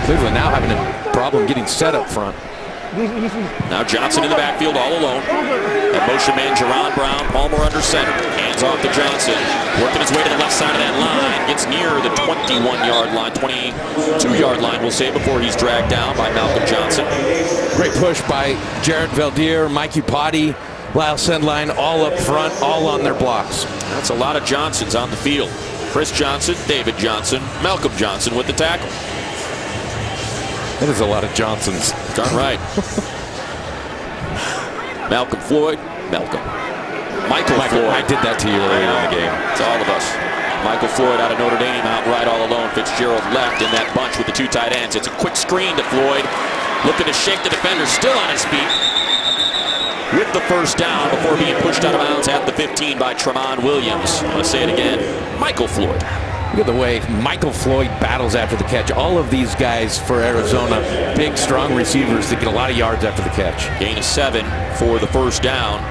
S2: Cleveland now having a problem getting set up front.
S1: Now Johnson in the backfield all alone. That motion man, Jerron Brown, Palmer under center. Hands off to Johnson. Working his way to the left side of that line. Gets near the 21-yard line, 22-yard line, we'll say, before he's dragged down by Malcolm Johnson.
S2: Great push by Jared Valdir, Mike Upati, Lyle Sendline, all up front, all on their blocks.
S1: That's a lot of Johnsons on the field. Chris Johnson, David Johnson, Malcolm Johnson with the tackle.
S2: That is a lot of Johnsons.
S1: Darn right. Malcolm Floyd, Michael Floyd.
S2: I did that to you earlier in the game.
S1: It's all of us. Michael Floyd out of Notre Dame, out right all alone. Fitzgerald left in that bunch with the 2 tight ends. It's a quick screen to Floyd. Looking to shake the defender, still on his feet. With the first down before being pushed out of bounds at the 15 by Tramon Williams. I'm going to say it again, Michael Floyd.
S2: Look at the way Michael Floyd battles after the catch. All of these guys for Arizona, big, strong receivers that get a lot of yards after the catch.
S1: Gain of 7 for the first down.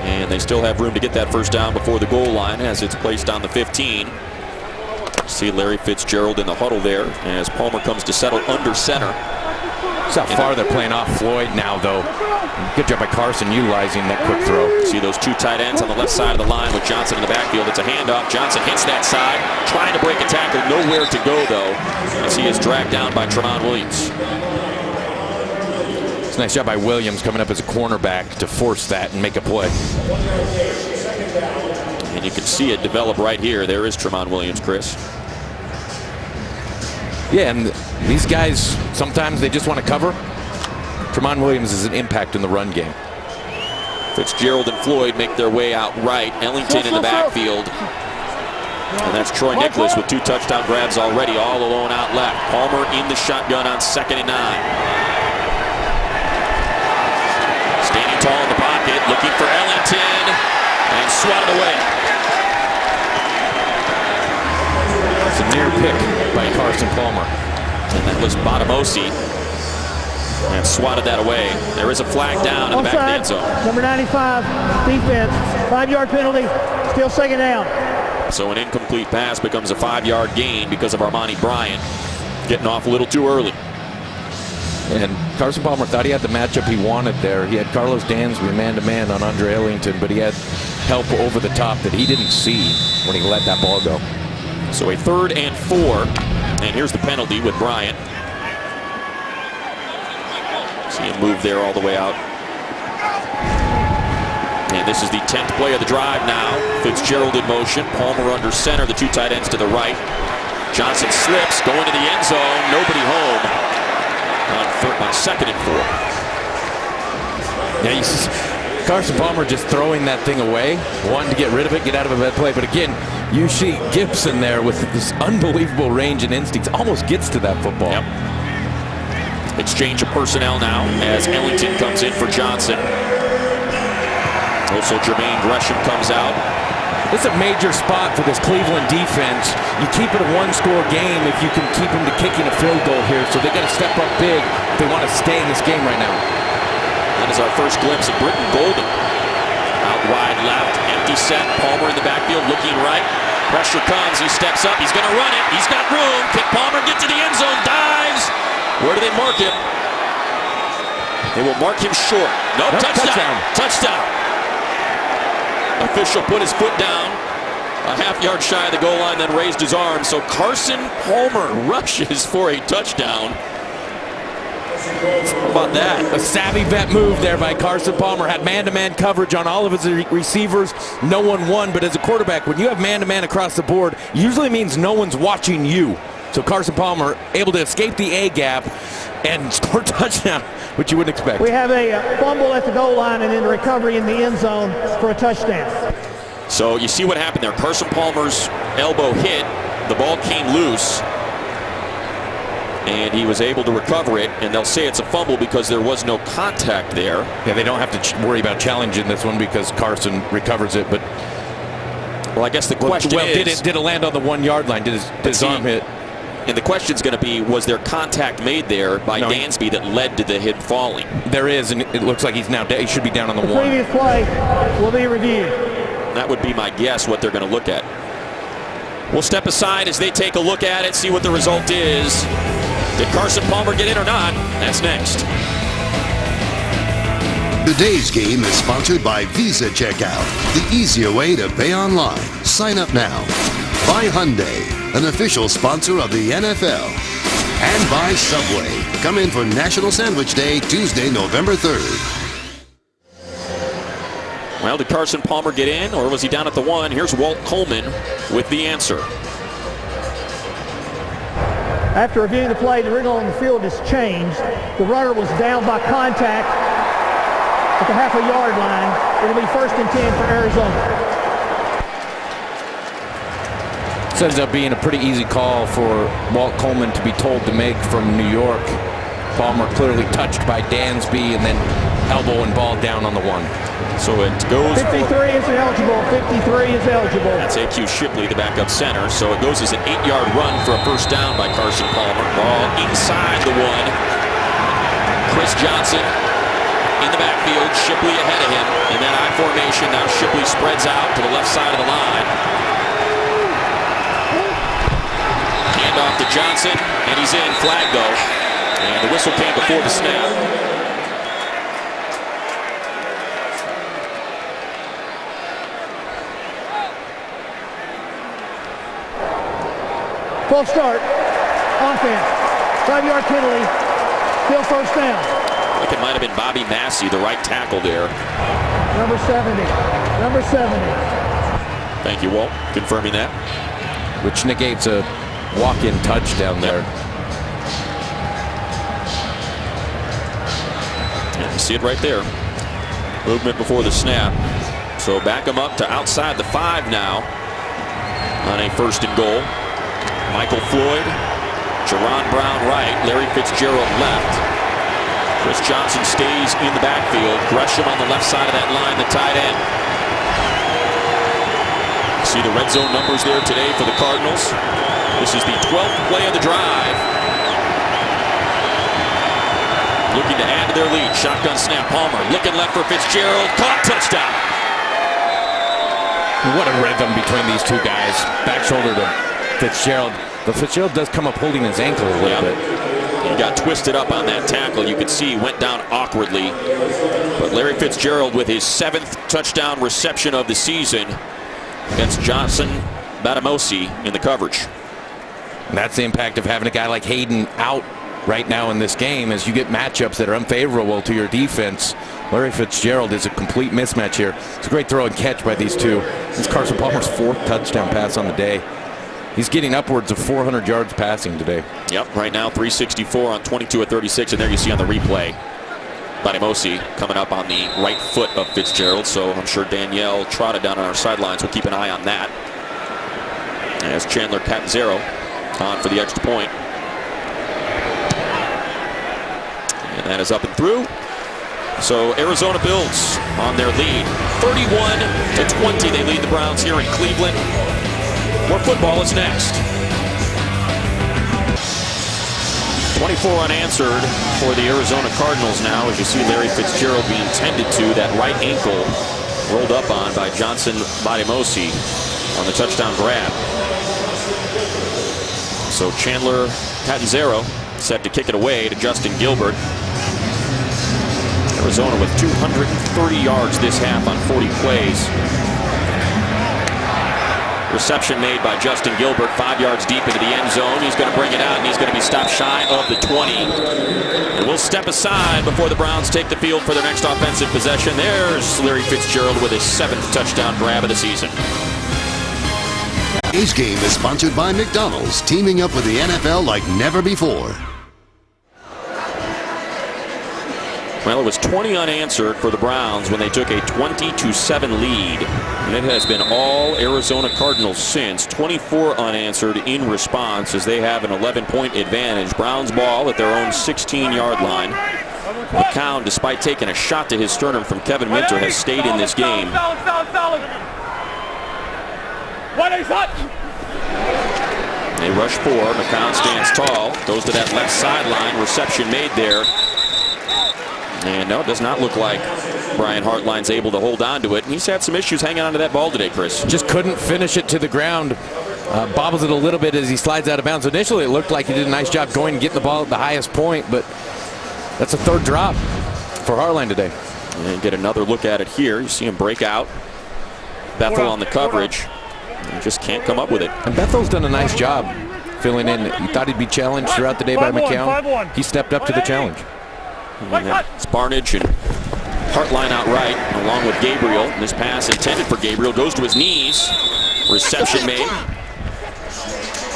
S1: And they still have room to get that first down before the goal line as it's placed on the 15. See Larry Fitzgerald in the huddle there as Palmer comes to settle under center.
S2: That's how far they're playing off Floyd now, though. Good job by Carson utilizing that quick throw.
S1: See those two tight ends on the left side of the line with Johnson in the backfield. It's a handoff. Johnson hits that side, trying to break a tackle. Nowhere to go, though, as he is dragged down by Tramon Williams.
S2: It's a nice job by Williams coming up as a cornerback to force that and make a play.
S1: And you can see it develop right here. There is Tramon Williams, Chris.
S2: Yeah, and these guys, sometimes they just want to cover. Tramon Williams is an impact in the run game.
S1: Fitzgerald and Floyd make their way out right. Ellington in the backfield. And that's Troy Nicholas with 2 touchdown grabs already, all alone out left. Palmer in the shotgun on 2nd and 9. Standing tall in the pocket, looking for Ellington, and swatted away.
S2: It's a near pick by Carson Palmer.
S1: And that was Botamosi. And swatted that away. There is a flag down in the back of the end zone.
S5: Number 95, defense. 5-yard penalty, still 2nd down.
S1: So an incomplete pass becomes a 5-yard gain because of Armani Bryant getting off a little too early.
S2: And Carson Palmer thought he had the matchup he wanted there. He had Carlos Dansby man-to-man on Andre Ellington, but he had help over the top that he didn't see when he let that ball go.
S1: So a 3rd and 4. And here's the penalty with Bryant. See him move there all the way out. And this is the 10th play of the drive now. Fitzgerald in motion. Palmer under center. The 2 tight ends to the right. Johnson slips, going to the end zone. Nobody home on 2nd and 4.
S2: Yeah, Carson Palmer just throwing that thing away. Wanting to get rid of it, get out of a bad play. But again, you see Gibson there with this unbelievable range and instincts. Almost gets to that football.
S1: Yep. Exchange of personnel now as Ellington comes in for Johnson. Also Jermaine Gresham comes out.
S2: It's a major spot for this Cleveland defense. You keep it a 1-score game if you can keep them to kicking a field goal here. So they got to step up big if they want to stay in this game right now.
S1: That is our first glimpse of Britton Golden. Out wide left, empty set. Palmer in the backfield looking right. Pressure comes, he steps up, he's going to run it. He's got room. Can Palmer get to the end zone? Dives. Where do they mark him? They will mark him short. Nope, touchdown. Touchdown. Official put his foot down a half-yard shy of the goal line, then raised his arm. So Carson Palmer rushes for a touchdown. How about that?
S2: A savvy vet move there by Carson Palmer. Had man-to-man coverage on all of his receivers. No one won, but as a quarterback, when you have man-to-man across the board, usually means no one's watching you. So Carson Palmer able to escape the A-gap and score a touchdown, which you wouldn't expect.
S5: We have a fumble at the goal line and then recovery in the end zone for a touchdown.
S1: So you see what happened there. Carson Palmer's elbow hit. The ball came loose. And he was able to recover it. And they'll say it's a fumble because there was no contact there.
S2: Yeah, they don't have to worry about challenging this one because Carson recovers it. But
S1: well, I guess the question is,
S2: did it land on the 1-yard line? Did his arm hit?
S1: And the question's going to be, was there contact made there by Dansby that led to the hit falling?
S2: There is, and it looks like he should be down on the 1.
S5: The previous play will be reviewed.
S1: That would be my guess what they're going to look at. We'll step aside as they take a look at it, see what the result is. Did Carson Palmer get in or not? That's next.
S3: Today's game is sponsored by Visa Checkout, the easier way to pay online. Sign up now. By Hyundai, an official sponsor of the NFL. And by Subway. Come in for National Sandwich Day, Tuesday, November 3rd.
S1: Well, did Carson Palmer get in, or was he down at the 1? Here's Walt Coleman with the answer.
S5: After reviewing the play, the wriggle on the field has changed. The runner was down by contact at the half-a-yard line. It'll be 1st and 10 for Arizona.
S2: This ends up being a pretty easy call for Walt Coleman to be told to make from New York. Palmer clearly touched by Dansby and then elbow and ball down on the 1.
S1: So it goes
S5: 53 is eligible. 53 is eligible.
S1: That's A.Q. Shipley, the backup center. So it goes as an 8-yard run for a first down by Carson Palmer. Ball inside the 1. Chris Johnson in the backfield. Shipley ahead of him. In that I formation, now Shipley spreads out to the left side of the line. Hand off to Johnson, and he's in. Flag go. And the whistle came before the snap.
S5: Full start. Offense. 5-yard penalty. Still first down.
S1: I think it might have been Bobby Massey, the right tackle there.
S5: Number 70. Number 70.
S1: Thank you, Walt, confirming that.
S2: Which negates a walk-in touchdown there.
S1: And you see it right there. Movement before the snap. So back him up to outside the 5 now on a 1st and goal. Michael Floyd, Jerron Brown right, Larry Fitzgerald left. Chris Johnson stays in the backfield. Gresham on the left side of that line, the tight end. See the red zone numbers there today for the Cardinals. This is the 12th play of the drive. Looking to add to their lead. Shotgun snap. Palmer looking left for Fitzgerald. Caught, touchdown.
S2: What a rhythm between these two guys. Back shoulder to Fitzgerald. But Fitzgerald does come up holding his ankle a little bit.
S1: He got twisted up on that tackle. You could see he went down awkwardly. But Larry Fitzgerald with his 7th touchdown reception of the season against Johnson Batamosi in the coverage.
S2: And that's the impact of having a guy like Hayden out right now in this game as you get matchups that are unfavorable to your defense. Larry Fitzgerald is a complete mismatch here. It's a great throw and catch by these two. It's Carson Palmer's 4th touchdown pass on the day. He's getting upwards of 400 yards passing today.
S1: Yep, right now 364 on 22 of 36, and there you see on the replay Batamosi coming up on the right foot of Fitzgerald, so I'm sure Danielle trotted down on our sidelines. We'll keep an eye on that. As Chandler Catanzaro on for the extra point. And that is up and through. So Arizona builds on their lead. 31-20, they lead the Browns here in Cleveland. More football is next. 24 unanswered for the Arizona Cardinals now, as you see Larry Fitzgerald being tended to. That right ankle rolled up on by Johnson Batamosi on the touchdown grab. So Chandler Catanzaro set to kick it away to Justin Gilbert. Arizona with 230 yards this half on 40 plays. Reception made by Justin Gilbert, 5 yards deep into the end zone. He's going to bring it out, and he's going to be stopped shy of the 20. And we'll step aside before the Browns take the field for their next offensive possession. There's Larry Fitzgerald with his 7th touchdown grab of the season.
S3: Today's game is sponsored by McDonald's, teaming up with the NFL like never before.
S1: Well, it was 20 unanswered for the Browns when they took a 20-7 lead. And it has been all Arizona Cardinals since. 24 unanswered in response as they have an 11-point advantage. Browns ball at their own 16-yard line. McCown, despite taking a shot to his sternum from Kevin Minter, has stayed in this game. They rush 4. McCown stands tall. Goes to that left sideline. Reception made there. And no, it does not look like Brian Hartline's able to hold on to it. And he's had some issues hanging on to that ball today, Chris.
S2: Just couldn't finish it to the ground. Bobbles it a little bit as he slides out of bounds. Initially, it looked like he did a nice job going and getting the ball at the highest point, but that's a 3rd drop for Hartline today.
S1: And get another look at it here. You see him break out. Bethel on the coverage. He just can't come up with it.
S2: And Bethel's done a nice job filling in. He thought he'd be challenged throughout the day by McCown. He stepped up to the challenge.
S1: It's Barnage and Hartline out right, along with Gabriel. And this pass intended for Gabriel goes to his knees. Reception made.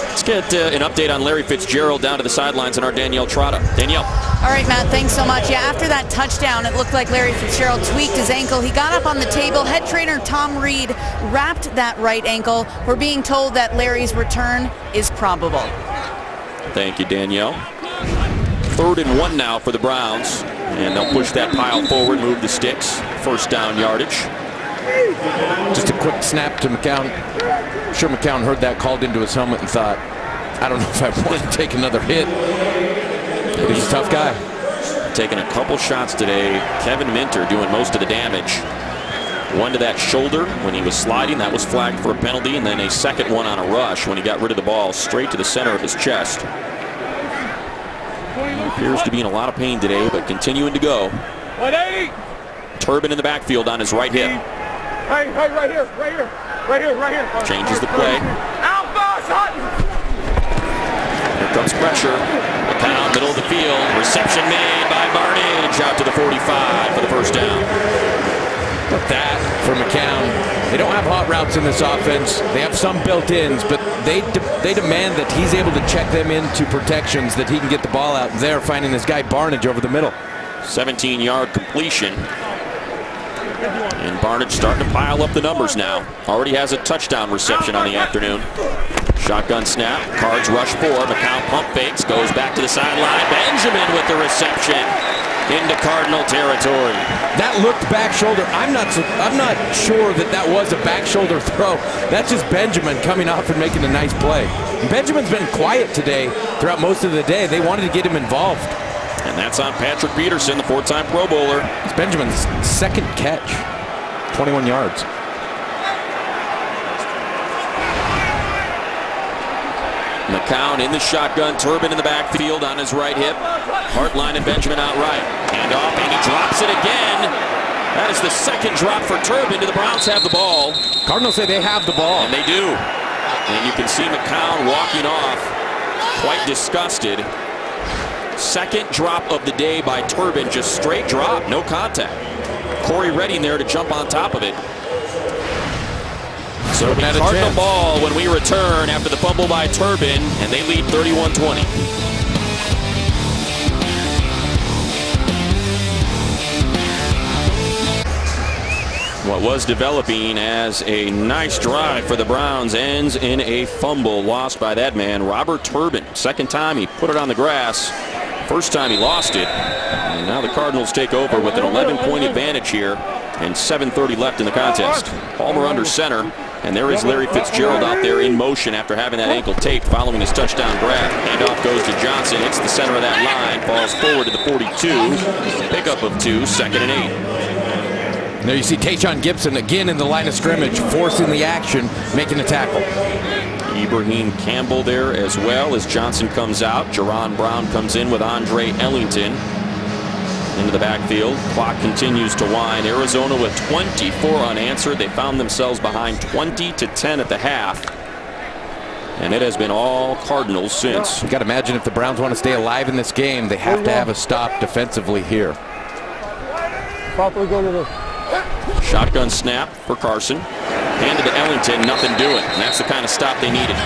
S1: Let's get an update on Larry Fitzgerald down to the sidelines and our Danielle Trotta. Danielle.
S6: All right, Matt, thanks so much. Yeah, after that touchdown, it looked like Larry Fitzgerald tweaked his ankle. He got up on the table. Head trainer Tom Reed wrapped that right ankle. We're being told that Larry's return is probable.
S1: Thank you, Danielle. 3rd and 1 now for the Browns. And they'll push that pile forward, move the sticks. 1st down yardage.
S2: Just a quick snap to McCown. I'm sure McCown heard that called into his helmet and thought, I don't know if I want to take another hit. But he's a tough guy.
S1: taking a couple shots today. Kevin Minter doing most of the damage. One to that shoulder when he was sliding. That was flagged for a penalty. And then a second one on a rush when he got rid of the ball straight to the center of his chest. He appears to be in a lot of pain today, but continuing to go.
S9: 180.
S1: Turbin in the backfield on his right hip.
S9: Hey, right here.
S1: Changes the play. Here comes pressure. McCown, middle of the field. Reception made by Barnage out to the 45 for the first down.
S2: But that for McCown, they don't have hot routes in this offense. They have some built-ins, but they demand that he's able to check them into protections, that he can get the ball out there, finding this guy Barnage over the middle.
S1: 17-yard completion. And Barnage starting to pile up the numbers now. Already has a touchdown reception on the afternoon. Shotgun snap, Cards rush 4, McCown pump fakes, goes back to the sideline. Benjamin with the reception into Cardinal territory.
S2: That looked back shoulder. I'm not sure that was a back shoulder throw. That's just Benjamin coming off and making a nice play. Benjamin's been quiet today throughout most of the day. They wanted to get him involved.
S1: And that's on Patrick Peterson, the 4-time Pro Bowler.
S2: It's Benjamin's second catch, 21 yards.
S1: McCown in the shotgun, Turbin in the backfield on his right hip. Hartline and Benjamin out right. Hand off, and he drops it again. That is the second drop for Turbin. Do the Browns have the ball?
S2: Cardinals say they have the ball.
S1: And they do. And you can see McCown walking off, quite disgusted. Second drop of the day by Turbin, just straight drop, no contact. Corey Redding there to jump on top of it. So we Cardinal ball when we return after the fumble by Turbin, and they lead 31-20. What was developing as a nice drive for the Browns ends in a fumble lost by that man, Robert Turbin. Second time he put it on the grass. First time he lost it. And now the Cardinals take over with an 11-point advantage here and 7:30 left in the contest. Palmer under center. And there is Larry Fitzgerald out there in motion after having that ankle taped following his touchdown grab. Handoff goes to Johnson, hits the center of that line, falls forward to the 42. Pickup of 2, 2nd and 8.
S2: There you see Tayshaun Gibson again in the line of scrimmage, forcing the action, making the tackle.
S1: Ibrahim Campbell there as well as Johnson comes out. Jerron Brown comes in with Andre Ellington into the backfield. Clock continues to wind. Arizona with 24 unanswered. They found themselves behind 20-10 at the half. And it has been all Cardinals since.
S2: You got to imagine if the Browns want to stay alive in this game, they have to have a stop defensively here.
S1: Shotgun snap for Carson. Handed to Ellington, nothing doing. And that's the kind of stop they needed.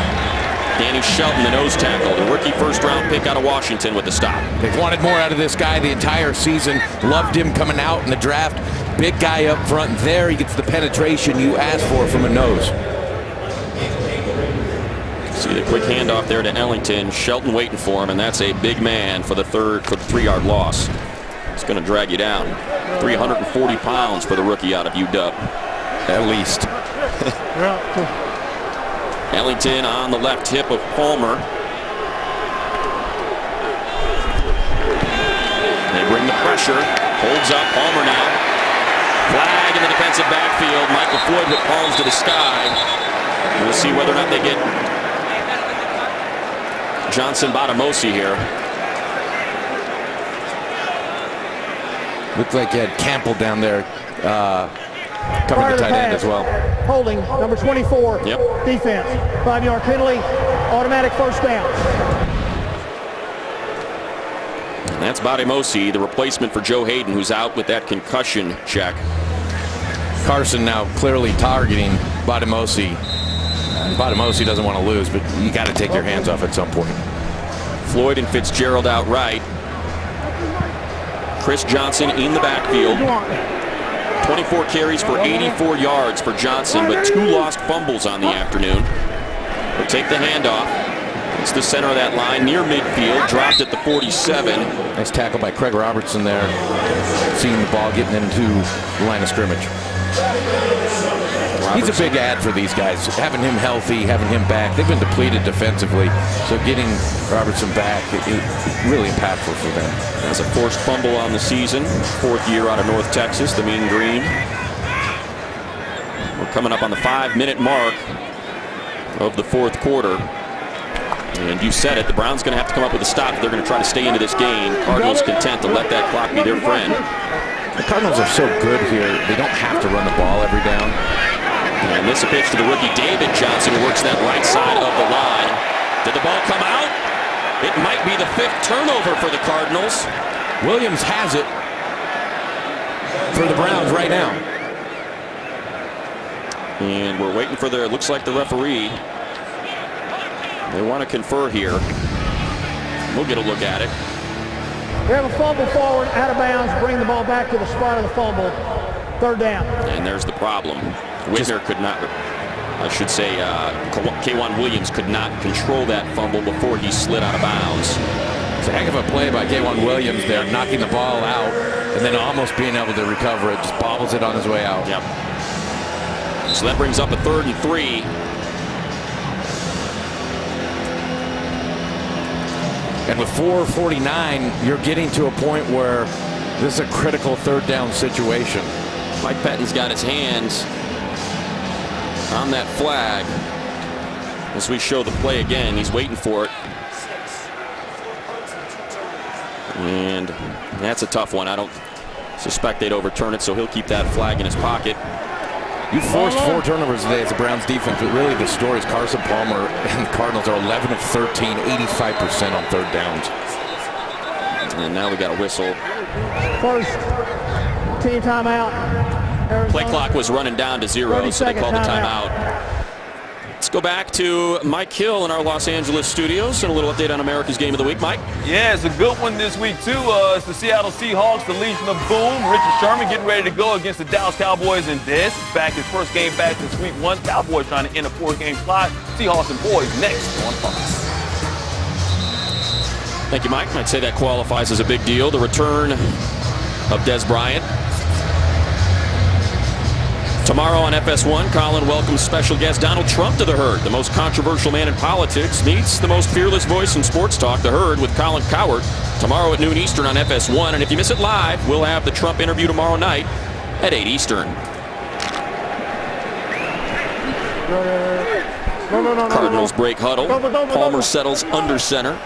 S1: Danny Shelton, the nose tackle, the rookie first-round pick out of Washington with the stop.
S2: They've wanted more out of this guy the entire season. Loved him coming out in the draft. Big guy up front. There he gets the penetration you ask for from a nose.
S1: See the quick handoff there to Ellington. Shelton waiting for him, and that's a big man for the 3-yard loss. It's going to drag you down. 340 pounds for the rookie out of UW.
S2: At least.
S1: Ellington on the left hip of Palmer. They bring the pressure. Holds up Palmer now. Flag in the defensive backfield. Michael Floyd with palms to the sky. We'll see whether or not they get Johnson Botamosi here.
S2: Looked like he had Campbell down there covering the tight end as well.
S5: Holding, number 24, defense. 5-yard penalty, automatic first down.
S1: And that's Botamosi, the replacement for Joe Hayden, who's out with that concussion check.
S2: Carson now clearly targeting Botamosi. Botamosi doesn't want to lose, but you got to take your hands off at some point.
S1: Floyd and Fitzgerald out right. Chris Johnson in the backfield. 24 carries for 84 yards for Johnson, but 2 lost fumbles on the afternoon. They'll take the handoff. It's the center of that line, near midfield, dropped at the 47.
S2: Nice tackle by Craig Robertson there, seeing the ball getting into the line of scrimmage. He's a big add for these guys. Having him healthy, having him back. They've been depleted defensively, so getting Robertson back is really impactful for them.
S1: Has a forced fumble on the season. 4th year out of North Texas, the Mean Green. We're coming up on the 5-minute mark of the 4th quarter. And you said it, the Browns going to have to come up with a stop if they're going to try to stay into this game. Cardinals content to let that clock be their friend.
S2: The Cardinals are so good here, they don't have to run the ball every down.
S1: And this a pitch to the rookie David Johnson, who works that right side of the line. Did the ball come out? It might be the 5th turnover for the Cardinals.
S2: Williams has it for the Browns right now.
S1: And we're waiting for it looks like the referee. They want to confer here. We'll get a look at it.
S5: We have a fumble forward, out of bounds, bring the ball back to the spot of the fumble. 3rd down.
S1: And there's the problem. Whitner could not, I should say, K'Wan Williams could not control that fumble before he slid out of bounds.
S2: It's a heck of a play by K'Wan Williams there, knocking the ball out and then almost being able to recover it. Just bobbles it on his way out.
S1: Yep. So that brings up a 3rd and 3.
S2: And with 4:49, you're getting to a point where this is a critical 3rd down situation.
S1: Mike Pettine's got his hands on that flag. As we show the play again, he's waiting for it. And that's a tough one. I don't suspect they'd overturn it, so he'll keep that flag in his pocket.
S2: You forced 4 turnovers today as the Browns defense, but really the story is Carson Palmer and the Cardinals are 11 of 13, 85% on 3rd downs.
S1: And now we got a whistle.
S5: First team timeout. Arizona.
S1: Play clock was running down to 0, so they called the timeout. Let's go back to Mike Hill in our Los Angeles studios and a little update on America's Game of the Week. Mike?
S4: Yeah, it's a good one this week, too. It's the Seattle Seahawks, the Legion of Boom. Richard Sherman getting ready to go against the Dallas Cowboys in this. Back his first game back since week 1. Cowboys trying to end a 4-game slide. Seahawks and boys next on Fox.
S1: Thank you, Mike. I'd say that qualifies as a big deal. The return of Des Bryant. Tomorrow on FS1, Colin welcomes special guest Donald Trump to the Herd. The most controversial man in politics meets the most fearless voice in sports talk, The Herd, with Colin Cowherd. Tomorrow at noon Eastern on FS1. And if you miss it live, we'll have the Trump interview tomorrow night at 8 Eastern. Cardinals break huddle. Palmer settles under center.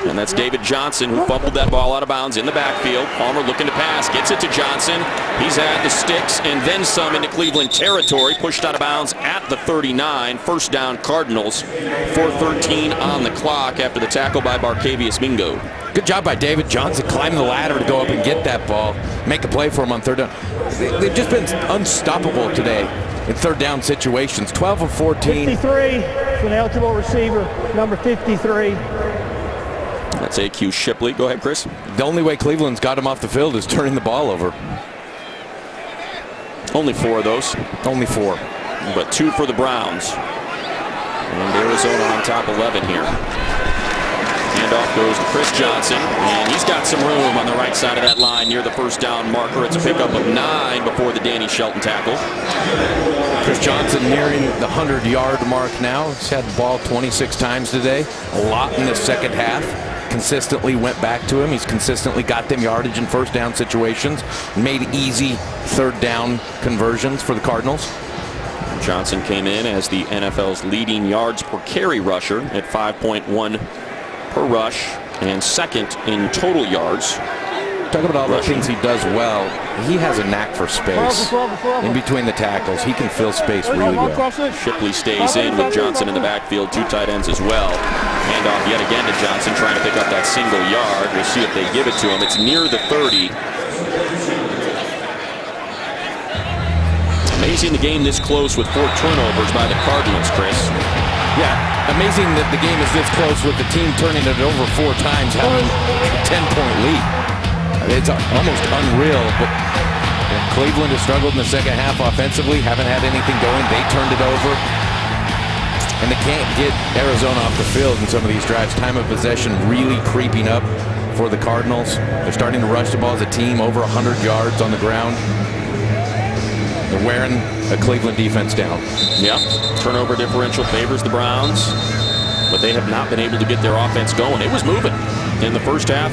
S1: And that's David Johnson, who fumbled that ball out of bounds in the backfield. Palmer looking to pass, gets it to Johnson. He's had the sticks and then some into Cleveland territory. Pushed out of bounds at the 39. 1st down Cardinals. 4:13 on the clock after the tackle by Barkevius Mingo.
S2: Good job by David Johnson, climbing the ladder to go up and get that ball. Make a play for him on 3rd down. They've just been unstoppable today in 3rd down situations. 12 of 14.
S5: 53 for an eligible receiver, number 53.
S1: That's A.Q. Shipley. Go ahead, Chris.
S2: The only way Cleveland's got him off the field is turning the ball over.
S1: Only 4 of those.
S2: Only 4.
S1: But 2 for the Browns. And Arizona on top 11 here. Handoff goes to Chris Johnson. And he's got some room on the right side of that line near the 1st down marker. It's a pickup of 9 before the Danny Shelton tackle.
S2: Chris Johnson nearing the 100-yard mark now. He's had the ball 26 times today. A lot in the 2nd half. Consistently went back to him. He's consistently got them yardage in 1st down situations. Made easy 3rd down conversions for the Cardinals.
S1: Johnson came in as the NFL's leading yards per carry rusher at 5.1 per rush and 2nd in total yards.
S2: Talk about all the things he does well. He has a knack for space. In between the tackles, he can fill space really well.
S1: Shipley stays in with Johnson in the backfield. 2 tight ends as well. Handoff yet again to Johnson, trying to pick up that single yard. We'll see if they give it to him. It's near the 30. Amazing the game this close with 4 turnovers by the Cardinals, Chris.
S2: Yeah, amazing that the game is this close with the team turning it over 4 times, having a 10-point lead. It's almost unreal, but Cleveland has struggled in the 2nd half offensively, haven't had anything going. They turned it over, and they can't get Arizona off the field in some of these drives. Time of possession really creeping up for the Cardinals. They're starting to rush the ball as a team, over 100 yards on the ground. They're wearing a Cleveland defense down.
S1: Yep. Turnover differential favors the Browns, but they have not been able to get their offense going. It was moving in the first half.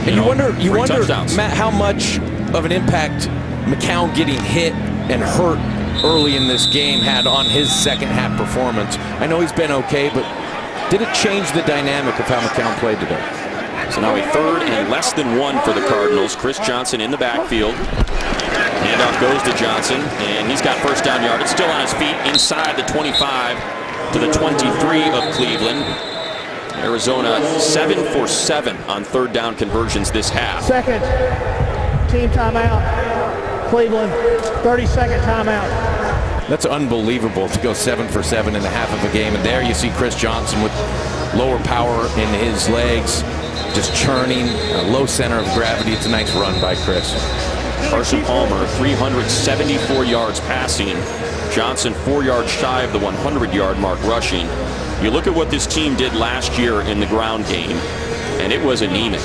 S2: And you wonder,
S1: touchdowns.
S2: Matt, how much of an impact McCown getting hit and hurt early in this game had on his second half performance. I know he's been okay, but did it change the dynamic of how McCown played today?
S1: So now a 3rd and less than 1 for the Cardinals. Chris Johnson in the backfield. Handoff goes to Johnson, and he's got first down yardage. Still on his feet inside the 25 to the 23 of Cleveland. Arizona 7 for 7 on 3rd down conversions this half.
S5: Second team timeout. Cleveland, 30-second timeout.
S2: That's unbelievable to go 7 for 7 in the half of a game. And there you see Chris Johnson with lower power in his legs, just churning, a low center of gravity. It's a nice run by Chris.
S1: Carson Palmer, 374 yards passing. Johnson 4 yards shy of the 100-yard mark rushing. You look at what this team did last year in the ground game, and it was anemic.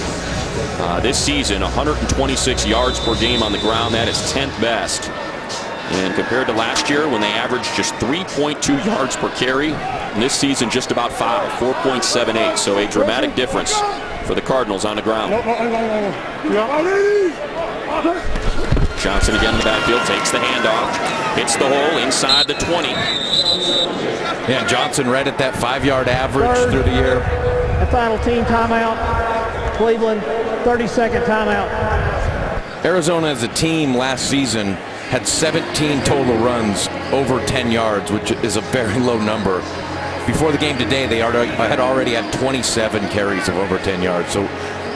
S1: This season, 126 yards per game on the ground. That is 10th best. And compared to last year, when they averaged just 3.2 yards per carry, and this season just about 4.78. So a dramatic difference for the Cardinals on the ground. Johnson again in the backfield, takes the handoff, hits the hole inside the 20.
S2: Yeah, Johnson right at that 5-yard average through the year.
S5: And final team timeout. Cleveland, 30-second timeout.
S2: Arizona as a team last season had 17 total runs over 10 yards, which is a very low number. Before the game today, they had already had 27 carries of over 10 yards.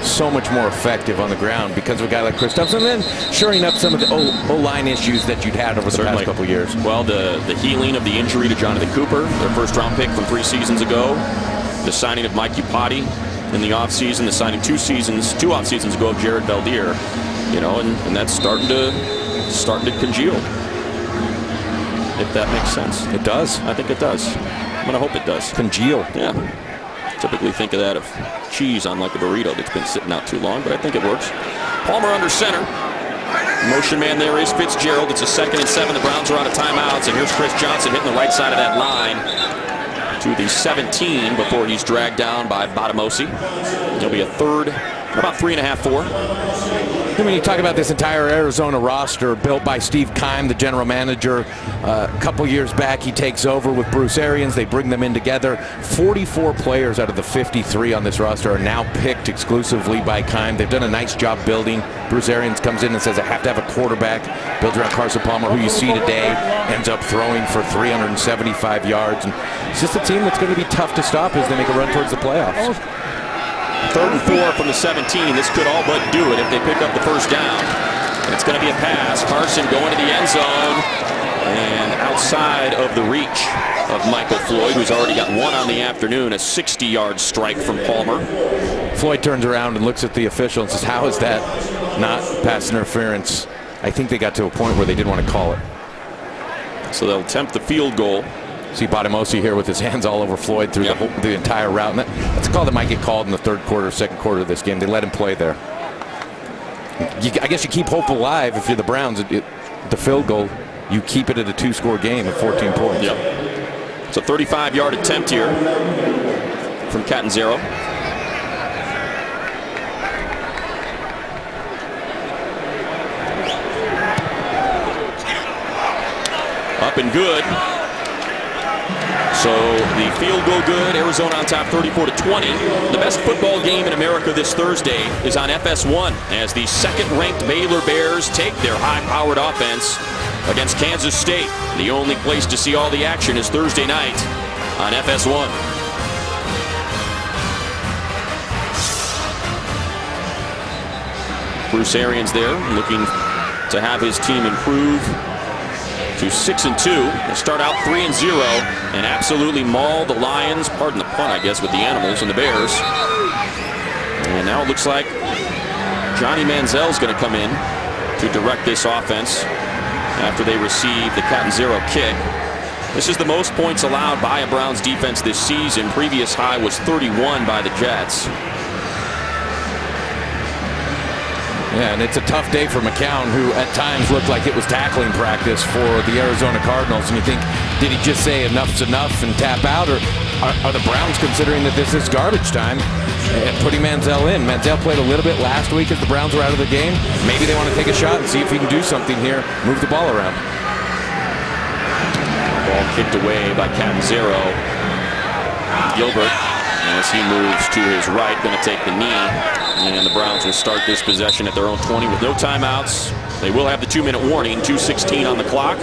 S2: So much more effective on the ground because of a guy like Chris Johnson, and then shoring up some of the O-line issues that you'd had over the past couple years.
S1: Well, the healing of the injury to Jonathan Cooper, their first-round pick from 3 seasons ago, the signing of Mike Upati in the offseason, the signing 2 off-seasons ago of Jared Beldier, and that's starting to congeal. If that makes sense.
S2: It does.
S1: I think it does. I'm going to hope it does.
S2: Congeal.
S1: Yeah. Typically think of that of cheese on like a burrito that's been sitting out too long, but I think it works. Palmer under center. Motion man there is Fitzgerald. It's a 2nd and 7. The Browns are out of timeouts, and here's Chris Johnson hitting the right side of that line to the 17 before he's dragged down by Batamosi. He'll be a 3rd, about 3.5, 4.
S2: When you talk about this entire Arizona roster built by Steve Keim, the general manager, a couple years back he takes over with Bruce Arians. They bring them in together. 44 players out of the 53 on this roster are now picked exclusively by Keim. They've done a nice job building. Bruce Arians comes in and says, I have to have a quarterback. Builds around Carson Palmer, who you see today, ends up throwing for 375 yards. And it's just a team that's going to be tough to stop as they make a run towards the playoffs.
S1: 3rd and 4 from the 17. This could all but do it if they pick up the first down. And it's going to be a pass. Carson going to the end zone. And outside of the reach of Michael Floyd, who's already got 1 on the afternoon, a 60-yard strike from Palmer.
S2: Floyd turns around and looks at the official and says, how is that not pass interference? I think they got to a point where they didn't want to call it.
S1: So they'll attempt the field goal.
S2: See Batamosi here with his hands all over Floyd through the entire route. And that's a call that might get called in the 3rd quarter, 2nd quarter of this game. They let him play there. I guess you keep hope alive if you're the Browns. The field goal, you keep it at a 2-score game at 14 points.
S1: Yep. It's a 35-yard attempt here from Catanzaro. Up and good. So the field goal good. Arizona on top 34-20. The best football game in America this Thursday is on FS1 as the 2nd-ranked Baylor Bears take their high-powered offense against Kansas State. The only place to see all the action is Thursday night on FS1. Bruce Arians there looking to have his team improve to 6-2. They start out 3-0 and absolutely maul the Lions, pardon the pun, I guess, with the animals and the Bears. And now it looks like Johnny Manziel's going to come in to direct this offense after they receive the Catanzaro kick. This is the most points allowed by a Browns defense this season. Previous high was 31 by the Jets.
S2: Yeah, and it's a tough day for McCown, who at times looked like it was tackling practice for the Arizona Cardinals. And you think, did he just say enough's enough and tap out? Or are the Browns considering that this is garbage time and putting Manziel in? Manziel played a little bit last week as the Browns were out of the game. Maybe they want to take a shot and see if he can do something here, move the ball around.
S1: Ball kicked away by Catanzaro. Gilbert, as he moves to his right, going to take the knee. And the Browns will start this possession at their own 20 with no timeouts. They will have the 2-minute warning, 2:16 on the clock.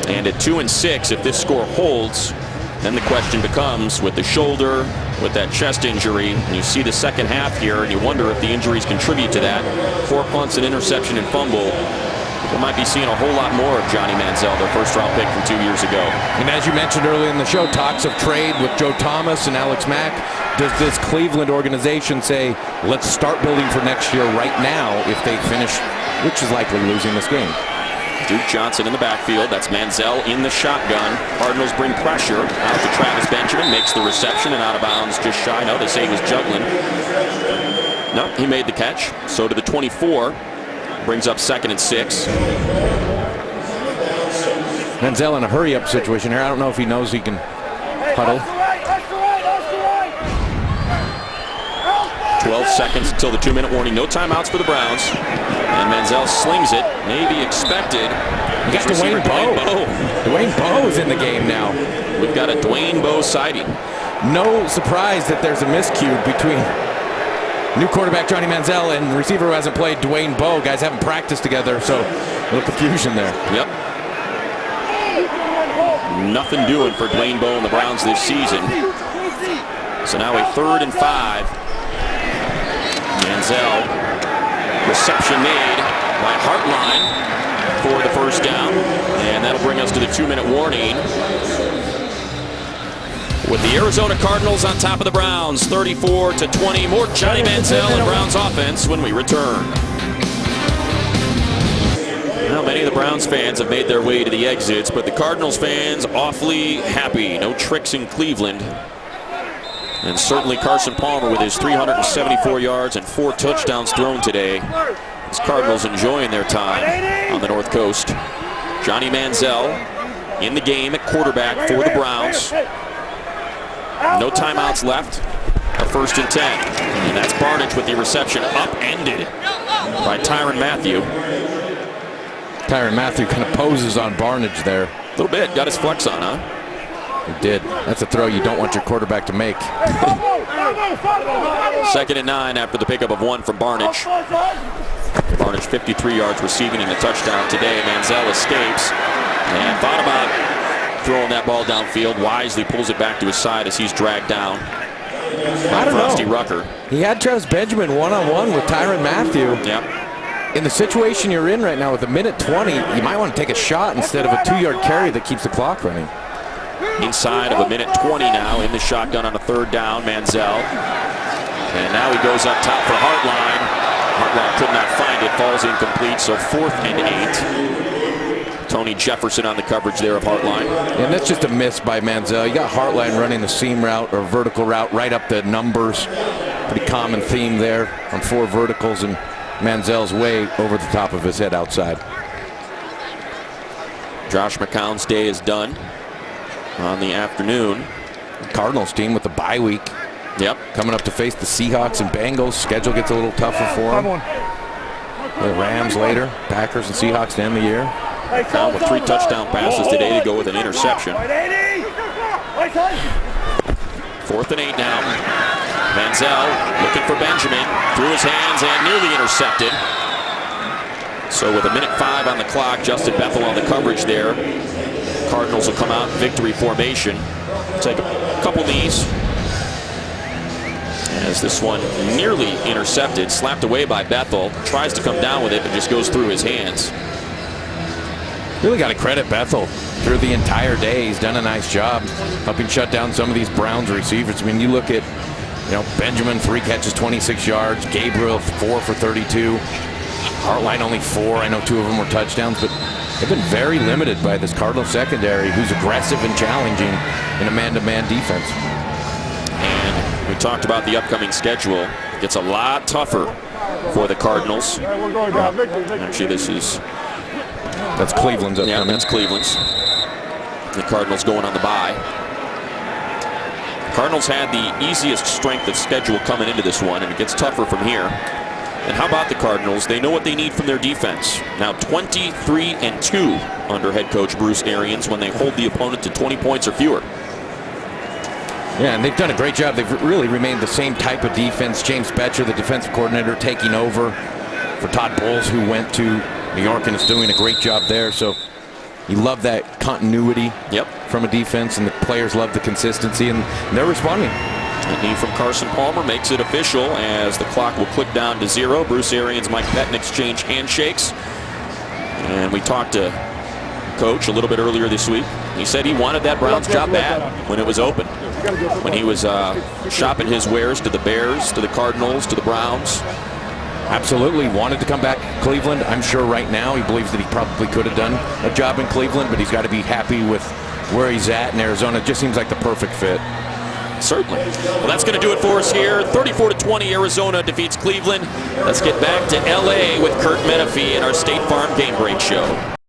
S1: And at 2-6, if this score holds, then the question becomes, with the shoulder, with that chest injury, and you see the second half here, and you wonder if the injuries contribute to that. 4 punts, an interception, and fumble. We might be seeing a whole lot more of Johnny Manziel, their first-round pick from 2 years ago.
S2: And as you mentioned earlier in the show, talks of trade with Joe Thomas and Alex Mack. Does this Cleveland organization say, let's start building for next year right now if they finish, which is likely, losing this game?
S1: Duke Johnson in the backfield. That's Manziel in the shotgun. Cardinals bring pressure out to Travis Benjamin. Makes the reception and out of bounds just shy. No, they say he was juggling. No, he made the catch. So to the 24. Brings up 2nd and 6.
S2: Manziel in a hurry-up situation here. I don't know if he knows he can huddle.
S1: 12 seconds until the 2-minute warning. No timeouts for the Browns. And Manziel slings it. Maybe expected.
S2: We got Dwayne Bowe. Dwayne Bowe is in the game now.
S1: We've got a Dwayne Bowe sighting.
S2: No surprise that there's a miscue between new quarterback Johnny Manziel and receiver who hasn't played, Dwayne Bowe. Guys haven't practiced together, so a little confusion there.
S1: Yep. Nothing doing for Dwayne Bowe and the Browns this season. So now a 3rd and 5. Manziel, reception made by Hartline for the first down. And that'll bring us to the 2-minute warning. With the Arizona Cardinals on top of the Browns, 34-20. More Johnny Manziel and Browns offense when we return. Now, many of the Browns fans have made their way to the exits, but the Cardinals fans awfully happy. No tricks in Cleveland. And certainly Carson Palmer with his 374 yards and 4 touchdowns thrown today. These Cardinals enjoying their time on the North Coast. Johnny Manziel in the game at quarterback for the Browns. No timeouts left. A 1st and 10. And that's Barnidge with the reception upended by Tyrann Mathieu.
S2: Tyrann Mathieu kind of poses on Barnidge there.
S1: A little bit. Got his flex on, huh?
S2: He did. That's a throw you don't want your quarterback to make.
S1: 2nd and 9 after the pickup of 1 from Barnidge. Barnidge 53 yards receiving and a touchdown today. Manziel escapes and thought about throwing that ball downfield. Wisely pulls it back to his side as he's dragged down by Frosty Rucker.
S2: He had Travis Benjamin one-on-one with Tyrann Mathieu.
S1: Yep.
S2: In the situation you're in right now with 1:20, you might want to take a shot instead of a 2-yard carry that keeps the clock running.
S1: Inside of 1:20 now in the shotgun on a 3rd down, Manziel. And now he goes up top for Hartline. Hartline could not find it, falls incomplete, so 4th and 8. Tony Jefferson on the coverage there of Hartline.
S2: And that's just a miss by Manziel. You got Hartline running the seam route or vertical route right up the numbers. Pretty common theme there on 4 verticals, and Manziel's way over the top of his head outside.
S1: Josh McCown's day is done on the afternoon.
S2: Cardinals team with the bye week.
S1: Yep.
S2: Coming up to face the Seahawks and Bengals. Schedule gets a little tougher for them. The Rams later, Packers and Seahawks to end the year.
S1: McCown with 3 touchdown passes today to go with an interception. 4th and 8 now. Manziel looking for Benjamin. Through his hands and nearly intercepted. So with 1:05 on the clock, Justin Bethel on the coverage there. Cardinals will come out in victory formation. Take a couple knees. As this one nearly intercepted, slapped away by Bethel. Tries to come down with it, but just goes through his hands.
S2: Really got to credit Bethel through the entire day. He's done a nice job helping shut down some of these Browns receivers. I mean, you look at, Benjamin, 3 catches, 26 yards. Gabriel, 4 for 32. Hartline only 4. I know 2 of them were touchdowns, but they've been very limited by this Cardinals secondary, who's aggressive and challenging in a man-to-man defense.
S1: And we talked about the upcoming schedule. It gets a lot tougher for the Cardinals. Actually,
S2: that's Cleveland's upcoming.
S1: Yeah, that's Cleveland's. The Cardinals going on the bye. Cardinals had the easiest strength of schedule coming into this one, and it gets tougher from here. And how about the Cardinals? They know what they need from their defense. Now 23-2 under head coach Bruce Arians when they hold the opponent to 20 points or fewer.
S2: Yeah, and they've done a great job. They've really remained the same type of defense. James Betcher, the defensive coordinator, taking over for Todd Bowles, who went to New York and is doing a great job there. So you love that continuity from a defense, and the players love the consistency, and they're responding.
S1: A knee from Carson Palmer makes it official as the clock will click down to 0. Bruce Arians, Mike Pettine exchange handshakes. And we talked to Coach a little bit earlier this week. He said he wanted that Browns job bad when it was open. When he was shopping his wares to the Bears, to the Cardinals, to the Browns.
S2: Absolutely wanted to come back to Cleveland. I'm sure right now he believes that he probably could have done a job in Cleveland, but he's got to be happy with where he's at in Arizona. It just seems like the perfect fit.
S1: Certainly. Well, that's going to do it for us here. 34-20, Arizona defeats Cleveland. Let's get back to L.A. with Kurt Menefee and our State Farm Game Break Show.